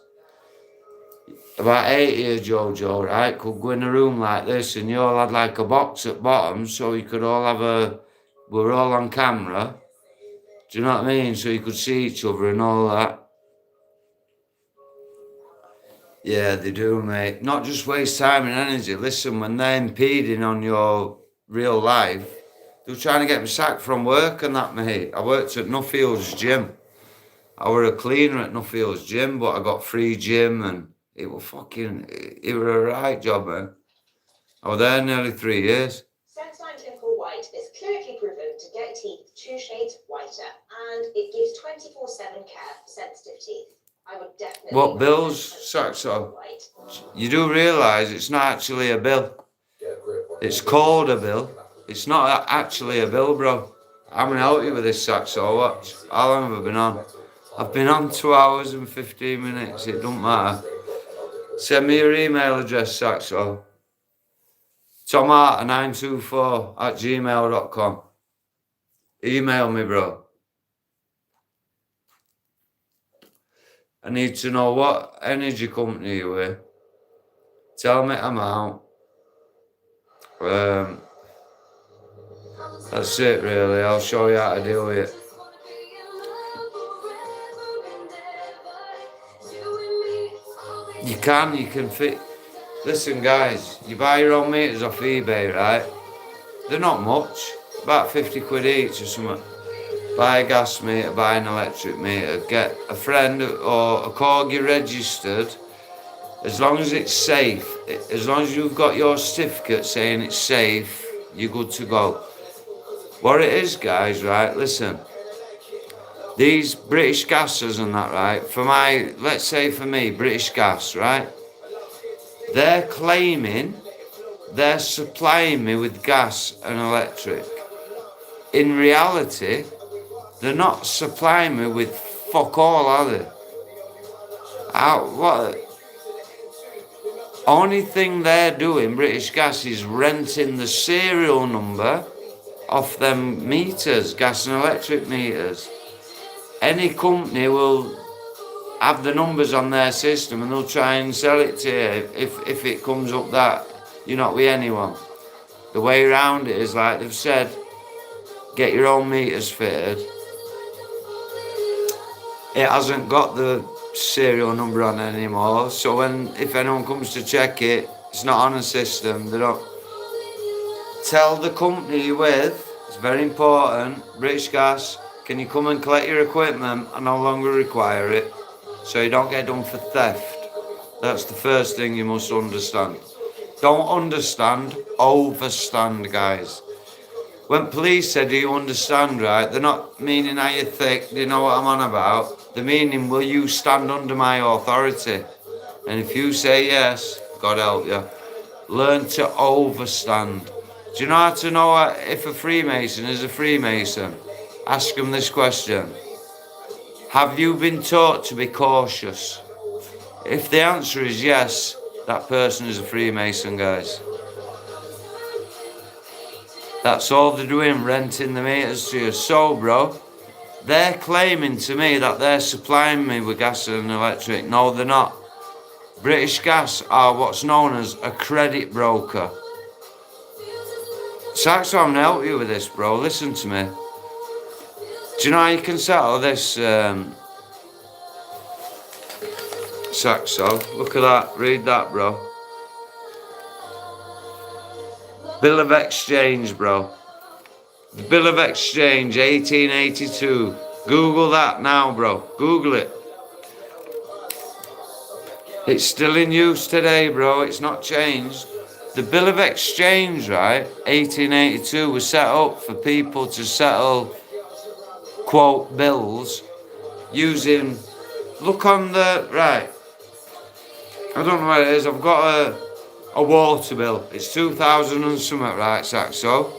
About 8 years, Jojo, right, could go in a room like this and you all had like a box at bottom, so you could all have we were all on camera. Do you know what I mean? So you could see each other and all that. Yeah, they do, mate. Not just waste time and energy. Listen, when they're impeding on your real life, they were trying to get me sacked from work and that, mate. I worked at Nuffields Gym. I was a cleaner at Nuffields Gym, but I got free gym and it was a right job, man. I was there nearly 3 years. Sensodyne Clinical White is clinically proven to get teeth 2 shades whiter, and it gives 24/7 care for sensitive teeth. I would definitely... What bills, Saxo? You do realise it's not actually a bill. It's called a bill. It's not actually a bill, bro. I'm going to help you with this, Saxo. Watch. How long have I been on? I've been on 2 hours and 15 minutes. It don't matter. Send me your email address, Saxo. tomart924@gmail.com. Email me, bro. I need to know what energy company you're with. Tell me amount. That's it, really. I'll show you how to deal with it. You can fit. Listen, guys, you buy your own meters off eBay, right? They're not much, about 50 quid each or something. Buy a gas meter, buy an electric meter, get a friend or a corgi registered. As long as it's safe, as long as you've got your certificate saying it's safe, you're good to go. What it is, guys, right, listen. These British gases and that, right, let's say for me, British Gas, right? They're claiming they're supplying me with gas and electric. In reality, they're not supplying me with fuck all, are they? What? Only thing they're doing, British Gas, is renting the serial number off them meters, gas and electric meters. Any company will have the numbers on their system and they'll try and sell it to you if it comes up that you're not with anyone. The way around it is, like they've said, get your own meters fitted. It hasn't got the serial number on it anymore, so if anyone comes to check it, it's not on a system. They don't tell the company you're with. It's very important. British Gas, can you come and collect your equipment? I no longer require it, so you don't get done for theft. That's the first thing you must understand. Don't understand, overstand, guys. When police say, do you understand, right, they're not meaning are you thick, do you know what I'm on about? They're meaning, will you stand under my authority? And if you say yes, God help you. Learn to overstand. Do you know how to know if a Freemason is a Freemason? Ask them this question. Have you been taught to be cautious? If the answer is yes, that person is a Freemason, guys. That's all they're doing, renting the meters to you. So, bro, they're claiming to me that they're supplying me with gas and electric. No, they're not. British Gas are what's known as a credit broker. Saxo, I'm gonna help you with this, bro. Listen to me. Do you know how you can settle this, Saxo? Look at that. Read that, bro. Bill of Exchange, bro. The Bill of Exchange, 1882. Google that now, bro. Google it. It's still in use today, bro. It's not changed. The Bill of Exchange, right, 1882, was set up for people to settle, quote, bills using, look on the, right, I don't know what it is. I've got a water bill. It's 2,000 and something, right, Saxo?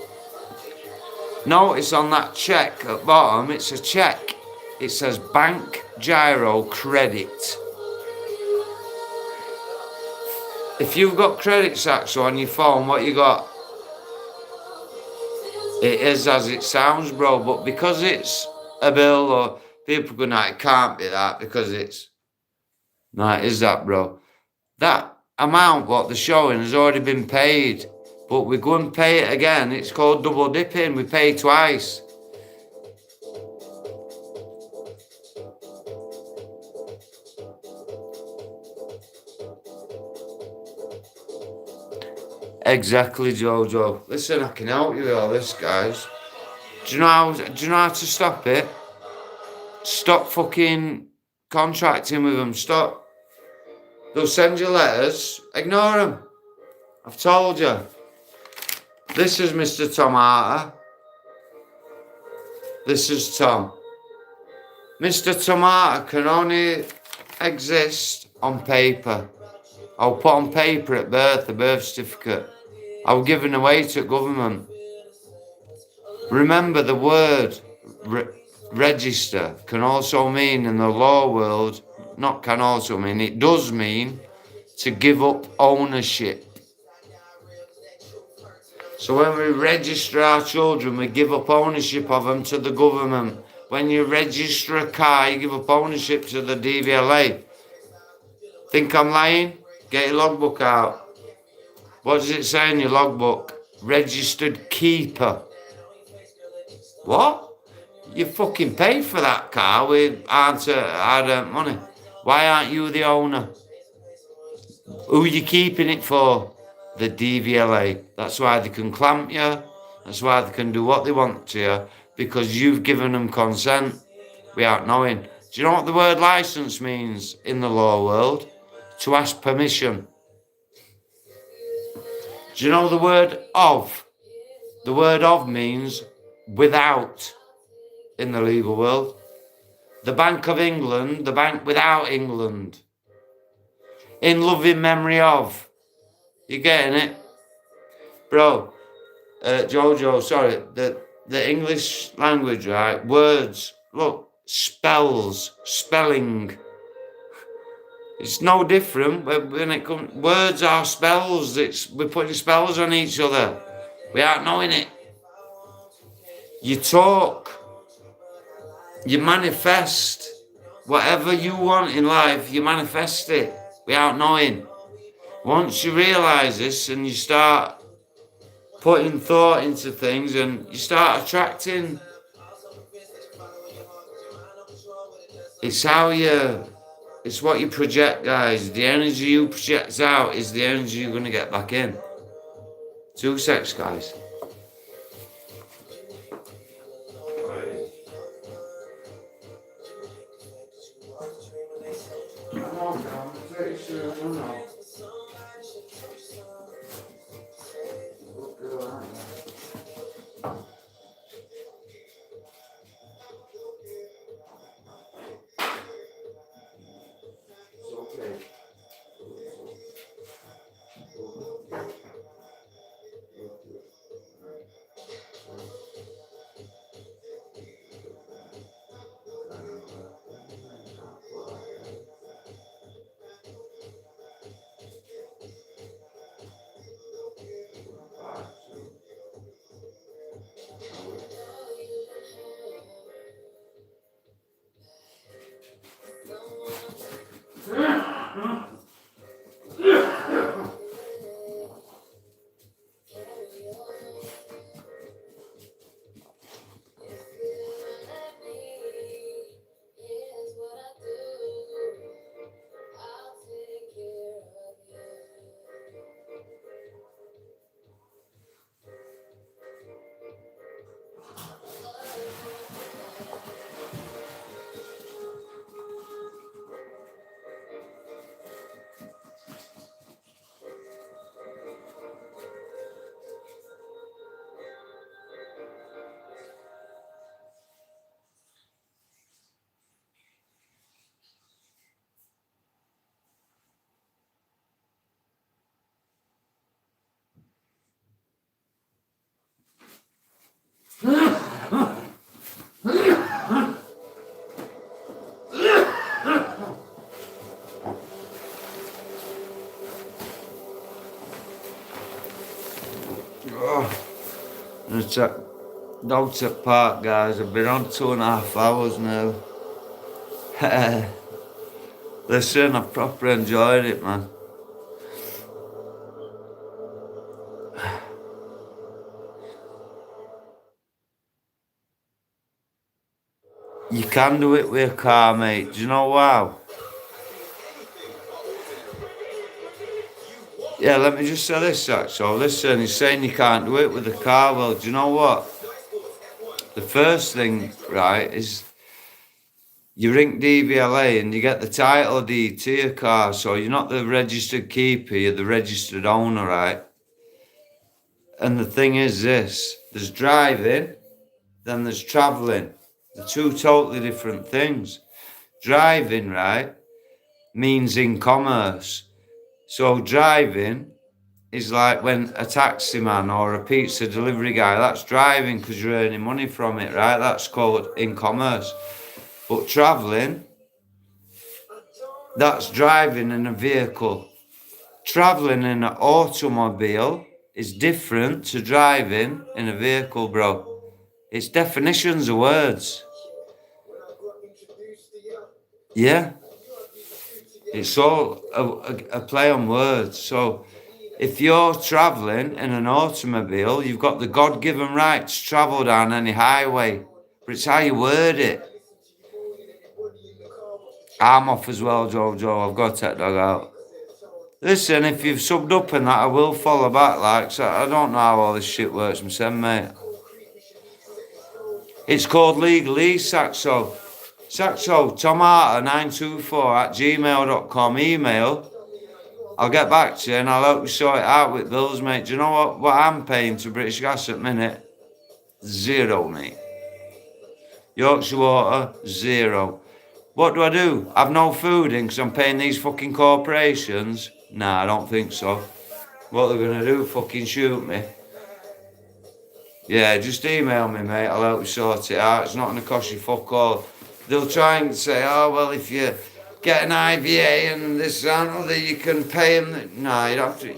Notice on that check at bottom, it's a check. It says Bank Giro Credit. If you've got credit, Saxo, on your phone, what you got? It is as it sounds, bro. But because it's a bill, or people go, nah, it can't be that because it's... Nah, it is that, bro. That amount what they're showing has already been paid, but we go and pay it again. It's called double dipping. We pay twice. Exactly, Jojo. Listen, I can help you with all this, guys. Do you know how to stop it? Stop fucking contracting with them. Stop. They'll send you letters. Ignore them. I've told you. This is Mr. Tom Arter. This is Tom. Mr. Tom Arter can only exist on paper. I'll put on paper at birth, the birth certificate. I was given away to government. Remember, the word register can also mean in the law world, not can also mean, it does mean to give up ownership. So when we register our children, we give up ownership of them to the government. When you register a car, you give up ownership to the DVLA. Think I'm lying? Get your logbook out. What does it say in your logbook? Registered keeper. What? You fucking paid for that car with hard-earned money. Why aren't you the owner? Who are you keeping it for? The DVLA. That's why they can clamp you. That's why they can do what they want to you, because you've given them consent without knowing. Do you know what the word license means in the law world? To ask permission. Do you know the word of? The word of means without in the legal world. The Bank of England, the bank without England. In loving memory of. You getting it? Bro, Jojo, sorry, the English language, right? Words, look, spelling. It's no different when it comes. Words are spells. We're putting spells on each other without knowing it. You talk, you manifest whatever you want in life. You manifest it without knowing. Once you realise this and you start putting thought into things and you start attracting, it's what you project, guys. The energy you project out is the energy you're going to get back in. 2 secs, guys. It's at Dogset Park, guys. I've been on 2.5 hours now. Listen, I've proper enjoyed it, man. You can do it with a car, mate. Do you know why? Yeah, let me just say this, actually. Listen, he's saying you can't do it with a car. Well, do you know what? The first thing, right, is you ring DVLA and you get the title deed to your car. So you're not the registered keeper, you're the registered owner, right? And the thing is this, there's driving, then there's travelling. They're 2 totally different things. Driving, right, means in commerce. So driving is like when a taxi man or a pizza delivery guy, that's driving because you're earning money from it, right? That's called in commerce. But travelling, that's driving in a vehicle. traveling in an automobile is different to driving in a vehicle, bro. It's definitions of words. Yeah. It's all a play on words. So if you're traveling in an automobile, you've got the God-given right to travel down any highway. But it's how you word it. I'm off as well, Jojo. I've got to take dog out. Listen, if you've subbed up in that, I will follow back, like, so I don't know how all this shit works, myself, mate. It's called Legalese, Saxo. Saxo, tomata924@gmail.com, email. I'll get back to you and I'll help you sort it out with bills, mate. Do you know what I'm paying to British Gas at the minute? Zero, mate. Yorkshire Water, zero. What do? I've no food in because I'm paying these fucking corporations? Nah, I don't think so. What they're gonna do, fucking shoot me? Yeah, just email me, mate. I'll help you sort it out. It's not gonna cost you fuck all. They'll try and say, oh, well, if you get an IVA and this and other, you can pay them. No, you don't have to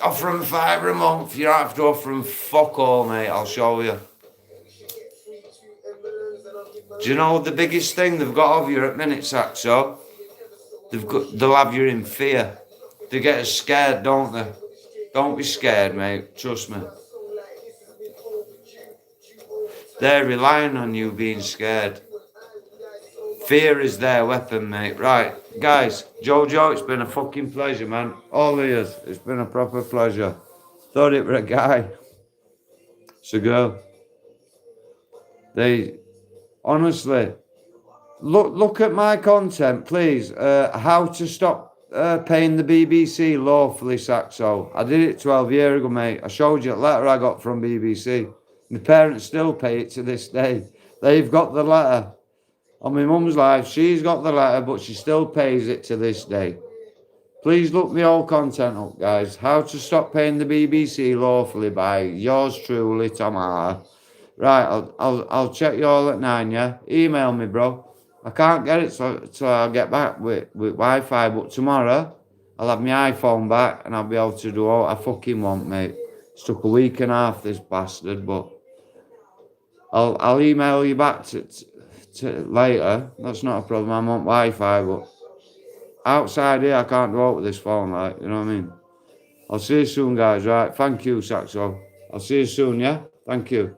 offer them £5 a month. You don't have to offer them fuck all, mate. I'll show you. Do you know the biggest thing they've got of you at minute, Saxo? They'll have you in fear. They get us scared, don't they? Don't be scared, mate. Trust me. They're relying on you being scared. Fear is their weapon, mate. Right, guys, Jojo, it's been a fucking pleasure, man. All ears. It's been a proper pleasure. Thought it were a guy. It's a girl. They, honestly, look at my content, please. How to stop paying the BBC lawfully, Saxo. I did it 12 years ago, mate. I showed you the letter I got from BBC. My parents still pay it to this day. They've got the letter. On my mum's life, she's got the letter, but she still pays it to this day. Please look me all content up, guys. How to stop paying the BBC lawfully by yours truly, Tomata. Right, I'll check you all at 9, yeah? Email me, bro. I can't get it so I'll get back with Wi-Fi, but tomorrow I'll have my iPhone back and I'll be able to do all I fucking want, mate. It's took a week and a half, this bastard, but I'll email you back to later. That's not a problem. I'm on Wi-Fi, but outside here I can't go out with this phone, like, you know what I mean? I'll see you soon, guys, right? Thank you, Saxo. I'll see you soon, yeah? Thank you.